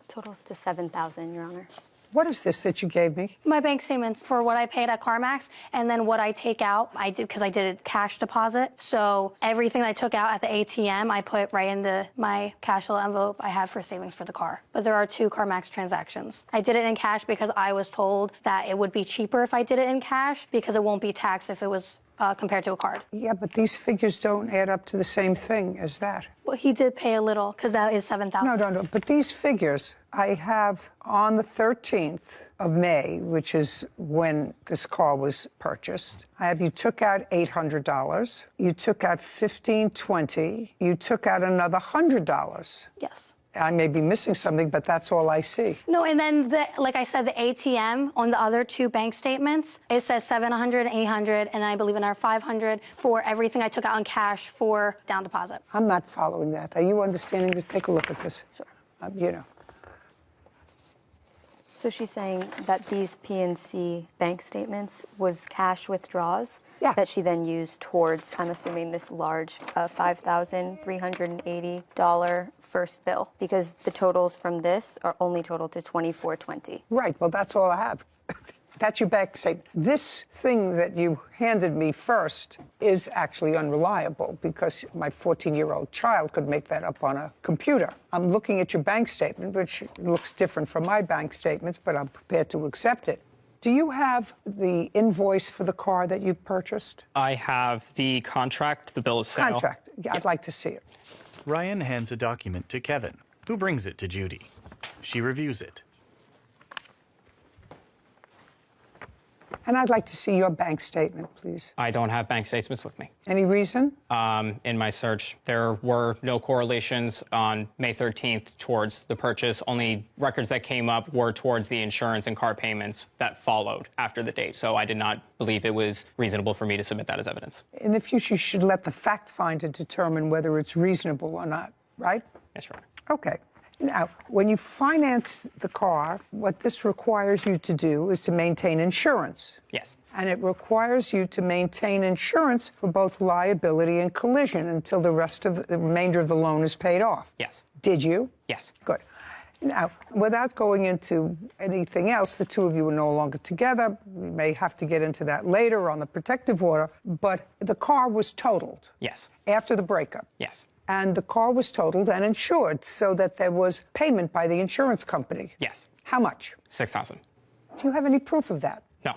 Totals to $7,000, Your Honor. What is this that you gave me? My bank statements for what I paid at CarMax, and then what I take out, I did because I did a cash deposit. So everything I took out at the ATM, I put right into my cash flow envelope I had for savings for the car. But there are 2 CarMax transactions. I did it in cash because I was told that it would be cheaper if I did it in cash because it won't be taxed if it was compared to a card. Yeah, but these figures don't add up to the same thing as that. Well, he did pay a little because that is $7,000. No. But these figures I have on the 13th of May, which is when this car was purchased. I have you took out $800. You took out $1,520. You took out another $100. Yes. I may be missing something, but that's all I see. No, and then, like I said, the ATM on the other two bank statements, it says $700, $800, and I believe another $500 for everything I took out in cash for down deposit. I'm not following that. Are you understanding this? Take a look at this. Sure. You know. So she's saying that these PNC bank statements was cash withdrawals that she then used towards, I'm assuming, this large $5,380 first bill, because the totals from this are only totaled to $2,420. Right. Well, that's all I have. That's your bank statement. This thing that you handed me first is actually unreliable because my 14-year-old child could make that up on a computer. I'm looking at your bank statement, which looks different from my bank statements, but I'm prepared to accept it. Do you have the invoice for the car that you purchased? I have the contract, the bill of sale. Contract. Yeah, I'd like to see it. Ryan hands a document to Kevin, who brings it to Judy. She reviews it. And I'd like to see your bank statement, please. I don't have bank statements with me. Any reason? In my search, there were no correlations on May 13th towards the purchase. Only records that came up were towards the insurance and car payments that followed after the date. So I did not believe it was reasonable for me to submit that as evidence. In the future, you should let the fact finder determine whether it's reasonable or not, right? Yes, Your Honor. Okay. Now, when you finance the car, what this requires you to do is to maintain insurance. Yes. And it requires you to maintain insurance for both liability and collision until the remainder of the loan is paid off. Yes. Did you? Yes. Good. Now, without going into anything else, the two of you are no longer together. We may have to get into that later on the protective order, but the car was totaled. Yes. After the breakup. Yes. And the car was totaled and insured so that there was payment by the insurance company. Yes. How much? $6,000. Do you have any proof of that? No.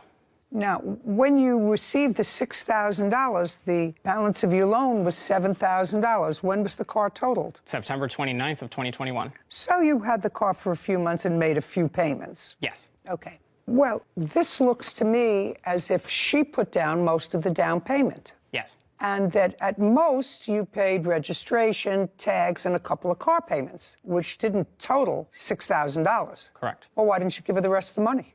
Now, when you received the $6,000, the balance of your loan was $7,000. When was the car totaled? September 29th of 2021. So you had the car for a few months and made a few payments. Yes. Okay. Well, this looks to me as if she put down most of the down payment. Yes. And that at most you paid registration, tags, and a couple of car payments, which didn't total $6,000. Correct. Well, why didn't you give her the rest of the money?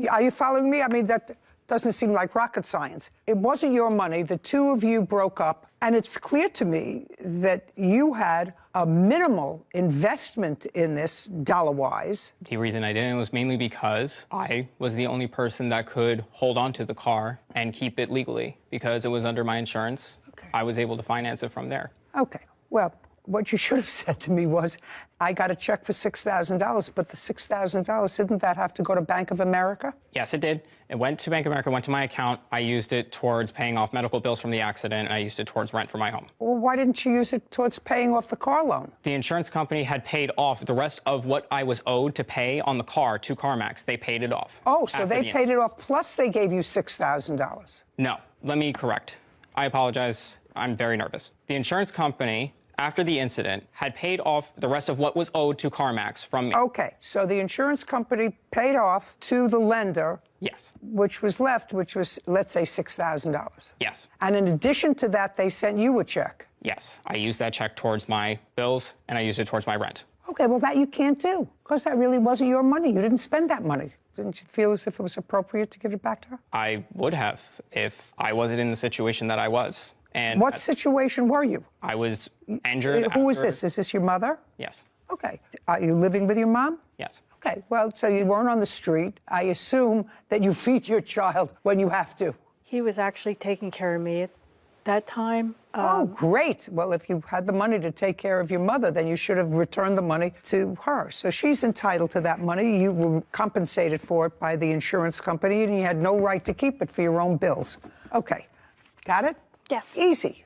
Are you following me? I mean, that doesn't seem like rocket science. It wasn't your money. The two of you broke up, and it's clear to me that you had a minimal investment in this dollar-wise. The reason I didn't was mainly because I was the only person that could hold on to the car and keep it legally because it was under my insurance. Okay. I was able to finance it from there. Okay. Well, what you should have said to me was, I got a check for $6,000, but the $6,000, didn't that have to go to Bank of America? Yes, it did. It went to Bank of America, went to my account. I used it towards paying off medical bills from the accident, and I used it towards rent for my home. Well, why didn't you use it towards paying off the car loan? The insurance company had paid off the rest of what I was owed to pay on the car to CarMax. They paid it off. Oh, so they paid it off, plus they gave you $6,000. No, let me correct. I apologize. I'm very nervous. The insurance company, after the incident, had paid off the rest of what was owed to CarMax from me. Okay, so the insurance company paid off to the lender. Yes. Which was left, which was, let's say, $6,000. Yes. And in addition to that, they sent you a check. Yes, I used that check towards my bills, and I used it towards my rent. Okay, well, that you can't do, because that really wasn't your money. You didn't spend that money. Didn't you feel as if it was appropriate to give it back to her? I would have if I wasn't in the situation that I was. And what situation were you? I was injured. Who is this? Is this your mother? Yes. Okay. Are you living with your mom? Yes. Okay. Well, so you weren't on the street. I assume that you feed your child when you have to. He was actually taking care of me at that time. Oh, great. Well, if you had the money to take care of your mother, then you should have returned the money to her. So she's entitled to that money. You were compensated for it by the insurance company, and you had no right to keep it for your own bills. Okay. Got it? Yes. Easy.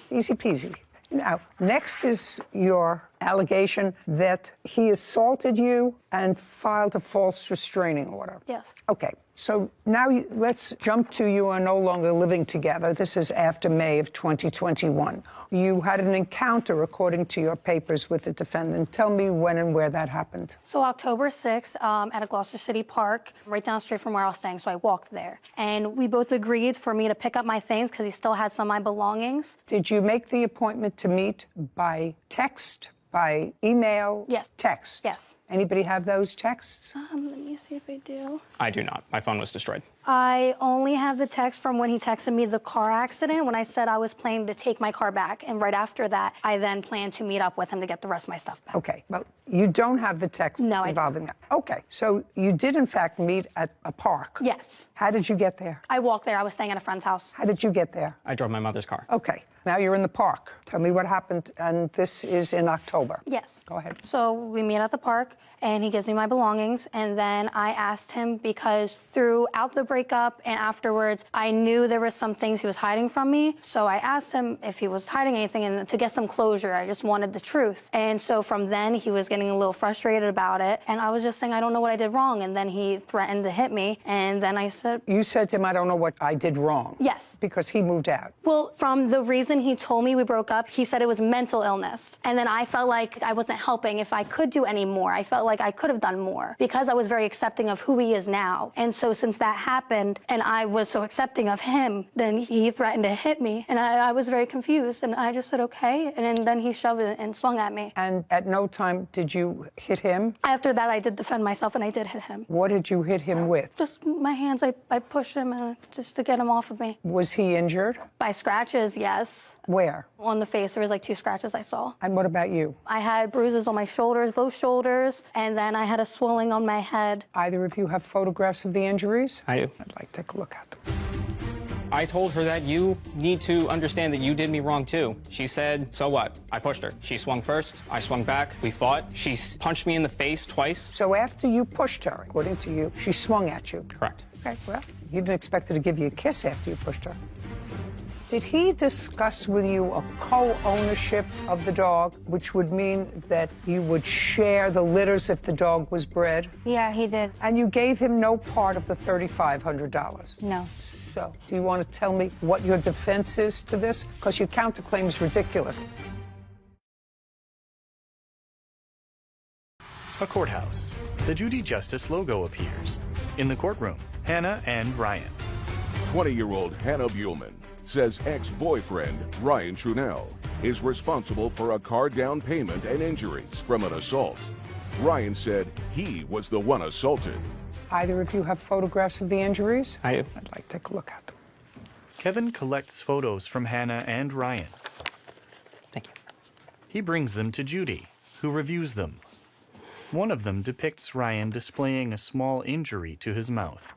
Easy peasy. Now, next is your allegation that he assaulted you and filed a false restraining order. Yes. Okay. So now let's jump to you are no longer living together. This is after May of 2021. You had an encounter, according to your papers, with the defendant. Tell me when and where that happened. So October 6th at a Gloucester City park, right down the street from where I was staying, so I walked there. And we both agreed for me to pick up my things because he still had some of my belongings. Did you make the appointment to meet by text By email? Yes. Text? Yes. Anybody have those texts? Let me see if I do. I do not. My phone was destroyed. I only have the text from when he texted me the car accident when I said I was planning to take my car back. And right after that, I then planned to meet up with him to get the rest of my stuff back. Okay, well, you don't have the text involving that. Okay, so you did in fact meet at a park? Yes. How did you get there? I walked there. I was staying at a friend's house. How did you get there? I drove my mother's car. Okay, now you're in the park. Tell me what happened, and this is in October. Yes. Go ahead. So we meet at the park, and he gives me my belongings, and then I asked him because throughout the breakup and afterwards, I knew there was some things he was hiding from me. So I asked him if he was hiding anything, and to get some closure, I just wanted the truth. And so from then, he was getting a little frustrated about it, and I was just saying, I don't know what I did wrong, and then he threatened to hit me, and then I said... You said to him, I don't know what I did wrong? Yes. Because he moved out? Well, from the reason he told me we broke up, he said it was mental illness. And then I felt like I wasn't helping if I could do any more. I felt like I could have done more because I was very accepting of who he is now. And so since that happened and I was so accepting of him, then he threatened to hit me. And I was very confused. And I just said, okay. And then he shoved it and swung at me. And at no time did you hit him? After that, I did defend myself and I did hit him. What did you hit him with? Just my hands. I pushed him just to get him off of me. Was he injured? By scratches, yes. Where? On the face. There was like 2 scratches I saw. And what about you? I had bruises on my shoulders, both shoulders, and then I had a swelling on my head. Either of you have photographs of the injuries? I do. I'd like to take a look at them. I told her that you need to understand that you did me wrong too. She said, so what? I pushed her. She swung first, I swung back, we fought. She punched me in the face twice. So after you pushed her, according to you, she swung at you? Correct. Okay, well, you didn't expect her to give you a kiss after you pushed her. Did he discuss with you a co-ownership of the dog, which would mean that you would share the litters if the dog was bred? Yeah, he did. And you gave him no part of the $3,500? No. So, do you want to tell me what your defense is to this? Because your counterclaim is ridiculous. A courthouse. The Judy Justice logo appears. In the courtroom, Hannah and Ryan. 20-year-old Hannah Buellman says ex-boyfriend Ryan Trunell is responsible for a car down payment and injuries from an assault. Ryan said he was the one assaulted. Either of you have photographs of the injuries? I do. I'd like to take a look at them. Kevin collects photos from Hannah and Ryan. Thank you. He brings them to Judy, who reviews them. One of them depicts Ryan displaying a small injury to his mouth.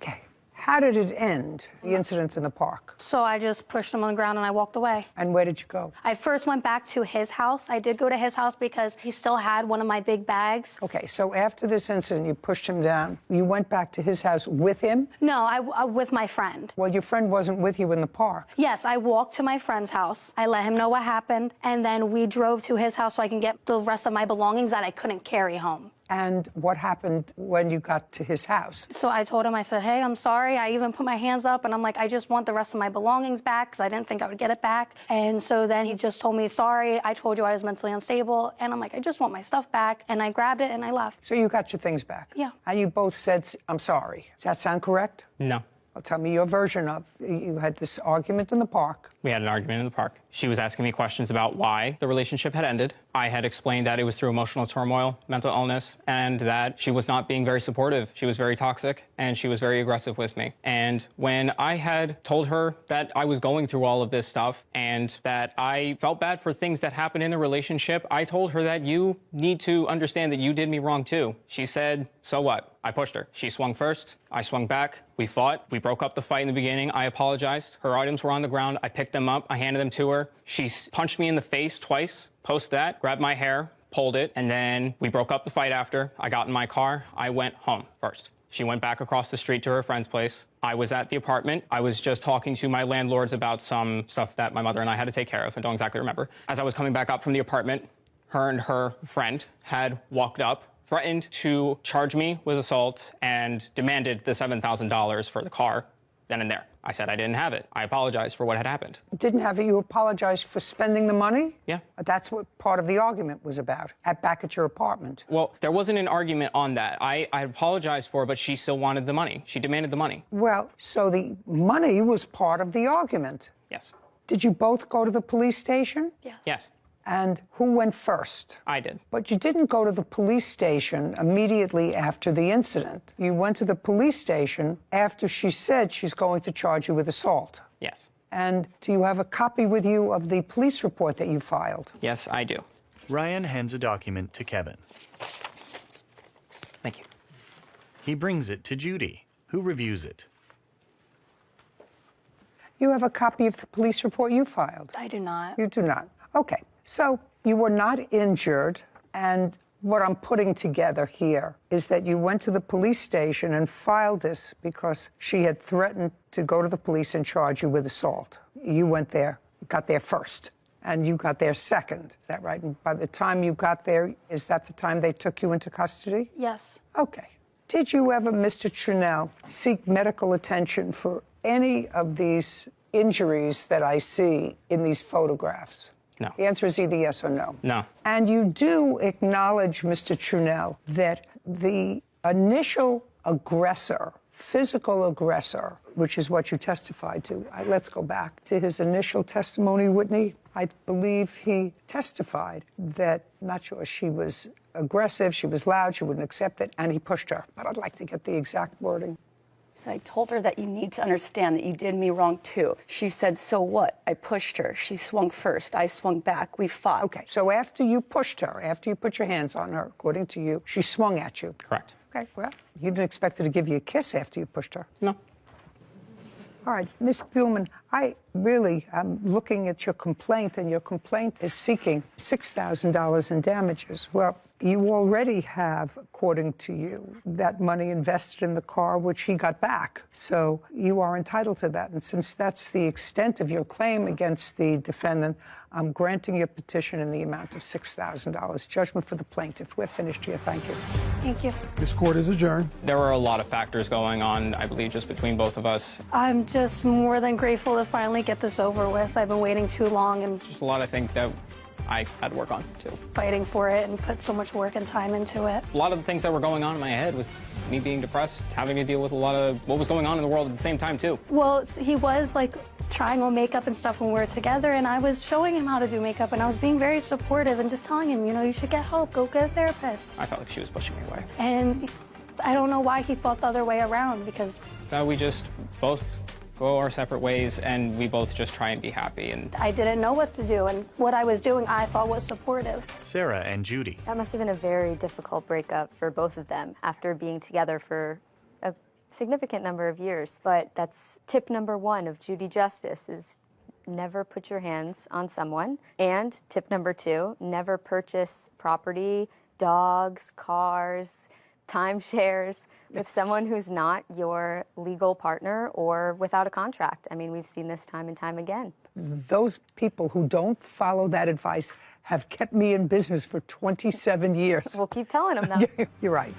Okay. How did it end, the incident in the park? So I just pushed him on the ground and I walked away. And where did you go? I first went back to his house. I did go to his house because he still had one of my big bags. Okay, so after this incident, you pushed him down. You went back to his house with him? No, I with my friend. Well, your friend wasn't with you in the park. Yes, I walked to my friend's house. I let him know what happened, and then we drove to his house so I can get the rest of my belongings that I couldn't carry home. And what happened when you got to his house? So I told him, I said, hey, I'm sorry. I even put my hands up, and I'm like, I just want the rest of my belongings back because I didn't think I would get it back. And so then he just told me, sorry, I told you I was mentally unstable. And I'm like, I just want my stuff back. And I grabbed it and I left. So you got your things back? Yeah. And you both said, I'm sorry. Does that sound correct? No. Well, tell me your version of, you had this argument in the park. We had an argument in the park. She was asking me questions about why the relationship had ended. I had explained that it was through emotional turmoil, mental illness, and that she was not being very supportive. She was very toxic, and she was very aggressive with me. And when I had told her that I was going through all of this stuff and that I felt bad for things that happened in the relationship, I told her that you need to understand that you did me wrong too. She said, so what? I pushed her. She swung first. I swung back. We fought. We broke up the fight in the beginning. I apologized. Her items were on the ground. I picked them up. I handed them to her. She punched me in the face twice. Post that, grabbed my hair, pulled it, and then we broke up the fight after. I got in my car. I went home first. She went back across the street to her friend's place. I was at the apartment. I was just talking to my landlords about some stuff that my mother and I had to take care of. I don't exactly remember. As I was coming back up from the apartment, her and her friend had walked up, threatened to charge me with assault, and demanded the $7,000 for the car then and there. I said I didn't have it. I apologized for what had happened. Didn't have it? You apologized for spending the money? Yeah. That's what part of the argument was about, back at your apartment. Well, there wasn't an argument on that. I apologized for it, but she still wanted the money. She demanded the money. Well, so the money was part of the argument. Yes. Did you both go to the police station? Yes. Yes. And who went first? I did. But you didn't go to the police station immediately after the incident. You went to the police station after she said she's going to charge you with assault. Yes. And do you have a copy with you of the police report that you filed? Yes, I do. Ryan hands a document to Kevin. Thank you. He brings it to Judy, who reviews it. You have a copy of the police report you filed? I do not. You do not. Okay. So you were not injured, and what I'm putting together here is that you went to the police station and filed this because she had threatened to go to the police and charge you with assault. You went there, got there first, and you got there second. Is that right? And by the time you got there, is that the time they took you into custody? Yes. Okay. Did you ever, Mr. Trunnell, seek medical attention for any of these injuries that I see in these photographs? No. The answer is either yes or no. No. And you do acknowledge, Mr. Trunnell, that the initial aggressor, physical aggressor, which is what you testified to. Let's go back to his initial testimony, Whitney. I believe he testified that, not sure, she was aggressive, she was loud, she wouldn't accept it, and he pushed her. But I'd like to get the exact wording. So I told her that you need to understand that you did me wrong too. She said, so what? I pushed her. She swung first. I swung back. We fought. Okay, so after you pushed her, after you put your hands on her, according to you, she swung at you. Correct. Okay, well, you didn't expect her to give you a kiss after you pushed her. No. All right, Ms. Buhlman, I really am looking at your complaint, and your complaint is seeking $6,000 in damages. Well, you already have, according to you, that money invested in the car, which he got back. So you are entitled to that. And since that's the extent of your claim against the defendant, I'm granting your petition in the amount of $6,000. Judgment for the plaintiff. We're finished here. Thank you. Thank you. This court is adjourned. There were a lot of factors going on, I believe, just between both of us. I'm just more than grateful to finally get this over with. I've been waiting too long and Just a lot, I think, that I had to work on, too. fighting for it and put so much work and time into it. A lot of the things that were going on in my head was me being depressed, having to deal with a lot of what was going on in the world at the same time, too. Well, he was like trying on makeup and stuff when we were together, and I was showing him how to do makeup, and I was being very supportive and just telling him, you know, you should get help, go get a therapist. I felt like she was pushing me away. And I don't know why he felt the other way around, because We just both go our separate ways, and we both just try and be happy. And I didn't know what to do, and what I was doing I thought was supportive. Sarah and Judy. That must have been a very difficult breakup for both of them after being together for a significant number of years. But that's tip number one of Judy Justice is never put your hands on someone. And tip number two, never purchase property, dogs, cars, timeshares with someone who's not your legal partner or without a contract. I mean, we've seen this time and time again. Those people who don't follow that advice have kept me in business for 27 years. We'll keep telling them that. You're right.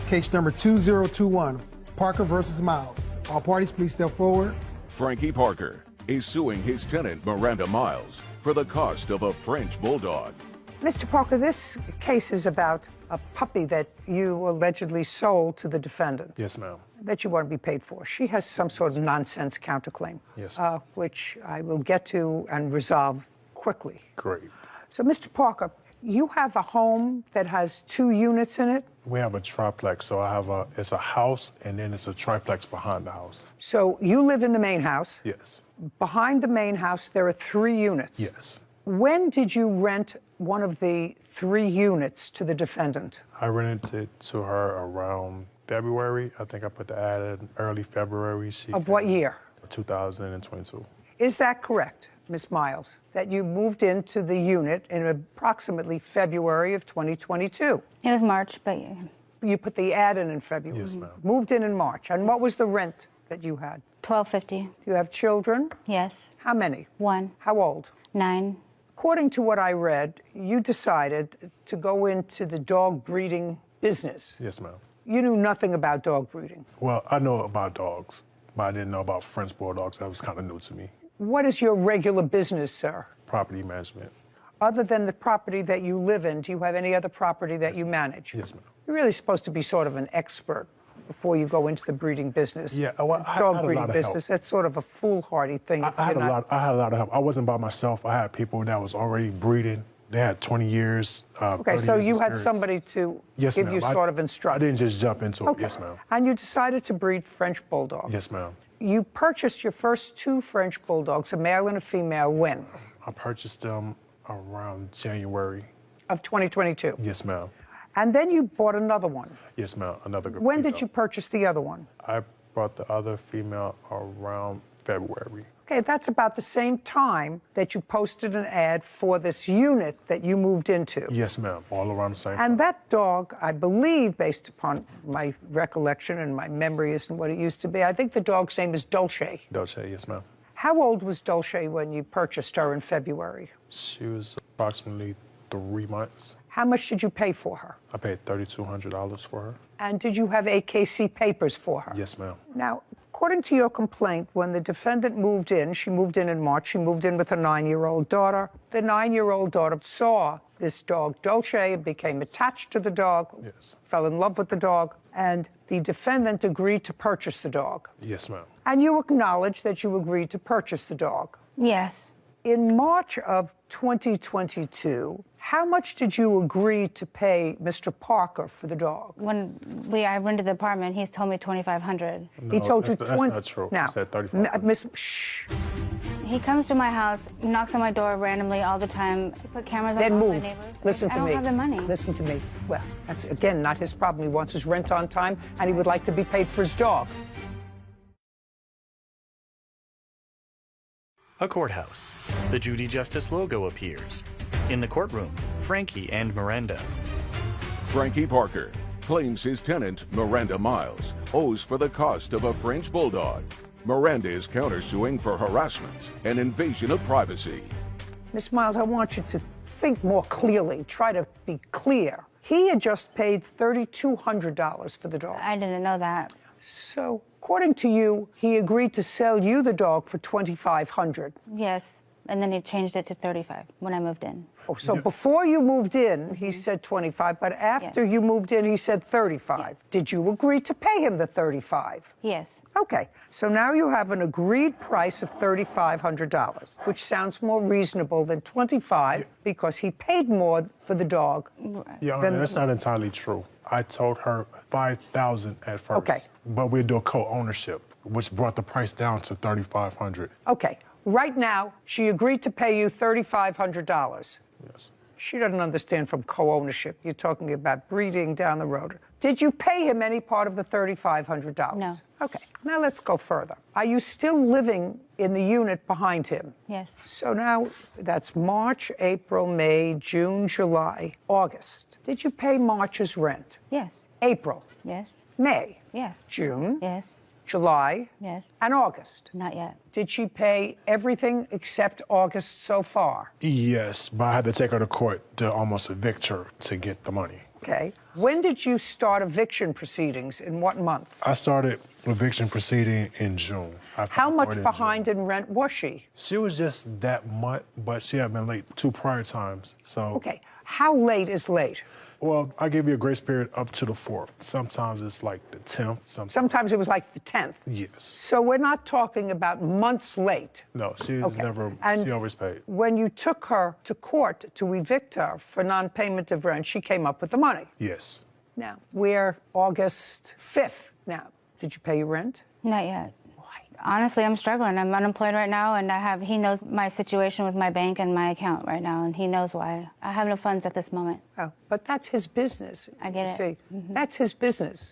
Case number 2021, Parker versus Miles. All parties, please step forward. Frankie Parker is suing his tenant, Miranda Miles, for the cost of a French bulldog. Mr. Parker, this case is about a puppy that you allegedly sold to the defendant. Yes, ma'am. That you want to be paid for. She has some sort of nonsense counterclaim. Yes. Which I will get to and resolve quickly. Great. So, Mr. Parker, you have a home that has 2 units in it? We have a triplex, so I have it's a house and then it's a triplex behind the house. So you live in the main house? Yes. Behind the main house, there are 3 units? Yes. When did you rent one of the 3 units to the defendant? I rented it to her around February. I think I put the ad in early February. Of what year? 2022. Is that correct, Ms. Miles, that you moved into the unit in approximately February of 2022? It was March, but yeah. You put the ad in February? Yes, ma'am. Moved in March. And what was the rent that you had? $12.50. You have children? Yes. How many? 1. How old? 9. According to what I read, you decided to go into the dog breeding business. Yes, ma'am. You knew nothing about dog breeding. Well, I know about dogs, but I didn't know about French bulldogs. That was kind of new to me. What is your regular business, sir? Property management. Other than the property that you live in, do you have any other property that you manage? Yes, ma'am. You're really supposed to be sort of an expert before you go into the breeding business. Yeah, well, I dog had a breeding lot of business. help. That's sort of a foolhardy thing. I had a lot of help. I wasn't by myself. I had people that was already breeding They had 20 years. Okay, 30 so years you had experience. somebody to Yes, give ma'am. you sort of instruction. I didn't just jump into it. Okay. Yes, ma'am. And you decided to breed French Bulldogs. Yes, ma'am. You purchased your first 2 French Bulldogs, a male and a female, when? I purchased them around January. Of 2022? Yes, ma'am. And then you bought another one. Yes, ma'am. Another good When female. did you purchase the other one? I brought the other female around February. Okay, that's about the same time that you posted an ad for this unit that you moved into. Yes, ma'am. All around the same time. And that dog, I believe, based upon my recollection and my memory isn't what it used to be, I think the dog's name is Dolce. Dolce, yes, ma'am. How old was Dolce when you purchased her in February? She was approximately 3 months. How much did you pay for her? I paid $3,200 for her. And did you have AKC papers for her? Yes, ma'am. Now, according to your complaint, when the defendant moved in, she moved in March, she moved in with her 9-year-old daughter. The 9-year-old daughter saw this dog, Dolce, became attached to the dog, yes, fell in love with the dog, and the defendant agreed to purchase the dog. Yes, ma'am. And you acknowledge that you agreed to purchase the dog. Yes. In March of 2022, how much did you agree to pay Mr. Parker for the dog? When I rented the apartment, he's told me $2,500. No, He told you that's 20. not true. Now, He said $3,500. Miss, shh. He comes to my house, knocks on my door randomly all the time. He put cameras on Then all my move. neighbors. Listen I to don't me. have the money. Listen to me. Well, that's again not his problem. He wants his rent on time, and he would like to be paid for his dog. A courthouse. The Judy Justice logo appears. In the courtroom, Frankie and Miranda. Frankie Parker claims his tenant, Miranda Miles, owes for the cost of a French Bulldog. Miranda is countersuing for harassment and invasion of privacy. Miss Miles, I want you to think more clearly. Try to be clear. He had just paid $3,200 for the dog. I didn't know that. So, according to you, he agreed to sell you the dog for $2,500. Yes, and then he changed it to $35 when I moved in. Oh, so before you moved in, he said $25, but after you moved in, he said $35. Yes. Did you agree to pay him the $35? Yes. Okay, so now you have an agreed price of $3,500, which sounds more reasonable than $25 because he paid more for the dog. Yeah, that's not entirely true. I told her $5,000 at first. Okay. But we'd do a co-ownership, which brought the price down to $3,500. Okay, right now, she agreed to pay you $3,500. Yes. She doesn't understand from co-ownership. You're talking about breeding down the road. Did you pay him any part of the $3,500? No. Okay, now let's go further. Are you still living in the unit behind him? Yes. So now that's March, April, May, June, July, August. Did you pay March's rent? Yes. April? Yes. May? Yes. June? Yes. July? Yes. And August? Not yet. Did she pay everything except August so far? Yes, but I had to take her to court to almost evict her to get the money. Okay. When did you start eviction proceedings? In what month? I started eviction proceeding in June. How much behind in rent was she? She was just that month, but she had been late 2 prior times. So. Okay. How late is late? Well, I give you a grace period up to the 4th. Sometimes it's like the 10th. Sometimes it was like the 10th. Yes. So we're not talking about months late. No, she always paid. When you took her to court to evict her for non-payment of rent, she came up with the money. Yes. Now, we're August 5th now. Did you pay your rent? Not yet. Honestly, I'm struggling. I'm unemployed right now, and he knows my situation with my bank and my account right now, and he knows why. I have no funds at this moment. Oh, but that's his business. I get it. See, that's his business.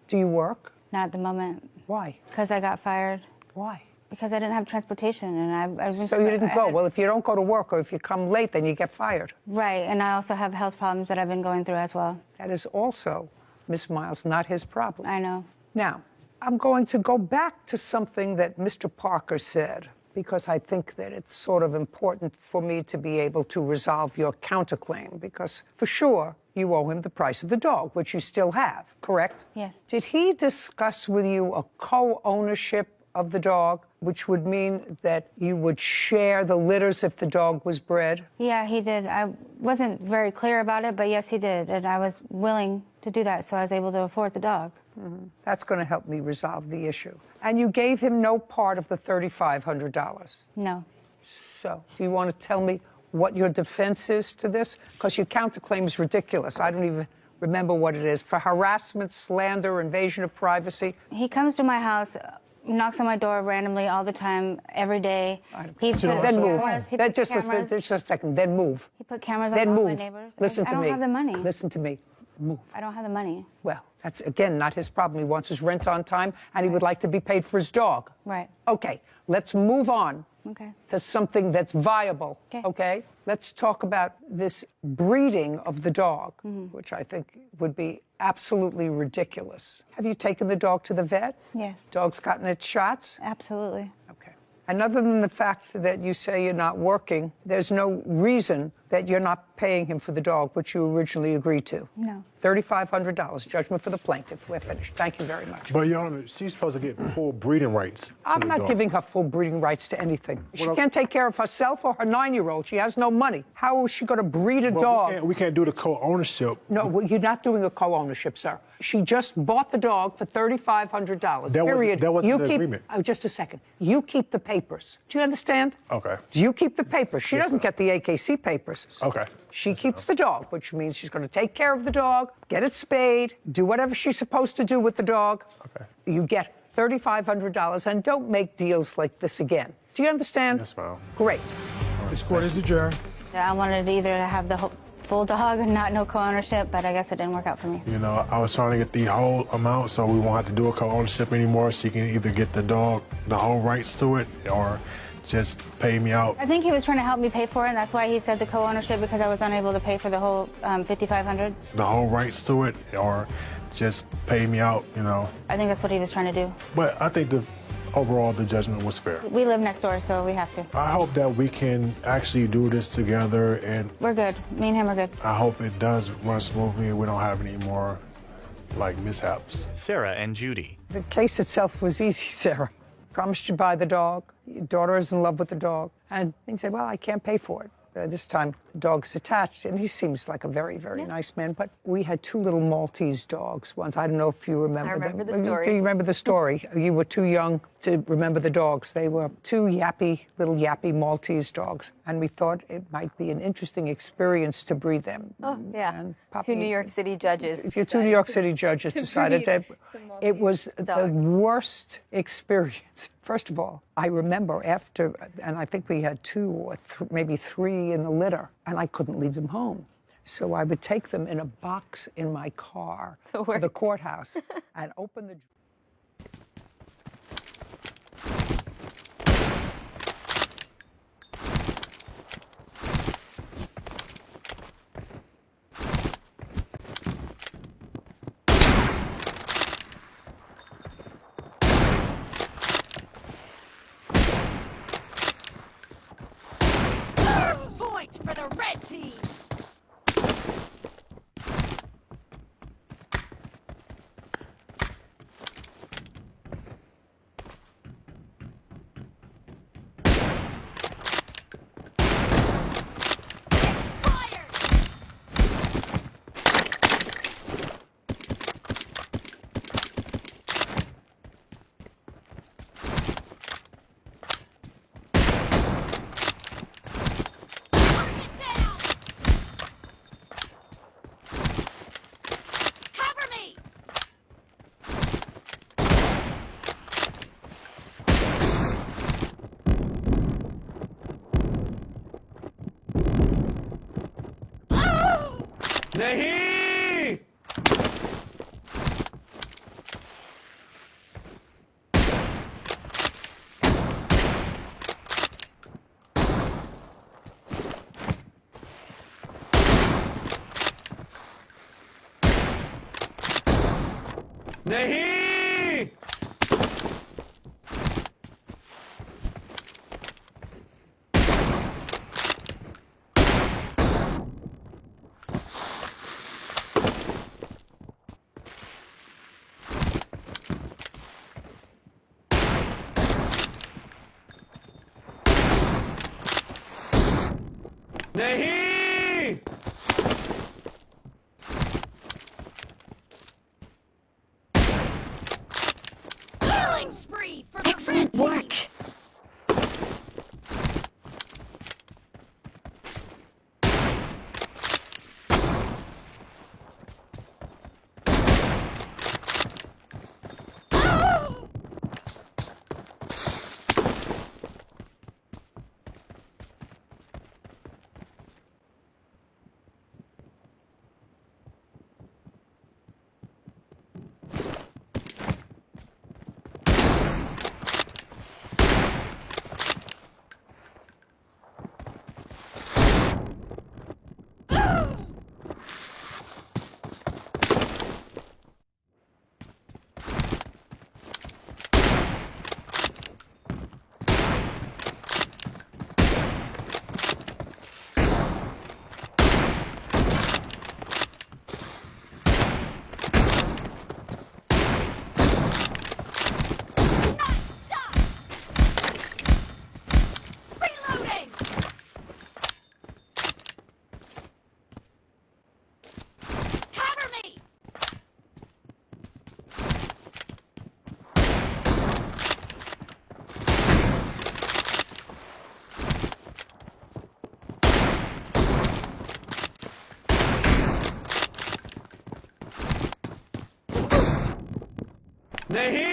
Do you work? Not at the moment. Why? Because I got fired. Why? Because I didn't have transportation, and I So you didn't go. Well, if you don't go to work or if you come late, then you get fired. Right, and I also have health problems that I've been going through as well. That is also, Miss Miles, not his problem. I know. Now, I'm going to go back to something that Mr. Parker said, because I think that it's sort of important for me to be able to resolve your counterclaim, because for sure you owe him the price of the dog, which you still have, correct? Yes. Did he discuss with you a co-ownership of the dog, which would mean that you would share the litters if the dog was bred? Yeah, he did. I wasn't very clear about it, but yes, he did, and I was willing to do that, so I was able to afford the dog. That's going to help me resolve the issue. And you gave him no part of the $3,500? No. So, do you want to tell me what your defense is to this? Because your counterclaim is ridiculous. I don't even remember what it is. For harassment, slander, invasion of privacy. He comes to my house, knocks on my door randomly all the time, every day. Then move. Just a second. Then move. He put cameras then on all move. my neighbors. Listen to me. I don't have the money. Listen to me. Move. I don't have the money. Well, that's, again, not his problem. He wants his rent on time, and he would like to be paid for his dog. Right. Okay, let's move on Okay. to something that's viable. Okay? Let's talk about this breeding of the dog, which I think would be absolutely ridiculous. Have you taken the dog to the vet? Yes. Dog's gotten its shots? Absolutely. Okay. And other than the fact that you say you're not working, there's no reason that you're not paying him for the dog, which you originally agreed to. No. $3,500, judgment for the plaintiff. We're finished. Thank you very much. But, Your Honor, she's supposed to get full breeding rights. to I'm the not dog. giving her full breeding rights to anything. She Well, can't take care of herself or her 9-year-old. She has no money. How is she going to breed a But dog? we can't do the co-ownership. No, well, you're not doing a co-ownership, sir. She just bought the dog for $3,500. Period. That wasn't you the keep, agreement. just a second. You keep the papers. Do you understand? Okay. Do you keep the papers? She Yes, doesn't ma'am. get the AKC papers. Okay. She keeps the dog, which means she's going to take care of the dog, get it spayed, do whatever she's supposed to do with the dog. Okay. You get $3,500, and don't make deals like this again. Do you understand? Yes, ma'am. Great. This court is adjourned. I wanted either to have the full dog and no co-ownership, but I guess it didn't work out for me. You know, I was trying to get the whole amount so we won't have to do a co-ownership anymore. She can either get the dog, the whole rights to it, or just pay me out. I think he was trying to help me pay for it, and that's why he said the co-ownership, because I was unable to pay for the whole $5,500. The whole rights to it, or just pay me out, you know. I think that's what he was trying to do. But I think overall the judgment was fair. We live next door, so we have to. I hope that we can actually do this together, and We're good. Me and him are good. I hope it does run smoothly and we don't have any more mishaps. Sarah and Judy. The case itself was easy, Sarah. Promised you buy the dog. Your daughter is in love with the dog. And he said, well, I can't pay for it. This time, the dog's attached, and he seems like a very, very nice man. But we had 2 little Maltese dogs once. I don't know if you remember them. I remember the Do stories. you remember the story? You were too young to remember the dogs. They were 2 little yappy Maltese dogs, and we thought it might be an interesting experience to breed them. Oh, yeah. And 2 New York City judges. Two New York City judges decided that it was the worst experience. First of all, I remember after, and I think we had 2 or maybe 3 in the litter, and I couldn't leave them home. So I would take them in a box in my car to the courthouse and open the. First point for the red team. Cover me. नहीं नहीं नहीं Killing spree for the excellent work. नहीं।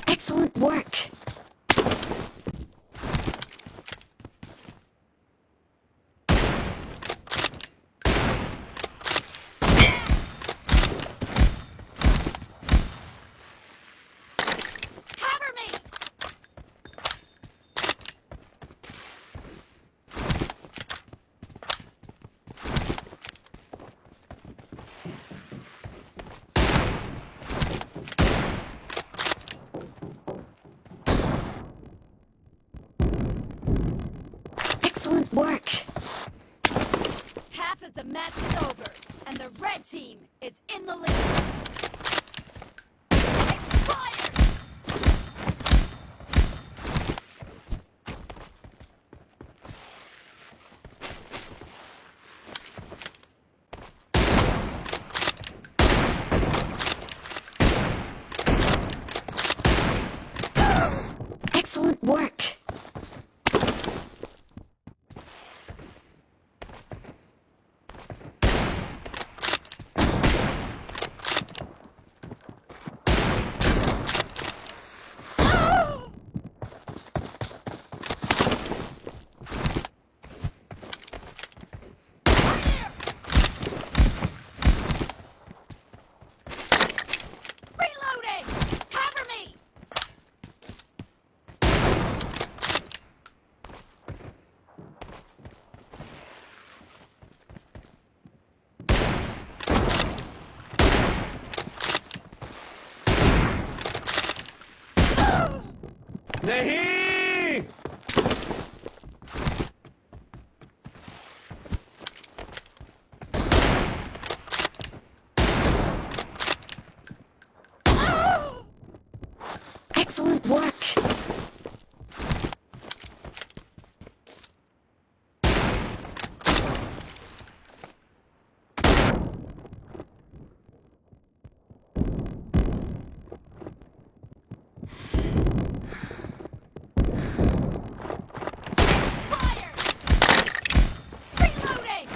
Excellent work. Cover me. Excellent work. Half of the match is over, and the red team is in the lead. Expired! Excellent work. Reloading! Cover me! नहीं। Excellent work. Reloading!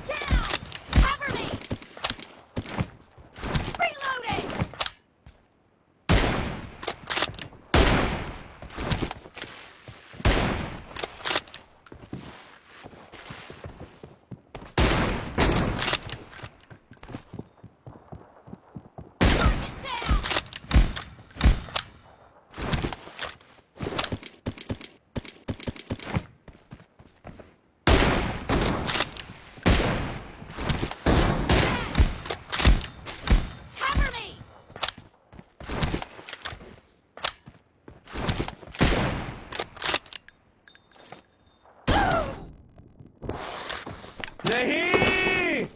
Down! Cover me! Reloading! Cover me! नहीं।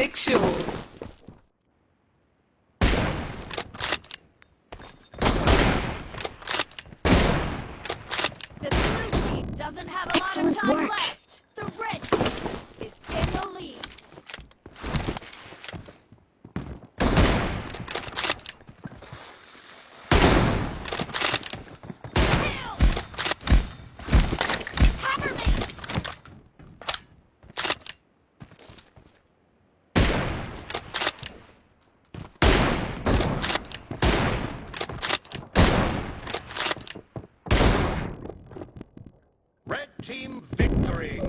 Victual. The blue team doesn't have a lot of time left. The red team is in the lead. Red team victory.